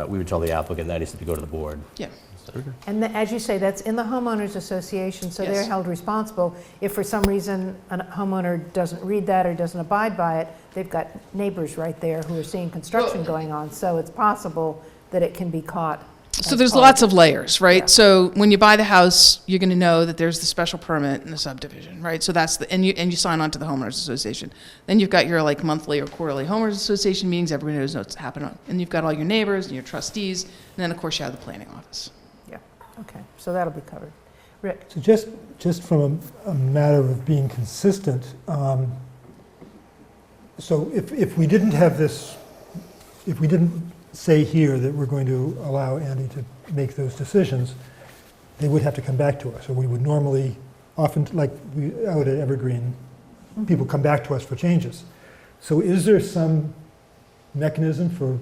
we would tell the applicant that needs to go to the board. Yeah. And as you say, that's in the homeowners association, so they're Yes. held responsible. If for some reason a homeowner doesn't read that or doesn't abide by it, they've got neighbors right there who are seeing construction going on, so it's possible that it can be caught. So there's lots of layers, right? So when you buy the house, you're going to know that there's the special permit and the subdivision, right? So that's and you sign on to the homeowners association. Then you've got your monthly or quarterly homeowners association meetings. Everybody knows what's happening, and you've got all your neighbors and your trustees, and then of course you have the planning office. Yeah, okay, so that'll be covered. Rick? So just from a matter of being consistent, so if we didn't have this, if we didn't say here that we're going to allow Andy to make those decisions, they would have to come back to us. Or we would normally, often, like out at Evergreen, people come back to us for changes. So is there some mechanism for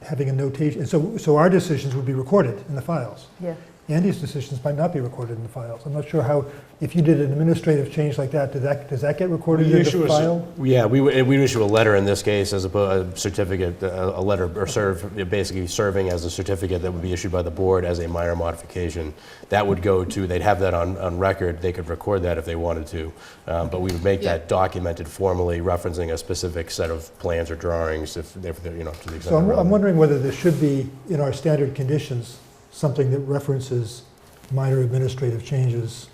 having a notation? And so our decisions would be recorded in the files. Yeah. Andy's decisions might not be recorded in the files. I'm not sure how, if you did an administrative change like that, does that get recorded in the file? Yeah, we would issue a letter in this case as a certificate, a letter, or basically serving as a certificate that would be issued by the board as a minor modification. That would go to, they'd have that on record, they could record that if they wanted to, but we would make that documented formally, referencing a specific set of plans or drawings if they're, to the extent. So I'm wondering whether there should be, in our standard conditions, something that references minor administrative changes.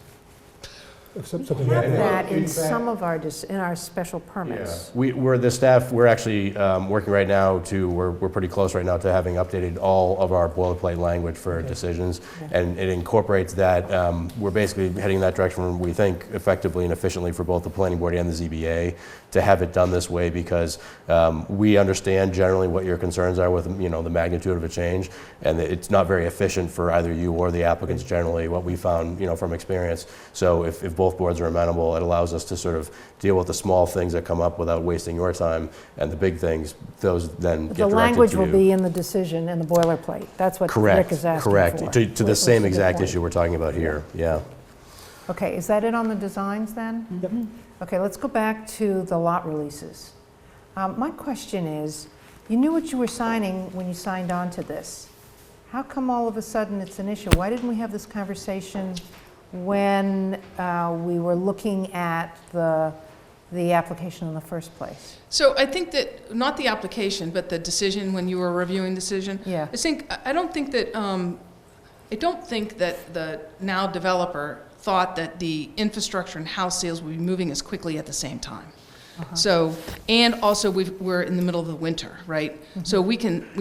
Something We have that in some of our, in our special permits. We're the staff, we're actually working right now we're pretty close right now to having updated all of our boilerplate language for decisions, and it incorporates that. We're basically heading in that direction, we think, effectively and efficiently for both the planning board and the ZBA to have it done this way, because we understand generally what your concerns are with the magnitude of a change, and it's not very efficient for either you or the applicants generally, what we found from experience. So if both both boards are amenable, it allows us to sort of deal with the small things that come up without wasting your time, and the big things, those then But get the directed language to will you. be in the decision in the boilerplate. That's what Rick is asking for. Correct. To the which same is a good exact point. issue we're talking about here, yeah. Okay, is that it on the designs then? Yep. Okay, let's go back to the lot releases. My question is, you knew what you were signing when you signed on to this. How come all of a sudden it's an issue? Why didn't we have this conversation when we were looking at the application in the first place? So I think that, not the application, but the decision, when you were reviewing decision. Yeah. I don't think that the now developer thought that the infrastructure and house sales would be moving as quickly at the same time. So, and also we're in the middle of the winter, right? So we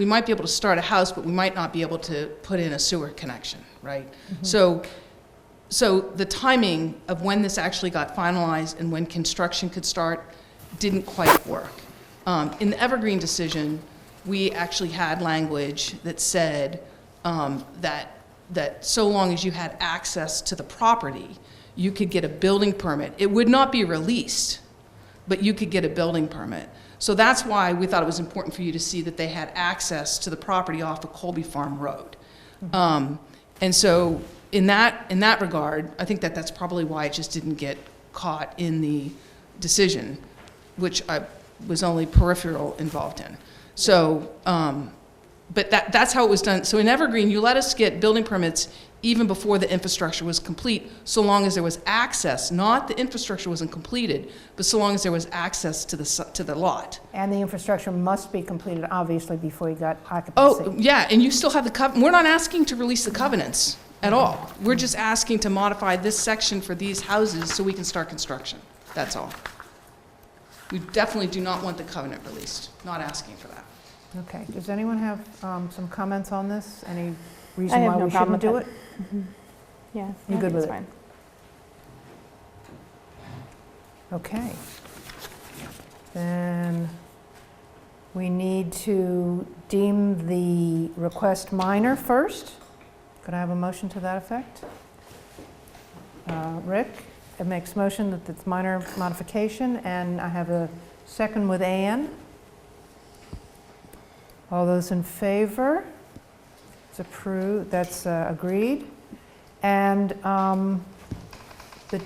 might be able to start a house, but we might not be able to put in a sewer connection, right? So the timing of when this actually got finalized and when construction could start didn't quite work. In the Evergreen decision, we actually had language that said that so long as you had access to the property, you could get a building permit. It would not be released, but you could get a building permit. So that's why we thought it was important for you to see that they had access to the property off of Colby Farm Road. And so in that regard, I think that's probably why it just didn't get caught in the decision, which I was only peripheral involved in. So, but that's how it was done. So in Evergreen, you let us get building permits even before the infrastructure was complete, so long as there was access, not the infrastructure wasn't completed, but so long as there was access to the lot. And the infrastructure must be completed, obviously, before you got occupancy. Oh, yeah, and you still have the covenant. We're not asking to release the covenants at all. We're just asking to modify this section for these houses so we can start construction. That's all. We definitely do not want the covenant released, not asking for that. Okay, does anyone have some comments on this? Any I reason have why no we problem shouldn't do with it? Yeah. You I good think with it's it? fine. Okay. Then we need to deem the request minor first. Could I have a motion to that effect? Rick, it makes motion that it's minor modification, and I have a second with Ann. All those in favor? It's approved, that's agreed. And the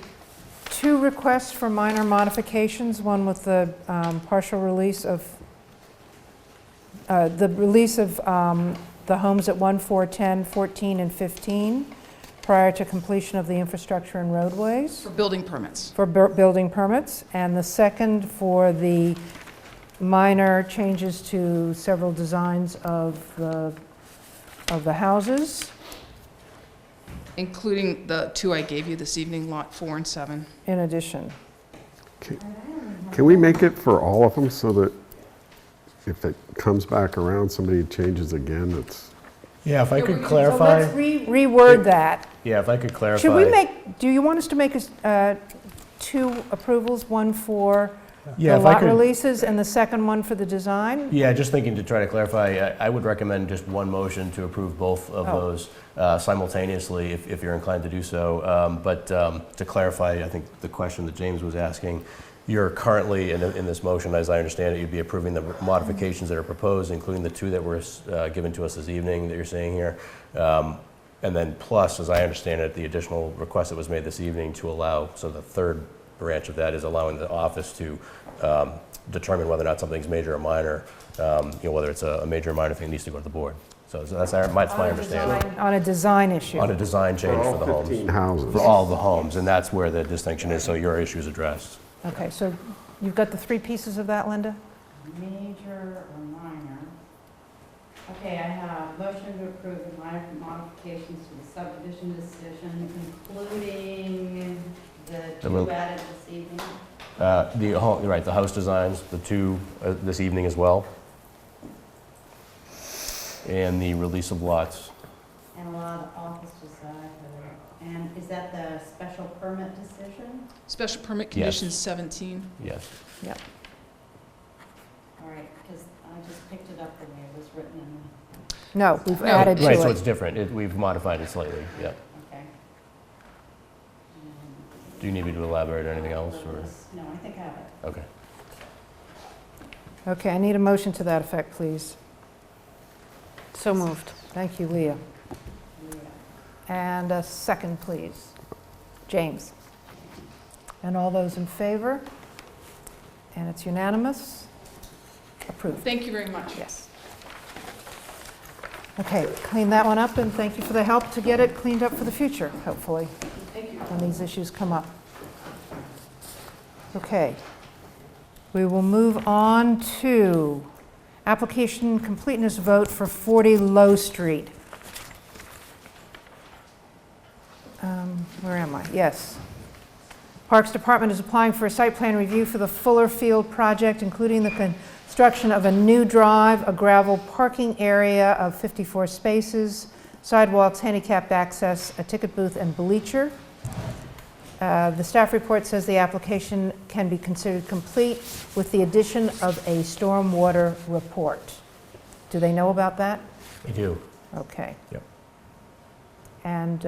two requests for minor modifications, one with the partial release of, the homes at 1, 4, 10, 14, and 15 prior to completion of the infrastructure and roadways. For building permits. For building permits. And the second for the minor changes to several designs of the houses. Including the two I gave you this evening, lot 4 and 7. In addition. Can we make it for all of them so that if it comes back around, somebody changes again, it's... Yeah, if I could So clarify. let's reword that. Yeah, if I could clarify. Should we do you want us to make two approvals, one for Yeah, the if I lot could- releases and the second one for the design? Yeah, just thinking to try to clarify, I would recommend just one motion to approve both of Oh. those simultaneously, if you're inclined to do so. But to clarify, I think the question that James was asking, you're currently, in this motion, as I understand it, you'd be approving the modifications that are proposed, including the two that were given to us this evening that you're seeing here. And then plus, as I understand it, the additional request that was made this evening to allow, so the third branch of that is allowing the office to determine whether or not something's major or minor, whether it's a major or minor thing needs to go to the board. So that's my understanding. On a design issue. On a design change for the homes. 15 houses. For all the homes, and that's where the distinction is, so your issue is addressed. Okay, so you've got the three pieces of that, Linda? Major or minor? Okay, I have motion to approve the minor modifications to the subdivision decision, including the two added this evening. The house designs, the two this evening as well. And the release of lots. And a lot of office design. And is that the special permit decision? Special permit conditions 17. Yes. Yep. All right, because I just picked it up the way it was written in. No, we've added to Right, it. so it's different. We've modified it slightly, yeah. Okay. Do you need me to elaborate on anything else, or? No, I think I have it. Okay. Okay, I need a motion to that effect, please. So moved. Thank you, Leah. And a second, please. James. And all those in favor? And it's unanimous. Approved. Thank you very much. Yes. Okay, clean that one up, and thank you for the help to get it cleaned up for the future, hopefully, Thank you. when these issues come up. Okay. We will move on to application completeness vote for 40 Lowe Street. Where am I? Yes. Parks Department is applying for a site plan review for the Fuller Field project, including the construction of a new drive, a gravel parking area of 54 spaces, sidewalks, handicapped access, a ticket booth, and bleacher. The staff report says the application can be considered complete with the addition of a stormwater report. Do they know about that? We do. Okay. Yep. And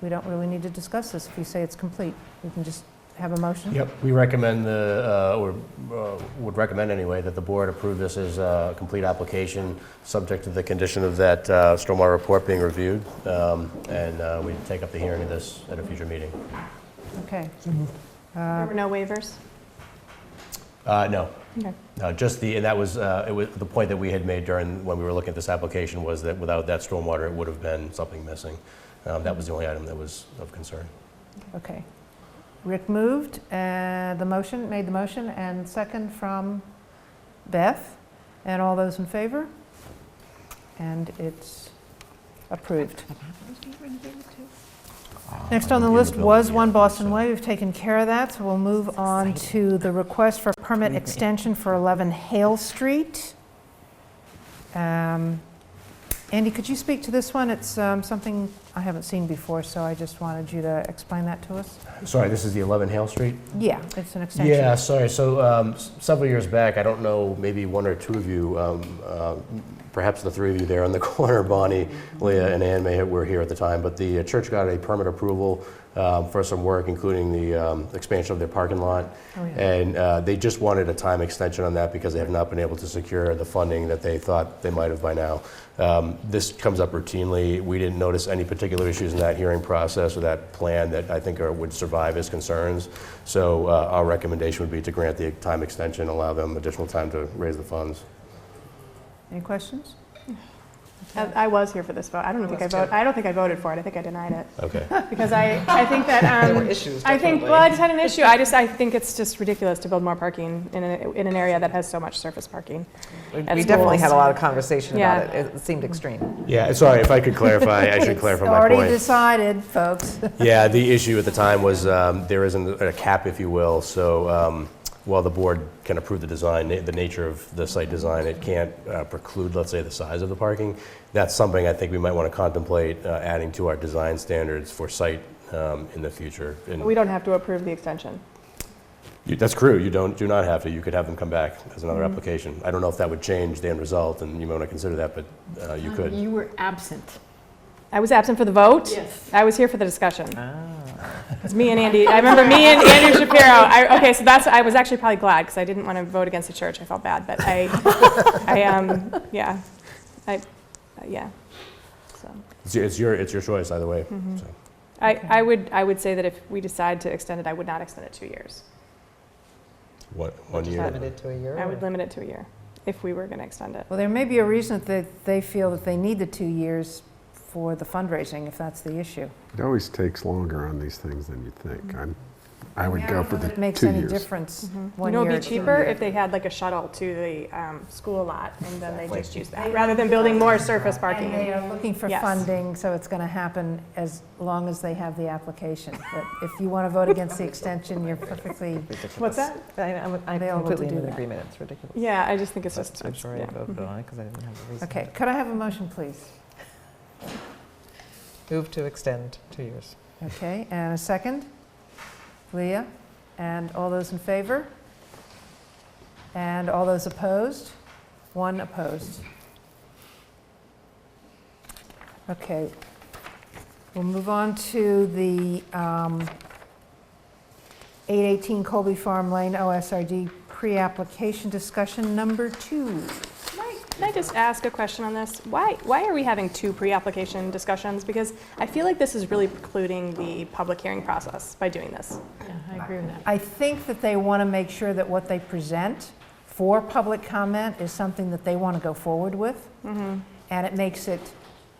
we don't really need to discuss this if you say it's complete. We can just have a motion? Yep, we recommend would recommend anyway, that the board approve this as a complete application, subject to the condition of that stormwater report being reviewed, and we take up the hearing of this at a future meeting. Okay. There were no waivers? No. Okay. No, just and that was, it was the point that we had made when we were looking at this application, was that without that stormwater, it would have been something missing. That was the only item that was of concern. Okay. Rick moved, made the motion, and second from Beth. And all those in favor? And it's approved. Next on the list was 1 Boston Way. We've taken care of that, so we'll move on to the request for permit extension for 11 Hale Street. Andy, could you speak to this one? It's something I haven't seen before, so I just wanted you to explain that to us. Sorry, this is the 11 Hale Street? Yeah, it's an extension. Yeah, sorry. So several years back, I don't know, maybe one or two of you, perhaps the three of you there in the corner, Bonnie, Leah, and Ann were here at the time, but the church got a permit approval for some work, including the expansion of their parking lot. Oh, yeah. And they just wanted a time extension on that because they have not been able to secure the funding that they thought they might have by now. This comes up routinely. We didn't notice any particular issues in that hearing process or that plan that I think would survive as concerns. So our recommendation would be to grant the time extension, allow them additional time to raise the funds. Any questions? I was here for this vote. I don't think I voted for it. I think I denied it. Okay. Because I think that There were issues, I think definitely. well, I just had an issue. I think it's just ridiculous to build more parking in an area that has so much surface parking. We at definitely schools. had a lot of conversation Yeah. about it. It seemed extreme. Yeah, sorry, if I could clarify, I should clarify my Already point. decided, folks. Yeah, the issue at the time was there isn't a cap, if you will, so while the board can approve the design, the nature of the site design, it can't preclude, let's say, the size of the parking. That's something I think we might want to contemplate adding to our design standards for site in the future. And We don't have to approve the extension. that's true, you do not have to. You could have them come back as another application. I don't know if that would change the end result, and you might want to consider that, but you could. You were absent. I was absent for the vote. Yes. I was here for the discussion. It's me and Andy. I remember me and Andrew Shapiro. Okay, so I was actually probably glad because I didn't want to vote against the church. I felt bad, but yeah. So. It's your choice either way. Mm-hmm. So. I would say that if we decide to extend it, I would not extend it 2 years. What, 1 year? Limit it to a year? I would limit it to a year if we were going to extend it. Well, there may be a reason that they feel that they need the 2 years for the fundraising, if that's the issue. It always takes longer on these things than you think. I would go for the 2 years. It makes any difference. You know, it'd be cheaper if they had like a shuttle to the school lot and then they just use that rather than building more surface parking. And they are looking for Yes. funding, so it's going to happen as long as they have the application. But if you want to vote against the extension, you're perfectly What's that? I'm available to completely do in that. agreement. It's ridiculous. Yeah, I just think it's just. I'm sorry I voted on it because I didn't have a reason. Okay, could I have a motion, please? Move to extend 2 years. Okay, and a second? Leah? And all those in favor? And all those opposed? 1 opposed. Okay, we'll move on to the 818 Colby Farm Lane, OSRD, pre-application discussion number 2. Can I just ask a question on this? Why are we having 2 pre-application discussions? Because I feel like this is really precluding the public hearing process by doing this. Yeah, I agree with that. I think that they want to make sure that what they present for public comment is something that they want to go forward with. And it makes it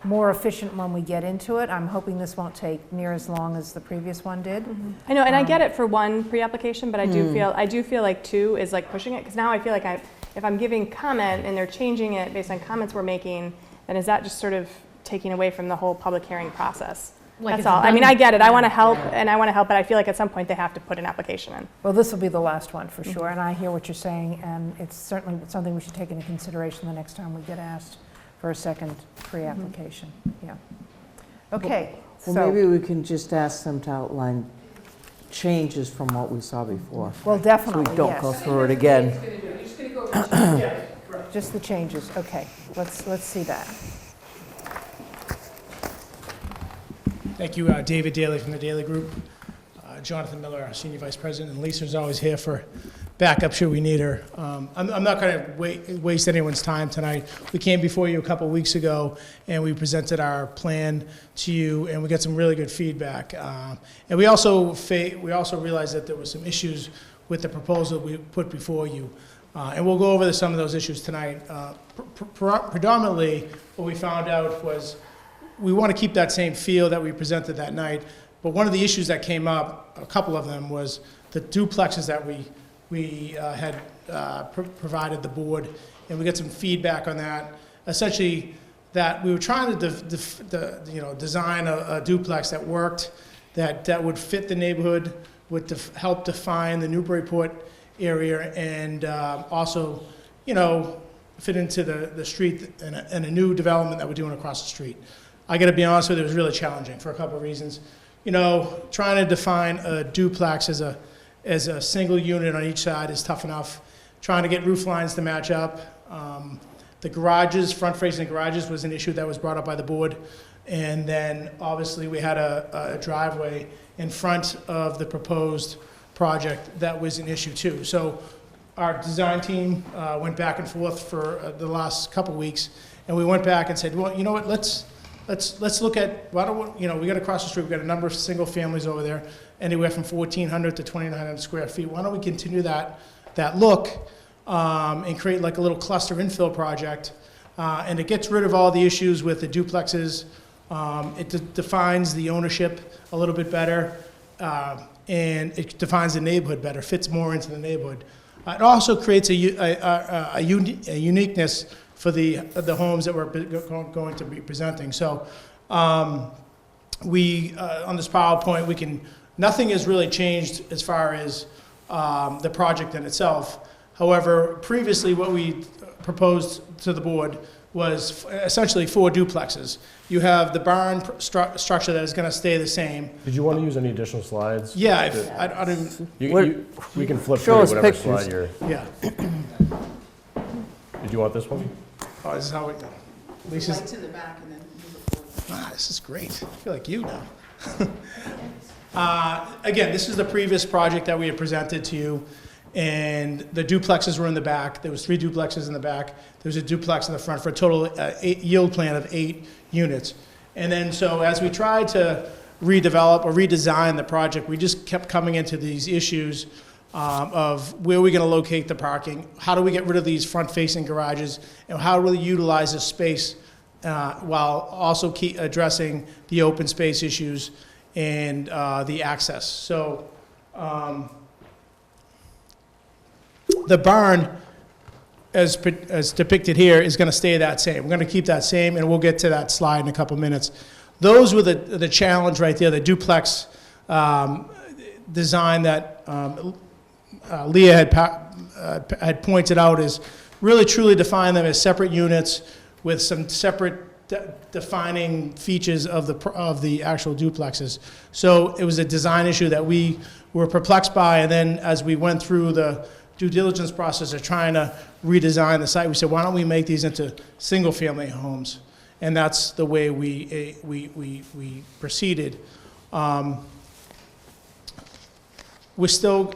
more efficient when we get into it. I'm hoping this won't take near as long as the previous one did. I know, and I get it for 1 pre-application, but I do feel like 2 is like pushing it, because now I feel like if I'm giving comment and they're changing it based on comments we're making, then is that just sort of taking away from the whole public hearing process? Like That's it's all. I mean, done- I get it. I want to help, and I want to help, but I feel like at some point they have to put an application in. Well, this will be the last one for sure, and I hear what you're saying, and it's certainly something we should take into consideration the next time we get asked for a second pre-application. Yeah. Okay. Well, so, maybe we can just ask them to outline changes from what we saw before. well, definitely, So we don't yes. go through it again. Just the changes. Okay. Let's see that. Thank you, David Daly from the Daly Group. Jonathan Miller, our Senior Vice President, and Lisa's always here for backup should we need her. I'm not going to waste anyone's time tonight. We came before you a couple weeks ago, and we presented our plan to you, and we got some really good feedback. And we also realized that there were some issues with the proposal we put before you. And we'll go over some of those issues tonight. Predominantly, what we found out was we want to keep that same feel that we presented that night, but one of the issues that came up, a couple of them, was the duplexes that we had provided the board, and we got some feedback on that. Essentially, that we were trying to design a duplex that worked, that would fit the neighborhood, would help define the Newburyport area, and also, fit into the street and a new development that we're doing across the street. I got to be honest with you, it was really challenging for a couple of reasons. Trying to define a duplex as a single unit on each side is tough enough. Trying to get roof lines to match up. The garages, front-facing garages, was an issue that was brought up by the board. And then, obviously, we had a driveway in front of the proposed project that was an issue too. So our design team went back and forth for the last couple weeks, and we went back and said, well, you know what, let's look at, why don't we, we got across the street, we got a number of single families over there, anywhere from 1,400 to 2,900 square feet. Why don't we continue that look and create like a little cluster infill project? And it gets rid of all the issues with the duplexes. It defines the ownership a little bit better, and it defines the neighborhood better, fits more into the neighborhood. It also creates a uniqueness for the homes that we're going to be presenting. So we, on this PowerPoint, nothing has really changed as far as the project in itself. However, previously what we proposed to the board was essentially 4 duplexes. You have the barn structure that is going to stay the same. Did you want to use any additional slides? Yeah, I don't. We can flip Show through us whatever pictures. slide you're. Yeah. Did you want this one? Oh, this is how we go. Lisa's. Lights in the back and then move it forward. This is great. I feel like you now. Again, this is the previous project that we had presented to you, and the duplexes were in the back. There was 3 duplexes in the back. There was a duplex in the front for a total yield plan of 8 units. And then, so as we tried to redevelop or redesign the project, we just kept coming into these issues of where are we going to locate the parking, how do we get rid of these front-facing garages, and how do we utilize this space while also keep addressing the open space issues and the access. So the barn, as depicted here, is going to stay that same. We're going to keep that same, and we'll get to that slide in a couple minutes. Those were the challenge right there, the duplex design that Leah had pointed out, is really truly define them as separate units with some separate defining features of the actual duplexes. So it was a design issue that we were perplexed by, and then as we went through the due diligence process of trying to redesign the site, we said, why don't we make these into single-family homes? And that's the way we proceeded. we're still,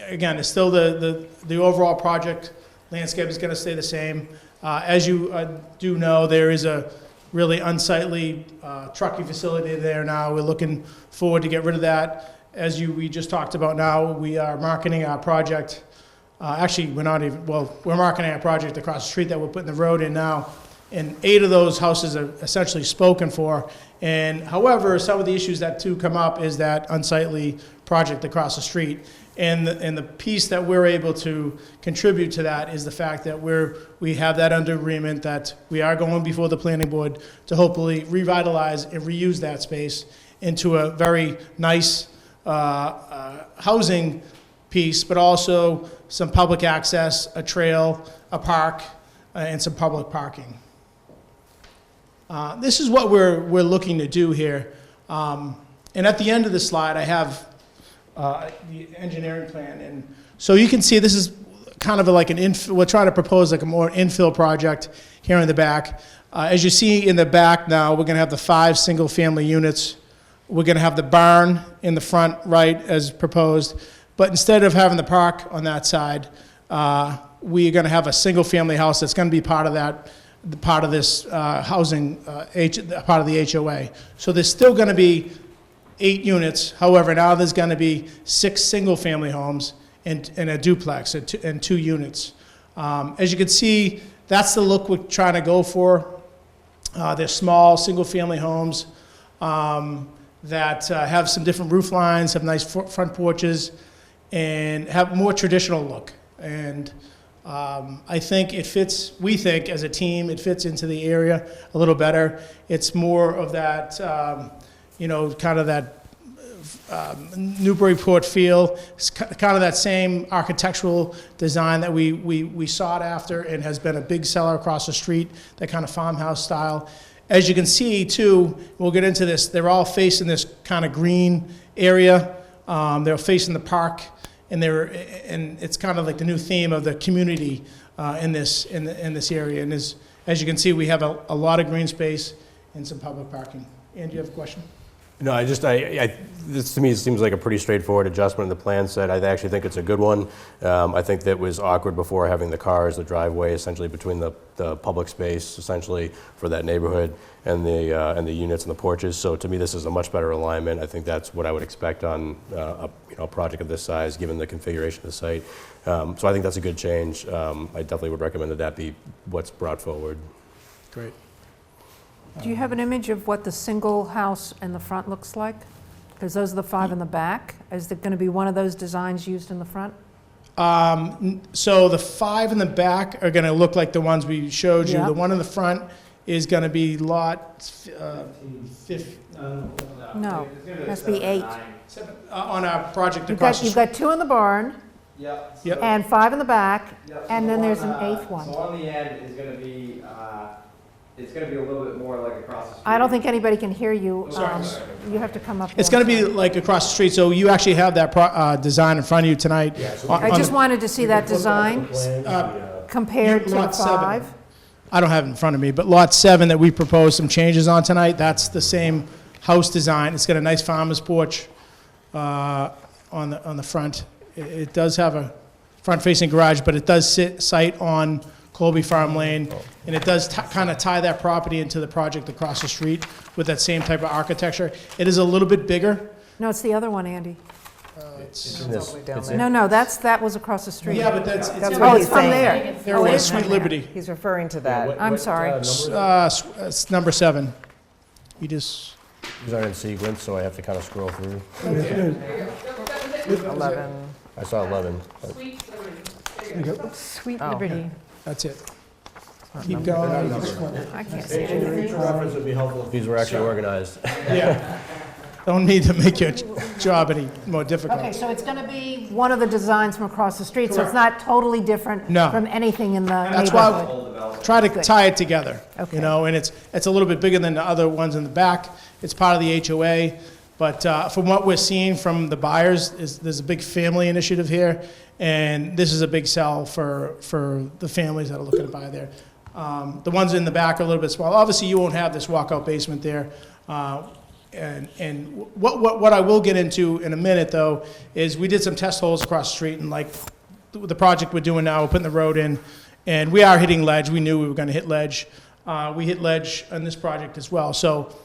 again, it's still the overall project landscape is going to stay the same. As you do know, there is a really unsightly trucking facility there now. We're looking forward to get rid of that. As we just talked about now, we are marketing our project. Actually, we're marketing our project across the street that we're putting the road in now. And 8 of those houses are essentially spoken for. And however, some of the issues that do come up is that unsightly project across the street. And the piece that we're able to contribute to that is the fact that we have that under agreement that we are going before the planning board to hopefully revitalize and reuse that space into a very nice housing piece, but also some public access, a trail, a park, and some public parking. This is what we're looking to do here. And at the end of the slide, I have the engineering plan. And so you can see this is kind of like we're trying to propose like a more infill project here in the back. As you see in the back now, we're going to have the 5 single-family units. We're going to have the barn in the front right as proposed. But instead of having the park on that side, we're going to have a single-family house that's going to be part of this housing, part of the HOA. So there's still going to be 8 units. However, now there's going to be 6 single-family homes and a duplex and 2 units. As you can see, that's the look we're trying to go for. They're small, single-family homes that have some different roof lines, have nice front porches, and have a more traditional look. And I think it fits, we think as a team, it fits into the area a little better. It's more of that, kind of that Newburyport feel. It's kind of that same architectural design that we sought after and has been a big seller across the street, that kind of farmhouse style. As you can see, too, we'll get into this, they're all facing this kind of green area. They're facing the park, and it's kind of like the new theme of the community in this area. And as you can see, we have a lot of green space and some public parking. Ann, do you have a question? No, this to me seems like a pretty straightforward adjustment in the plan set. I actually think it's a good one. I think that was awkward before, having the cars, the driveway essentially between the public space essentially for that neighborhood and the units and the porches. So to me, this is a much better alignment. I think that's what I would expect on a project of this size, given the configuration of the site. So I think that's a good change. I definitely would recommend that be what's brought forward. Great. Do you have an image of what the single house in the front looks like? Because those are the 5 in the back. Is there going to be one of those designs used in the front? So the 5 in the back are going to look like the ones we showed you. Yeah. The one in the front is going to be lot 50. No, it has to be 8. On our project You've across the got street. 2 in the barn. Yep. Yep. And 5 in the back, Yep. and So then there's an on, 8th one. So on the end is going to be, it's going to be a little bit more like across the street. I don't think anybody can hear you. Sorry. You have to come up. It's here. going to be like across the street, so you actually have that design in front of you tonight. I just wanted to see that design compared to the Lot 7. 5. I don't have it in front of me, but lot 7 that we proposed some changes on tonight, that's the same house design. It's got a nice farmer's porch on the front. It does have a front-facing garage, but it does site on Colby Farm Lane, and it does kind of tie that property into the project across the street with that same type of architecture. It is a little bit bigger. No, it's the other one, Andy. It's No, that was across the street. Yeah, but that's oh, it's from there. There Oh, it was is from Sweet there. Liberty. He's referring to that. I'm sorry. It's number 7. You just. These aren't in sequence, so I have to kind of scroll through. 11. I saw 11. Sweet Oh. Liberty. That's it. Keep going. I can't see For it. future reference, would be helpful if these were actually organized. Yeah. Don't need to make your job any more difficult. Okay, so it's going to be one of the designs from across the street, so it's not totally different No. from anything in the That's neighborhood. why I try to tie it together, Okay. and it's a little bit bigger than the other ones in the back. It's part of the HOA, but from what we're seeing from the buyers, there's a big family initiative here, and this is a big sell for the families that are looking to buy there. The ones in the back are a little bit small. Obviously, you won't have this walkout basement there. And what I will get into in a minute, though, is we did some test holes across the street, and like the project we're doing now, we're putting the road in, and we are hitting ledge. We knew we were going to hit ledge. We hit ledge on this project as well. So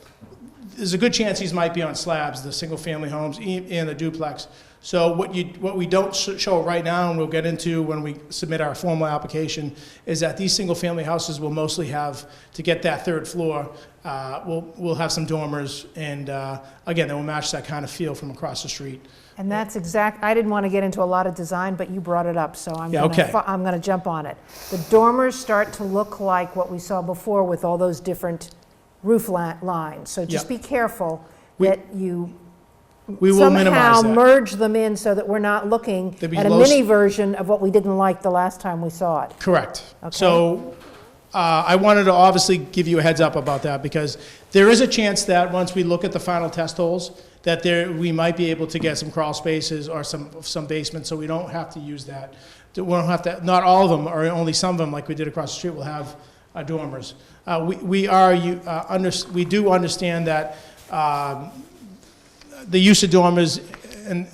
there's a good chance these might be on slabs, the single-family homes and the duplex. So what we don't show right now, and we'll get into when we submit our formal application, is that these single-family houses will mostly have, to get that third floor, we'll have some dormers, and again, they will match that kind of feel from across the street. And that's exact, I didn't want to get into a lot of design, but you brought it up, so I'm going to jump on it. The dormers start to look like what we saw before with all those different roof lines. So just be careful that you somehow merge them in so that we're not looking at a mini version of what we didn't like the last time we saw it. Correct. Okay. So I wanted to obviously give you a heads up about that, because there is a chance that once we look at the final test holes, that we might be able to get some crawl spaces or some basements, so we don't have to use that. We don't have to, not all of them, or only some of them, like we did across the street, will have dormers. We do understand that the use of dormers and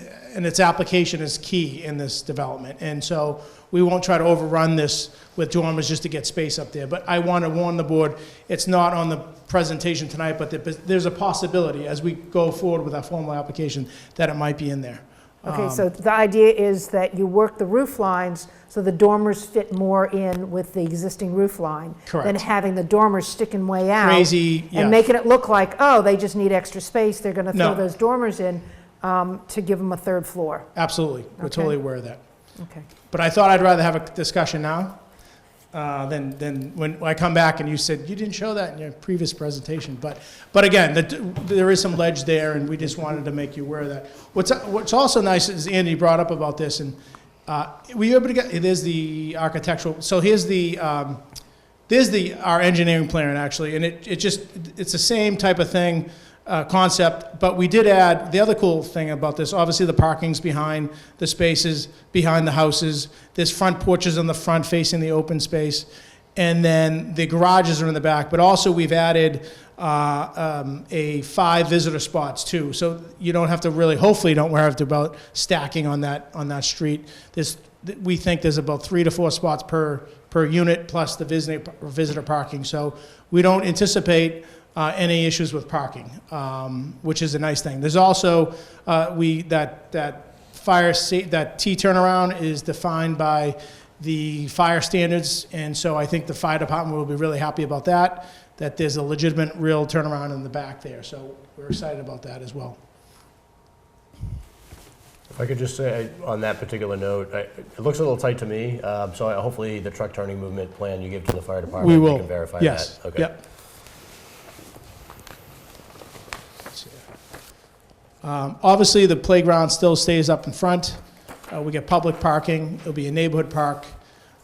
its application is key in this development, and so we won't try to overrun this with dormers just to get space up there. But I want to warn the board, it's not on the presentation tonight, but there's a possibility as we go forward with our formal application that it might be in there. Okay, so the idea is that you work the roof lines so the dormers fit more in with the existing roof line than having the dormers sticking way out and making it look like, oh, they just need extra space. They're going to throw those dormers in to give them a third floor. Absolutely. We're totally aware of that. Okay. But I thought I'd rather have a discussion now than when I come back and you said, you didn't show that in your previous presentation. But again, there is some ledge there, and we just wanted to make you aware of that. What's also nice is Andy brought up about this, and were you able to get, there's the architectural, so here's our engineering plan actually, and it's the same type of thing, concept, but we did add, the other cool thing about this, obviously the parking's behind the spaces, behind the houses, there's front porches on the front facing the open space, and then the garages are in the back, but also we've added 5 visitor spots too, so you don't have to really, hopefully you don't worry about stacking on that street. We think there's about 3 to 4 spots per unit plus the visitor parking, so we don't anticipate any issues with parking, which is a nice thing. There's also that T turnaround is defined by the fire standards, and so I think the fire department will be really happy about that. That there's a legitimate, real turnaround in the back there, so we're excited about that as well. If I could just say on that particular note, it looks a little tight to me. So hopefully the truck turning movement plan you give to the fire department, we will. You can verify yes. that. Okay. Yep. Obviously, the playground still stays up in front. We get public parking. It'll be a neighborhood park.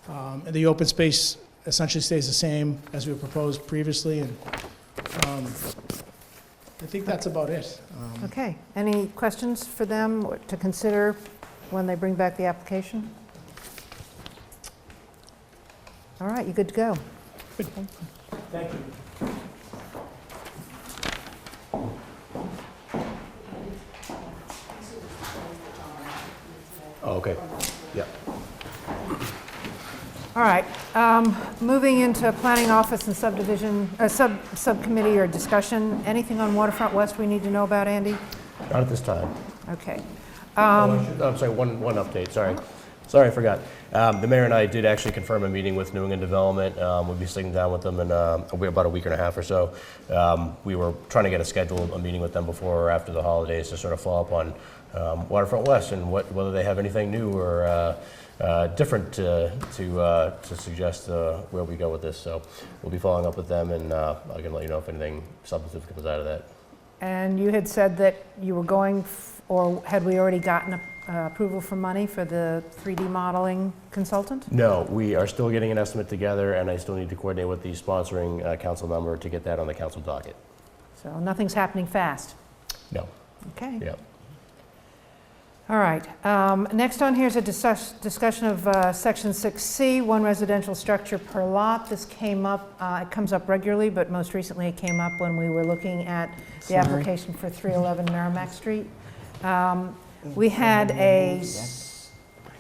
And the open space essentially stays the same as we proposed previously. And I think that's about it. Okay. Any questions for them to consider when they bring back the application? All right, you're good to go. Good. Thank you. Oh, okay. Yeah. All right. Moving into planning office and subdivision, subcommittee or discussion. Anything on Waterfront West we need to know about, Andy? Not at this time. Okay. I'm sorry, one update, sorry. Sorry, I forgot. The mayor and I did actually confirm a meeting with New England Development. We'll be sitting down with them in about a week and a half or so. We were trying to get a meeting with them before or after the holidays to sort of follow up on Waterfront West and whether they have anything new or different to suggest where we go with this. So we'll be following up with them, and I can let you know if anything substantive comes out of that. And you had said that you were going, or had we already gotten approval for money for the 3D modeling consultant? No, we are still getting an estimate together, and I still need to coordinate with the sponsoring council member to get that on the council docket. So nothing's happening fast? No. Okay. Yep. All right. Next on here is a discussion of Section 6C, one residential structure per lot. This came up, it comes up regularly, but most recently it came up when we were looking at the application for 311 Merrimack Street. We had a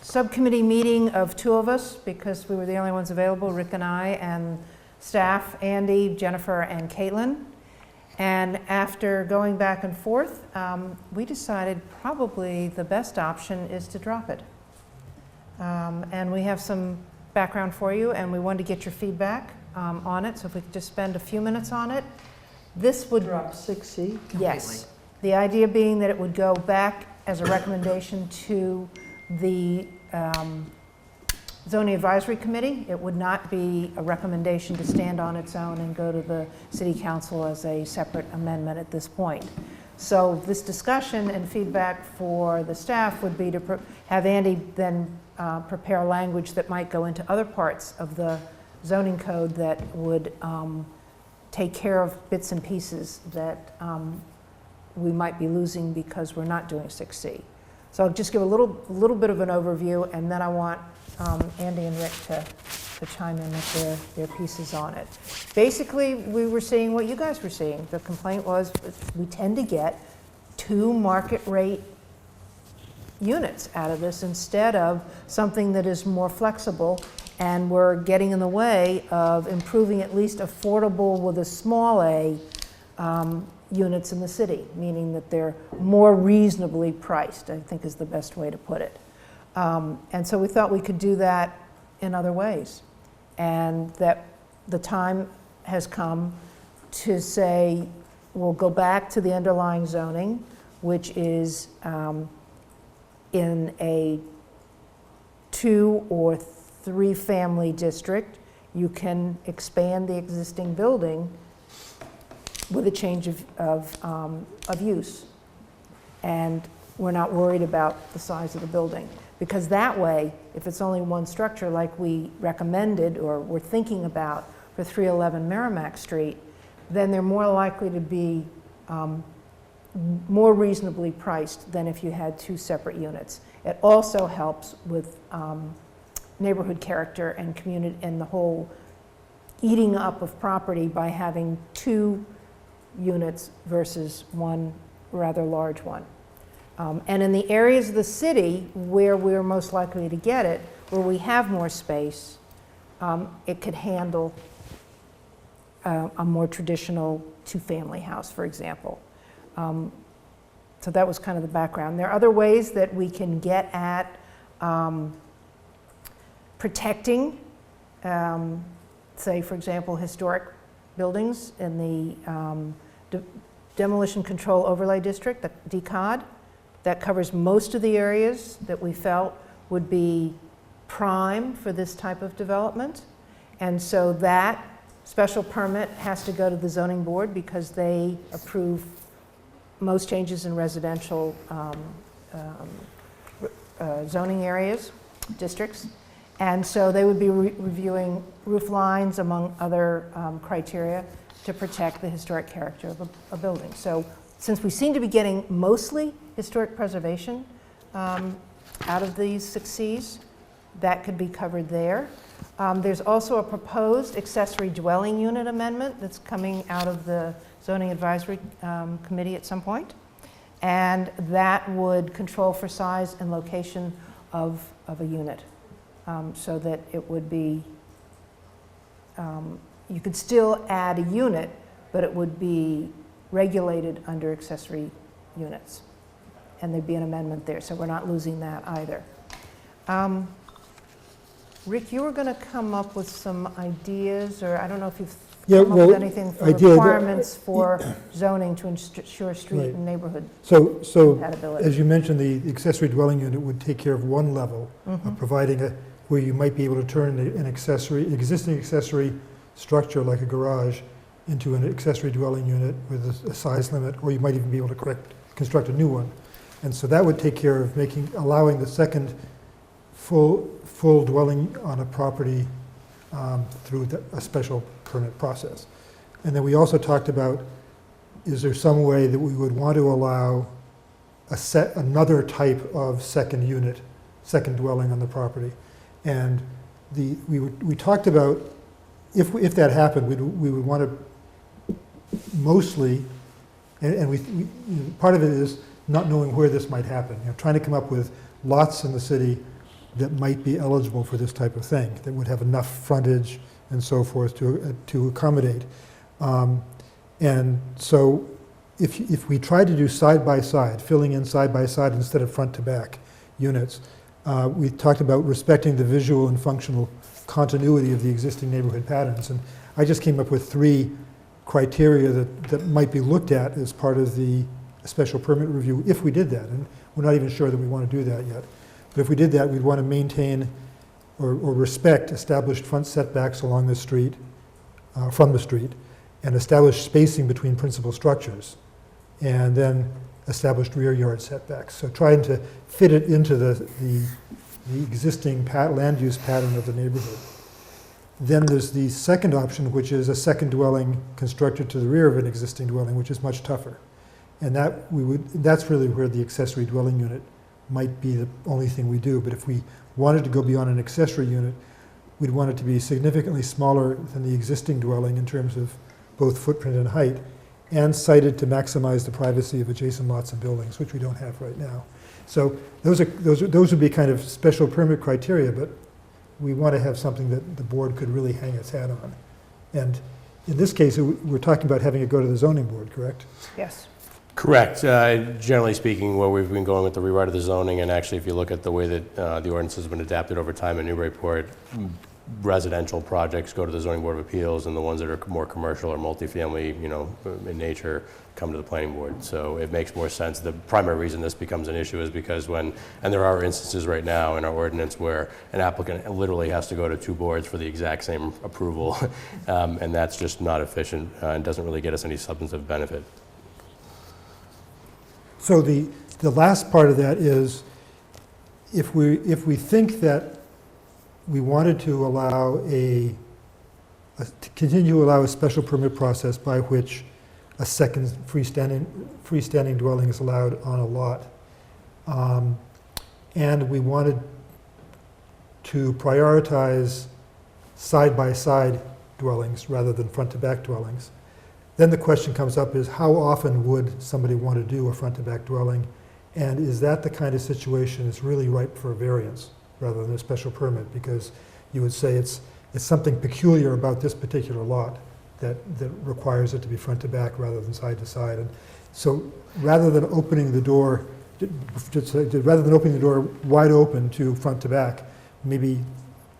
subcommittee meeting of 2 of us because we were the only ones available, Rick and I, and staff, Andy, Jennifer, and Caitlin. And after going back and forth, we decided probably the best option is to drop it. And we have some background for you, and we wanted to get your feedback on it. So if we could just spend a few minutes on it. This would Drop 6C completely. Yes. The idea being that it would go back as a recommendation to the Zoning Advisory Committee. It would not be a recommendation to stand on its own and go to the City Council as a separate amendment at this point. So this discussion and feedback for the staff would be to have Andy then prepare language that might go into other parts of the zoning code that would take care of bits and pieces that we might be losing because we're not doing 6C. So I'll just give a little bit of an overview, and then I want Andy and Rick to chime in with their pieces on it. Basically, we were seeing what you guys were seeing. The complaint was we tend to get 2 market rate units out of this instead of something that is more flexible, and we're getting in the way of improving at least affordable with a small a units in the city, meaning that they're more reasonably priced, I think is the best way to put it. And so we thought we could do that in other ways, and that the time has come to say we'll go back to the underlying zoning, which is in a 2 or 3 family district. You can expand the existing building with a change of use, and we're not worried about the size of the building. Because that way, if it's only 1 structure like we recommended or we're thinking about for 311 Merrimack Street, then they're more likely to be more reasonably priced than if you had 2 separate units. It also helps with neighborhood character and community and the whole eating up of property by having 2 units versus 1 rather large one. And in the areas of the city where we're most likely to get it, where we have more space, it could handle a more traditional 2-family house, for example. So that was kind of the background. There are other ways that we can get at protecting, say, for example, historic buildings in the Demolition Control Overlay District, the DCOD. That covers most of the areas that we felt would be prime for this type of development. And so that special permit has to go to the zoning board because they approve most changes in residential zoning areas, districts. And so they would be reviewing roof lines among other criteria to protect the historic character of a building. So since we seem to be getting mostly historic preservation out of these 6Cs, that could be covered there. There's also a proposed accessory dwelling unit amendment that's coming out of the Zoning Advisory Committee at some point. And that would control for size and location of a unit so that it would be, you could still add a unit, but it would be regulated under accessory units. And there'd be an amendment there, so we're not losing that either. Rick, you were going to come up with some ideas, or I don't know if you've come up with anything for requirements for zoning to ensure street and neighborhood compatibility. As you mentioned, the accessory dwelling unit would take care of 1 level of providing where you might be able to turn an existing accessory structure like a garage into an accessory dwelling unit with a size limit, or you might even be able to construct a new one. And so that would take care of allowing the second full dwelling on a property through a special permit process. And then we also talked about, is there some way that we would want to allow another type of second unit, second dwelling on the property. And we talked about, if that happened, we would want to mostly, and part of it is not knowing where this might happen, trying to come up with lots in the city that might be eligible for this type of thing, that would have enough frontage and so forth to accommodate. And so if we tried to do side by side, filling in side by side instead of front to back units, we talked about respecting the visual and functional continuity of the existing neighborhood patterns. And I just came up with 3 criteria that might be looked at as part of the special permit review if we did that. And we're not even sure that we want to do that yet. But if we did that, we'd want to maintain or respect established front setbacks along the street, from the street, and establish spacing between principal structures, and then established rear yard setbacks. So trying to fit it into the existing land use pattern of the neighborhood. Then there's the second option, which is a second dwelling constructed to the rear of an existing dwelling, which is much tougher. And that's really where the accessory dwelling unit might be the only thing we do. But if we wanted to go beyond an accessory unit, we'd want it to be significantly smaller than the existing dwelling in terms of both footprint and height, and sited to maximize the privacy of adjacent lots and buildings, which we don't have right now. So those would be kind of special permit criteria, but we want to have something that the board could really hang its hat on. And in this case, we're talking about having it go to the zoning board, correct? Yes. Correct. Generally speaking, where we've been going with the rewrite of the zoning, and actually if you look at the way that the ordinance has been adapted over time in Newburyport, residential projects go to the zoning board of appeals, and the ones that are more commercial or multifamily, in nature, come to the planning board. So it makes more sense. The primary reason this becomes an issue is because and there are instances right now in our ordinance where an applicant literally has to go to 2 boards for the exact same approval, and that's just not efficient and doesn't really get us any substantive benefit. So the last part of that is, if we think that we wanted to allow to continue to allow a special permit process by which a second freestanding dwelling is allowed on a lot, and we wanted to prioritize side-by-side dwellings rather than front-to-back dwellings, then the question comes up is, how often would somebody want to do a front-to-back dwelling? And is that the kind of situation that's really ripe for a variance rather than a special permit? Because you would say it's something peculiar about this particular lot that requires it to be front-to-back rather than side-to-side. And so rather than opening the door, wide open to front-to-back, maybe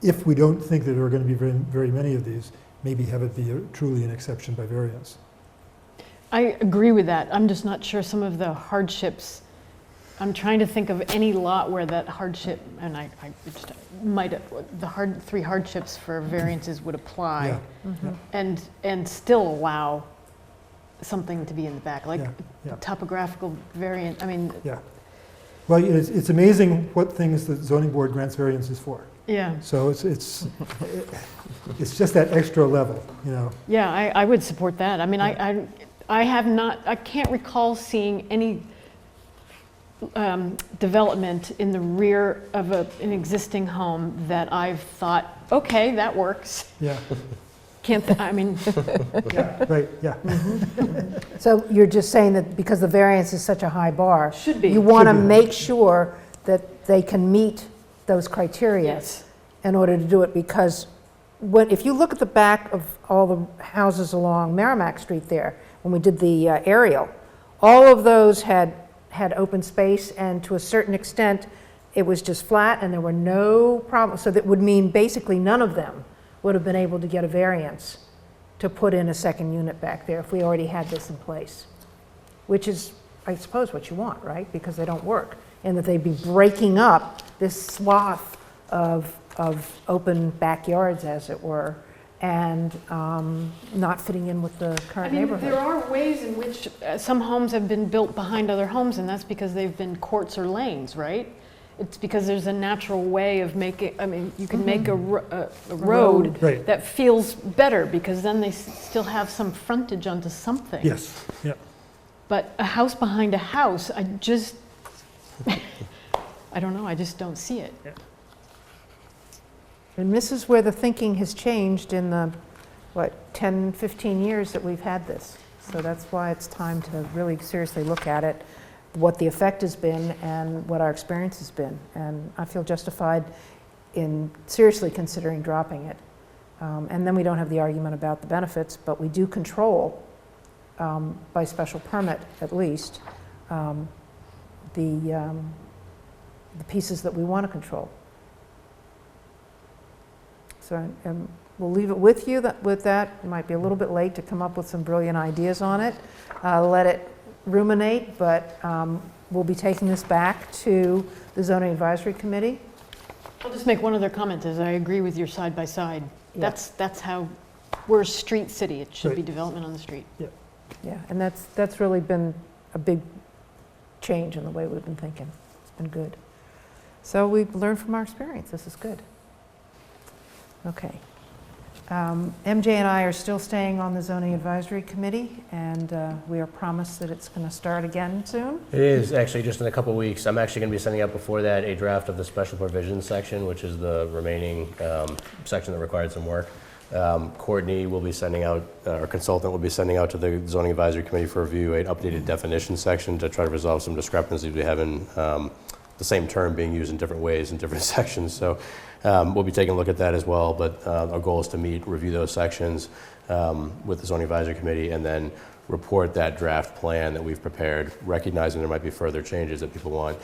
if we don't think that there are going to be very, very many of these, maybe have it be truly an exception by variance. I agree with that. I'm just not sure some of the hardships. I'm trying to think of any lot where that hardship, and I just might, the 3 hardships for variances would apply, Yeah. and still allow something to be in the back, like Yeah. topographical variant. I mean, Yeah. Well, it's amazing what things the zoning board grants variances for. yeah. So it's just that extra level, Yeah, I would support that. I mean, I can't recall seeing any development in the rear of an existing home that I've thought, okay, that works. Yeah. I mean. Yeah, right, yeah. So you're just saying that because the variance is such a high bar, Should be. you want to Should be. make sure that they can meet those criteria Yes. in order to do it, because if you look at the back of all the houses along Merrimack Street there, when we did the aerial, all of those had open space, and to a certain extent, it was just flat and there were no problems. So that would mean basically none of them would have been able to get a variance to put in a second unit back there if we already had this in place, which is, I suppose, what you want, right? Because they don't work, and that they'd be breaking up this swath of open backyards, as it were, and not fitting in with the current neighborhood. There are ways in which some homes have been built behind other homes, and that's because they've been courts or lanes, right? It's because there's a natural way of making, I mean, you can make a road Right. that feels better, because then they still have some frontage onto something. Yes, yeah. But a house behind a house, I don't know, I just don't see it. And this is where the thinking has changed in the, 10, 15 years that we've had this. So that's why it's time to really seriously look at it, what the effect has been and what our experience has been. And I feel justified in seriously considering dropping it. And then we don't have the argument about the benefits, but we do control, by special permit at least, the pieces that we want to control. So we'll leave it with you with that. It might be a little bit late to come up with some brilliant ideas on it. Let it ruminate, but we'll be taking this back to the Zoning Advisory Committee. I'll just make one other comment, as I agree with your side by side. Yeah. That's how, we're a street city. It should be Right. development on the street. Yeah, and that's really been a big change in the way we've been thinking. It's been good. So we've learned from our experience. This is good. Okay. MJ and I are still staying on the Zoning Advisory Committee, and we are promised that it's going to start again soon. It is actually just in a couple of weeks. I'm actually going to be sending out before that a draft of the special provisions section, which is the remaining section that required some work. Courtney will be sending out, our consultant will be sending out to the Zoning Advisory Committee for review an updated definition section to try to resolve some discrepancies we have in the same term being used in different ways in different sections. So we'll be taking a look at that as well, but our goal is to review those sections with the Zoning Advisory Committee, and then report that draft plan that we've prepared, recognizing there might be further changes that people want.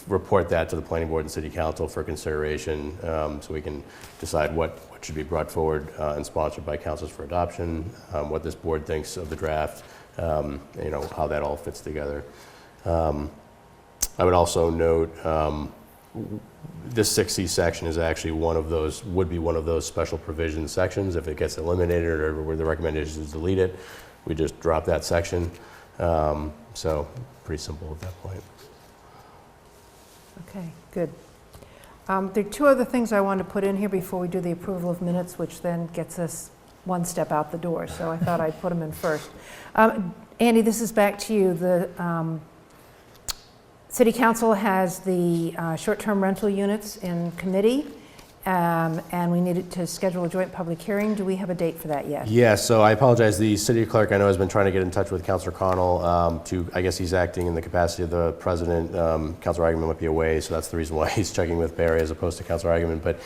Report that to the Planning Board and City Council for consideration, so we can decide what should be brought forward and sponsored by councils for adoption, what this board thinks of the draft, how that all fits together. I would also note this 6C section is actually would be one of those special provision sections. If it gets eliminated or where the recommendation is delete it, we just drop that section. So pretty simple at that point. Okay, good. There are two other things I wanted to put in here before we do the approval of minutes, which then gets us one step out the door. So I thought I'd put them in first. Andy, this is back to you. The City Council has the short-term rental units in committee, and we needed to schedule a joint public hearing. Do we have a date for that yet? Yeah, so I apologize. The city clerk, I know, has been trying to get in touch with Councilor Connell I guess he's acting in the capacity of the president. Councilor Eigenman might be away, so that's the reason why he's checking with Barry as opposed to Councilor Eigenman, but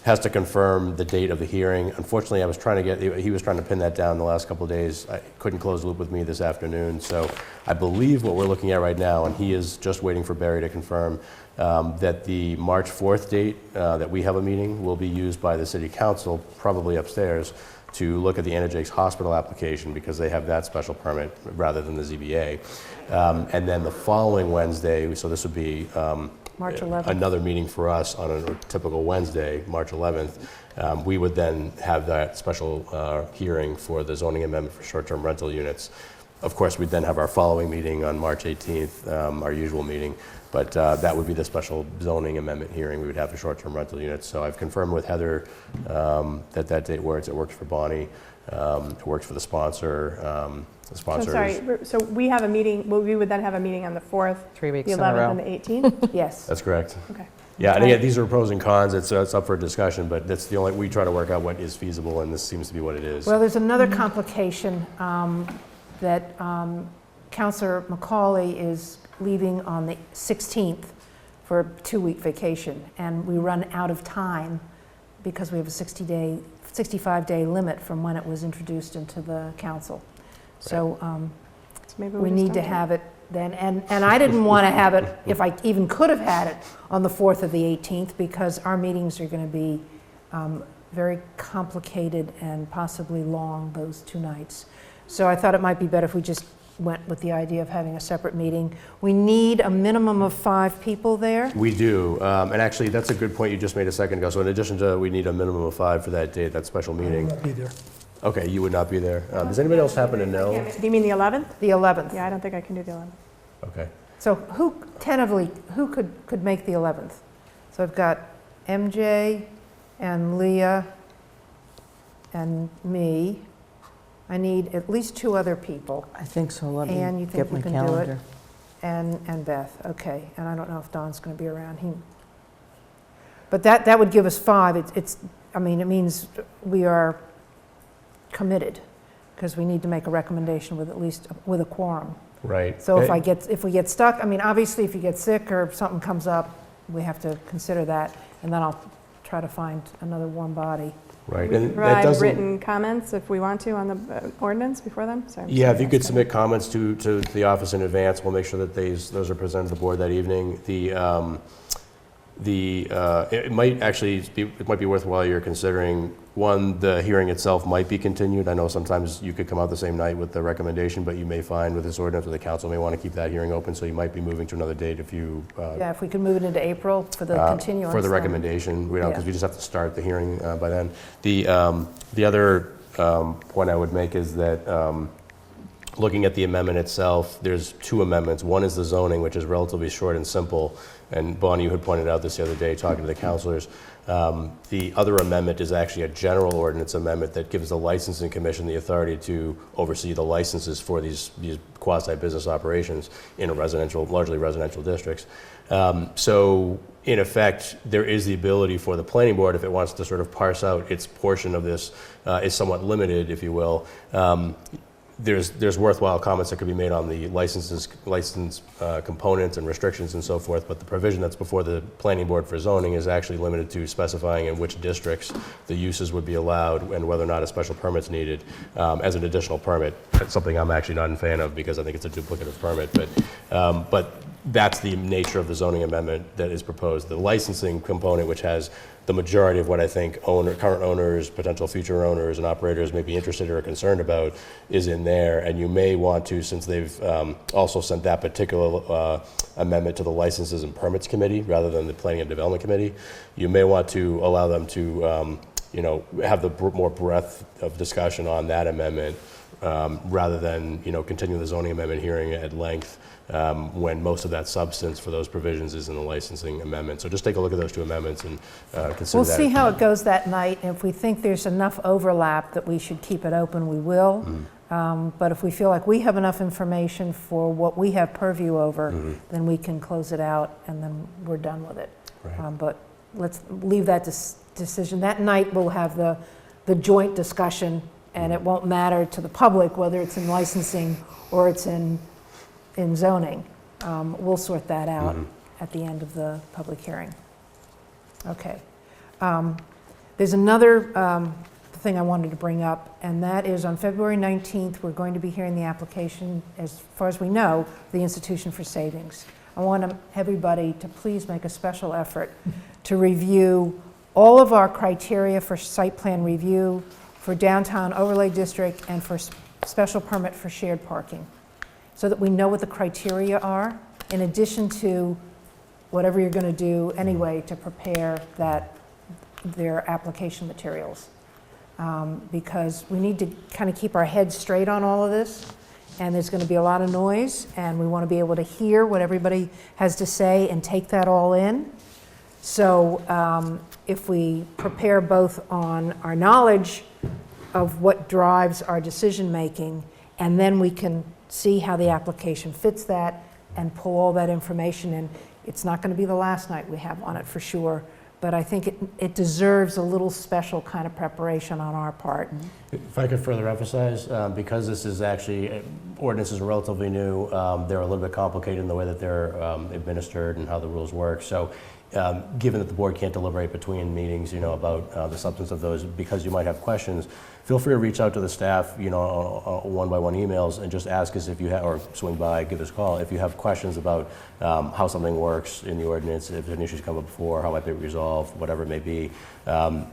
has to confirm the date of the hearing. Unfortunately, he was trying to pin that down the last couple of days. I couldn't close the loop with me this afternoon, so I believe what we're looking at right now, and he is just waiting for Barry to confirm, that the March 4th date that we have a meeting will be used by the City Council, probably upstairs, to look at the Anna Jakes Hospital application because they have that special permit rather than the ZBA. And then the following Wednesday, so this would be March 11th. Another meeting for us on a typical Wednesday, March 11th. We would then have that special hearing for the zoning amendment for short-term rental units. Of course, we'd then have our following meeting on March 18th, our usual meeting, but that would be the special zoning amendment hearing we would have for short-term rental units. So I've confirmed with Heather that date works. It works for Bonnie. It works for the sponsor. The sponsors. So sorry, so we have a meeting, we would then have a meeting on the 4th, 3 weeks the in a 11th, row. and the 18th? Yes. That's correct. Okay. Yeah, and again, these are pros and cons. It's up for discussion, but that's the only, we try to work out what is feasible, and this seems to be what it is. Well, there's another complication that Councilor McCauley is leaving on the 16th for a 2-week vacation, and we run out of time because we have a 65-day limit from when it was introduced into the council. So maybe we just need don't to do it. have it then. And I didn't want to have it, if I even could have had it, on the 4th or the 18th, because our meetings are going to be very complicated and possibly long those 2 nights. So I thought it might be better if we just went with the idea of having a separate meeting. We need a minimum of 5 people there. We do, and actually, that's a good point you just made a second ago. So in addition to we need a minimum of 5 for that date, that special meeting. I will not be there. Okay, you would not be there. Does anybody else happen to know? Do you mean the 11th? The 11th. Yeah, I don't think I can do the 11th. Okay. So who could make the 11th? So I've got MJ and Leah and me. I need at least 2 other people. I think so. Let Ann, me you think get you my can do it? calendar. and Beth, okay. And I don't know if Don's going to be around. But that would give us 5. I mean, it means we are committed, because we need to make a recommendation with at least, with a quorum. Right. So if we get stuck, I mean, obviously, if you get sick or something comes up, we have to consider that, and then I'll try to find another warm body. Right. We And can provide that doesn't, written comments if we want to on the ordinance before then? Sorry. yeah, if you could submit comments to the office in advance, we'll make sure that those are presented to the board that evening. It might be worthwhile you're considering, one, the hearing itself might be continued. I know sometimes you could come out the same night with the recommendation, but you may find with this ordinance, or the council may want to keep that hearing open, so you might be moving to another date if you... Yeah, if we could move it into April for the continuance. For the then- recommendation, because Yeah. we just have to start the hearing by then. The other point I would make is that looking at the amendment itself, there's 2 amendments. One is the zoning, which is relatively short and simple. And Bonnie, you had pointed out this the other day, talking to the counselors. The other amendment is actually a general ordinance amendment that gives the licensing commission the authority to oversee the licenses for these quasi-business operations in largely residential districts. So in effect, there is the ability for the planning board, if it wants to sort of parse out its portion of this, is somewhat limited, if you will. There's worthwhile comments that could be made on the license components and restrictions and so forth, but the provision that's before the planning board for zoning is actually limited to specifying in which districts the uses would be allowed and whether or not a special permit's needed as an additional permit. That's something I'm actually not in fan of, because I think it's a duplicative permit, but that's the nature of the zoning amendment that is proposed. The licensing component, which has the majority of what I think current owners, potential future owners, and operators may be interested or concerned about, is in there. And you may want to, since they've also sent that particular amendment to the Licenses and Permits Committee rather than the Planning and Development Committee, you may want to allow them to have the more breadth of discussion on that amendment rather than continue the zoning amendment hearing at length when most of that substance for those provisions is in the licensing amendment. So just take a look at those 2 amendments and consider We'll that. see how it goes that night. If we think there's enough overlap that we should keep it open, we will. But if we feel like we have enough information for what we have purview over, then we can close it out and then we're done with it. Right. But let's leave that decision. That night we'll have the joint discussion, and it won't matter to the public whether it's in licensing or it's in zoning. We'll sort that out at the end of the public hearing. Okay. There's another thing I wanted to bring up, and that is on February 19th, we're going to be hearing the application, as far as we know, the Institution for Savings. I want everybody to please make a special effort to review all of our criteria for site plan review, for downtown overlay district, and for special permit for shared parking, so that we know what the criteria are, in addition to whatever you're going to do anyway to prepare their application materials. Because we need to kind of keep our heads straight on all of this, and there's going to be a lot of noise, and we want to be able to hear what everybody has to say and take that all in. So if we prepare both on our knowledge of what drives our decision making, and then we can see how the application fits that and pull all that information in. It's not going to be the last night we have on it for sure, but I think it deserves a little special kind of preparation on our part. If I could further emphasize, because this is actually, ordinances are relatively new, they're a little bit complicated in the way that they're administered and how the rules work. So given that the board can't deliberate between meetings, about the substance of those, because you might have questions, feel free to reach out to the staff, one-by-one emails, and just ask us if you have, or swing by, give us a call, if you have questions about how something works in the ordinance, if an issue's come up before, how it might be resolved, whatever it may be,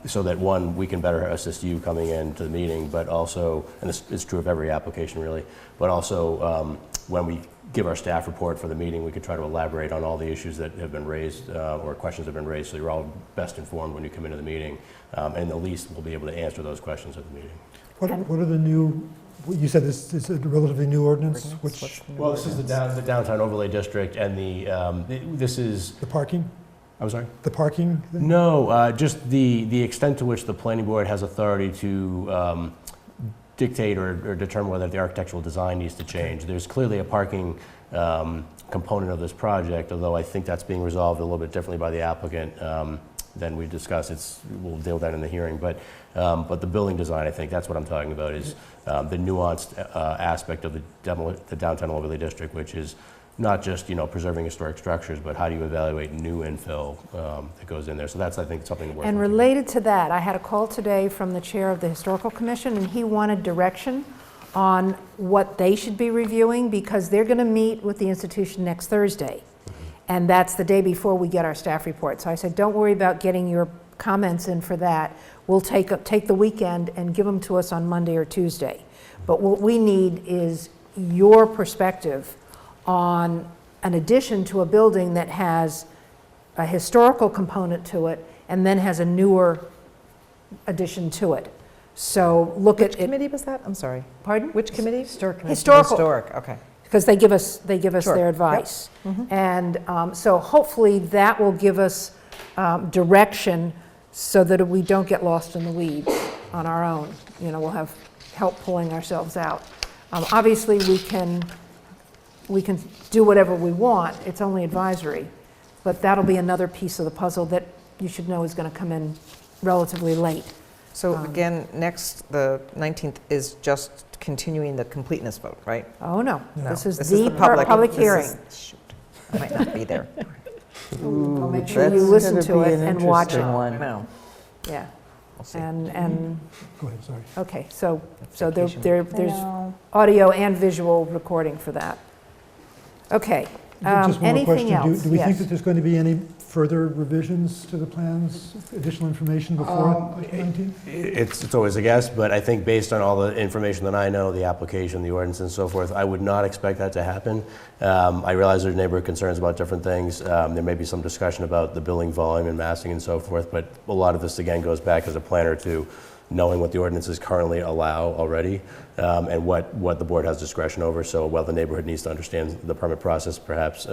so that, one, we can better assist you coming into the meeting, but also, and this is true of every application really, but also when we give our staff report for the meeting, we could try to elaborate on all the issues that have been raised or questions have been raised, so you're all best informed when you come into the meeting, and at least we'll be able to answer those questions at the meeting. What are the new, you said this is a relatively new ordinance? Well, this is the downtown overlay district, and this is... The parking? I'm sorry? The parking thing? No, just the extent to which the planning board has authority to dictate or determine whether the architectural design needs to change. There's clearly a parking component of this project, although I think that's being resolved a little bit differently by the applicant than we discussed. We'll deal with that in the hearing, but the building design, I think that's what I'm talking about, is the nuanced aspect of the downtown overlay district, which is not just, preserving historic structures, but how do you evaluate new infill that goes in there. So that's, I think, something to work And with. related to that, I had a call today from the chair of the Historical Commission, and he wanted direction on what they should be reviewing, because they're going to meet with the institution next Thursday. And that's the day before we get our staff report. So I said, don't worry about getting your comments in for that. We'll take the weekend and give them to us on Monday or Tuesday. But what we need is your perspective on an addition to a building that has a historical component to it and then has a newer addition to it. So look at it. Which committee was that? I'm sorry. Pardon? Which committee? Historical. Historical. Okay. Because they give us Sure. their advice. Yep. Mhm. And so hopefully that will give us direction so that we don't get lost in the weeds on our own. We'll have help pulling ourselves out. Obviously, we can do whatever we want. It's only advisory. But that'll be another piece of the puzzle that you should know is going to come in relatively late. So again, next, the 19th is just continuing the completeness vote, right? Oh, no. No. This is This the public hearing. Shoot, I might not be there. I'll make sure you listen to it and watch it. No. Yeah. We'll see. And Go ahead, sorry. okay, so Vacation. there's audio and visual recording for that. Okay. Just one more Anything question. else? Do we think Yes. that there's going to be any further revisions to the plans, additional information before the 19th? It's always a guess, but I think based on all the information that I know, the application, the ordinance and so forth, I would not expect that to happen. I realize there's neighborhood concerns about different things. There may be some discussion about the building volume and massing and so forth, but a lot of this again goes back as a planner to knowing what the ordinances currently allow already, and what the board has discretion over. So while the neighborhood needs to understand the permit process, perhaps,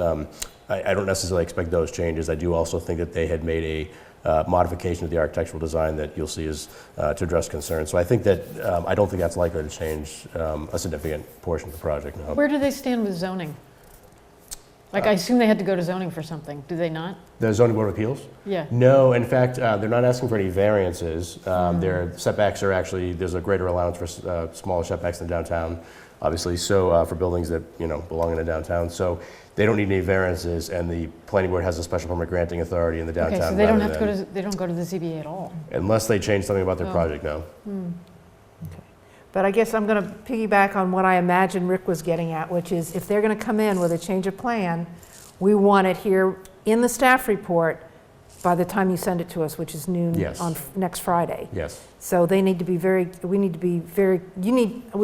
I don't necessarily expect those changes. I do also think that they had made a modification to the architectural design that you'll see is to address concerns. So I think that, I don't think that's likely to change a significant portion of the project, no. Where do they stand with zoning? Like, I assume they had to go to zoning for something. Do they not? The zoning board of appeals? Yeah. No, in fact, they're not asking for any variances. Their setbacks are actually, there's a greater allowance for smaller setbacks in downtown, obviously, so for buildings that, belong in the downtown. So they don't need any variances, and the planning board has a special permit granting authority in the downtown. Okay, so they don't rather have to go than- to, they don't go to the ZBA at all? Unless they change something about their Oh. project, no. But I guess I'm going to piggyback on what I imagine Rick was getting at, which is if they're going to come in with a change of plan, we want it here in the staff report by the time you send it to us, which is noon Yes. on next Friday. Yes. So they need to be we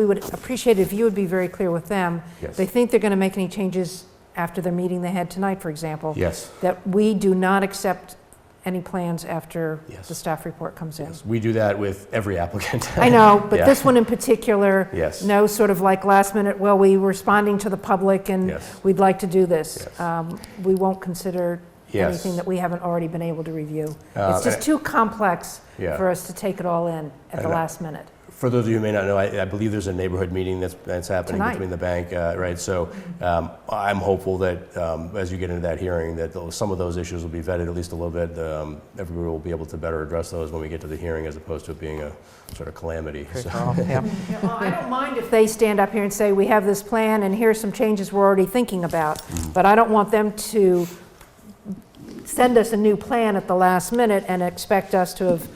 would appreciate it if you would be very clear with them. Yes. They think they're going to make any changes after their meeting they had tonight, for example. Yes. That we do not accept any plans after Yes. the staff report comes in. We do that with every applicant. I know, but Yeah. this one in particular, Yes. no sort of like last minute, well, we were responding to the public and Yes. we'd like to do this. Yes. We won't consider Yes. anything that we haven't already been able to review. Uh, It's just too complex Yeah. for us to take it all in at the And I- last minute. For those of you who may not know, I believe there's a neighborhood meeting that's happening Tonight. between the bank, right? So I'm hopeful that as you get into that hearing, that some of those issues will be vetted at least a little bit. Everybody will be able to better address those when we get to the hearing, as opposed to it being a sort of calamity. So- Yeah, well, I don't mind if they stand up here and say, we have this plan and here's some changes we're already thinking about, but I don't want them to send us a new plan at the last minute and expect us to have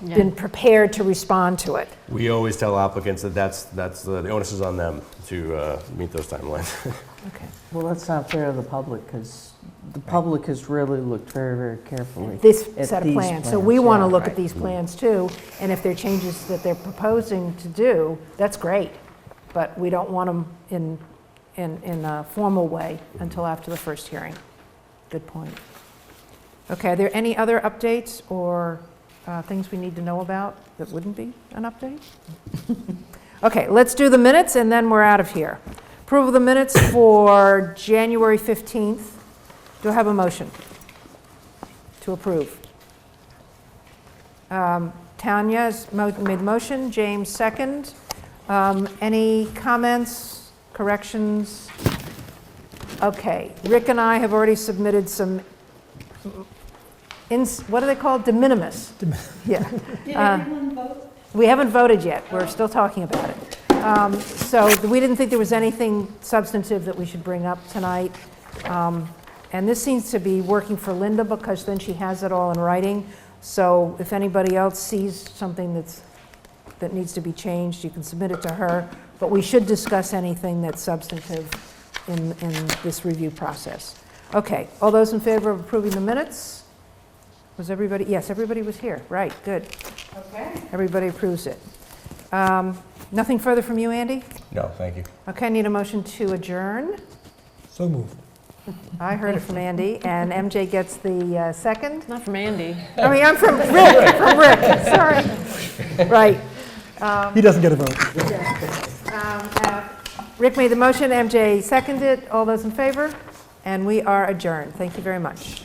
been prepared to respond to it. We always tell applicants that the onus is on them to meet those timelines. Okay. Well, that's not fair to the public, because the public has really looked very, very carefully This at set of these plans. So we want to yeah. look at these plans too, and if there are changes that they're proposing to do, that's great. But we don't want them in a formal way until after the first hearing. Good point. Okay, are there any other updates or things we need to know about that wouldn't be an update? Okay, let's do the minutes and then we're out of here. Approval of the minutes for January 15th. Do I have a motion to approve? Tanya has made the motion, James second. Any comments, corrections? Okay, Rick and I have already submitted some, what are they called? De minimis. Yeah. Did everyone vote? We haven't voted yet. We're still talking about it. So we didn't think there was anything substantive that we should bring up tonight. And this seems to be working for Linda because then she has it all in writing. So if anybody else sees something that needs to be changed, you can submit it to her. But we should discuss anything that's substantive in this review process. Okay, all those in favor of approving the minutes? Was everybody, yes, everybody was here. Right, good. Okay. Everybody approves it. Nothing further from you, Andy? No, thank you. Okay, need a motion to adjourn. So moved. I heard it from Andy, and MJ gets the second. Not from Andy. I mean, I'm from Rick, sorry. Right. He doesn't get a vote. Rick made the motion, MJ seconded. All those in favor? And we are adjourned. Thank you very much.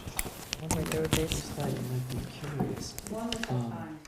Oh my God, this might be curious. One at a time.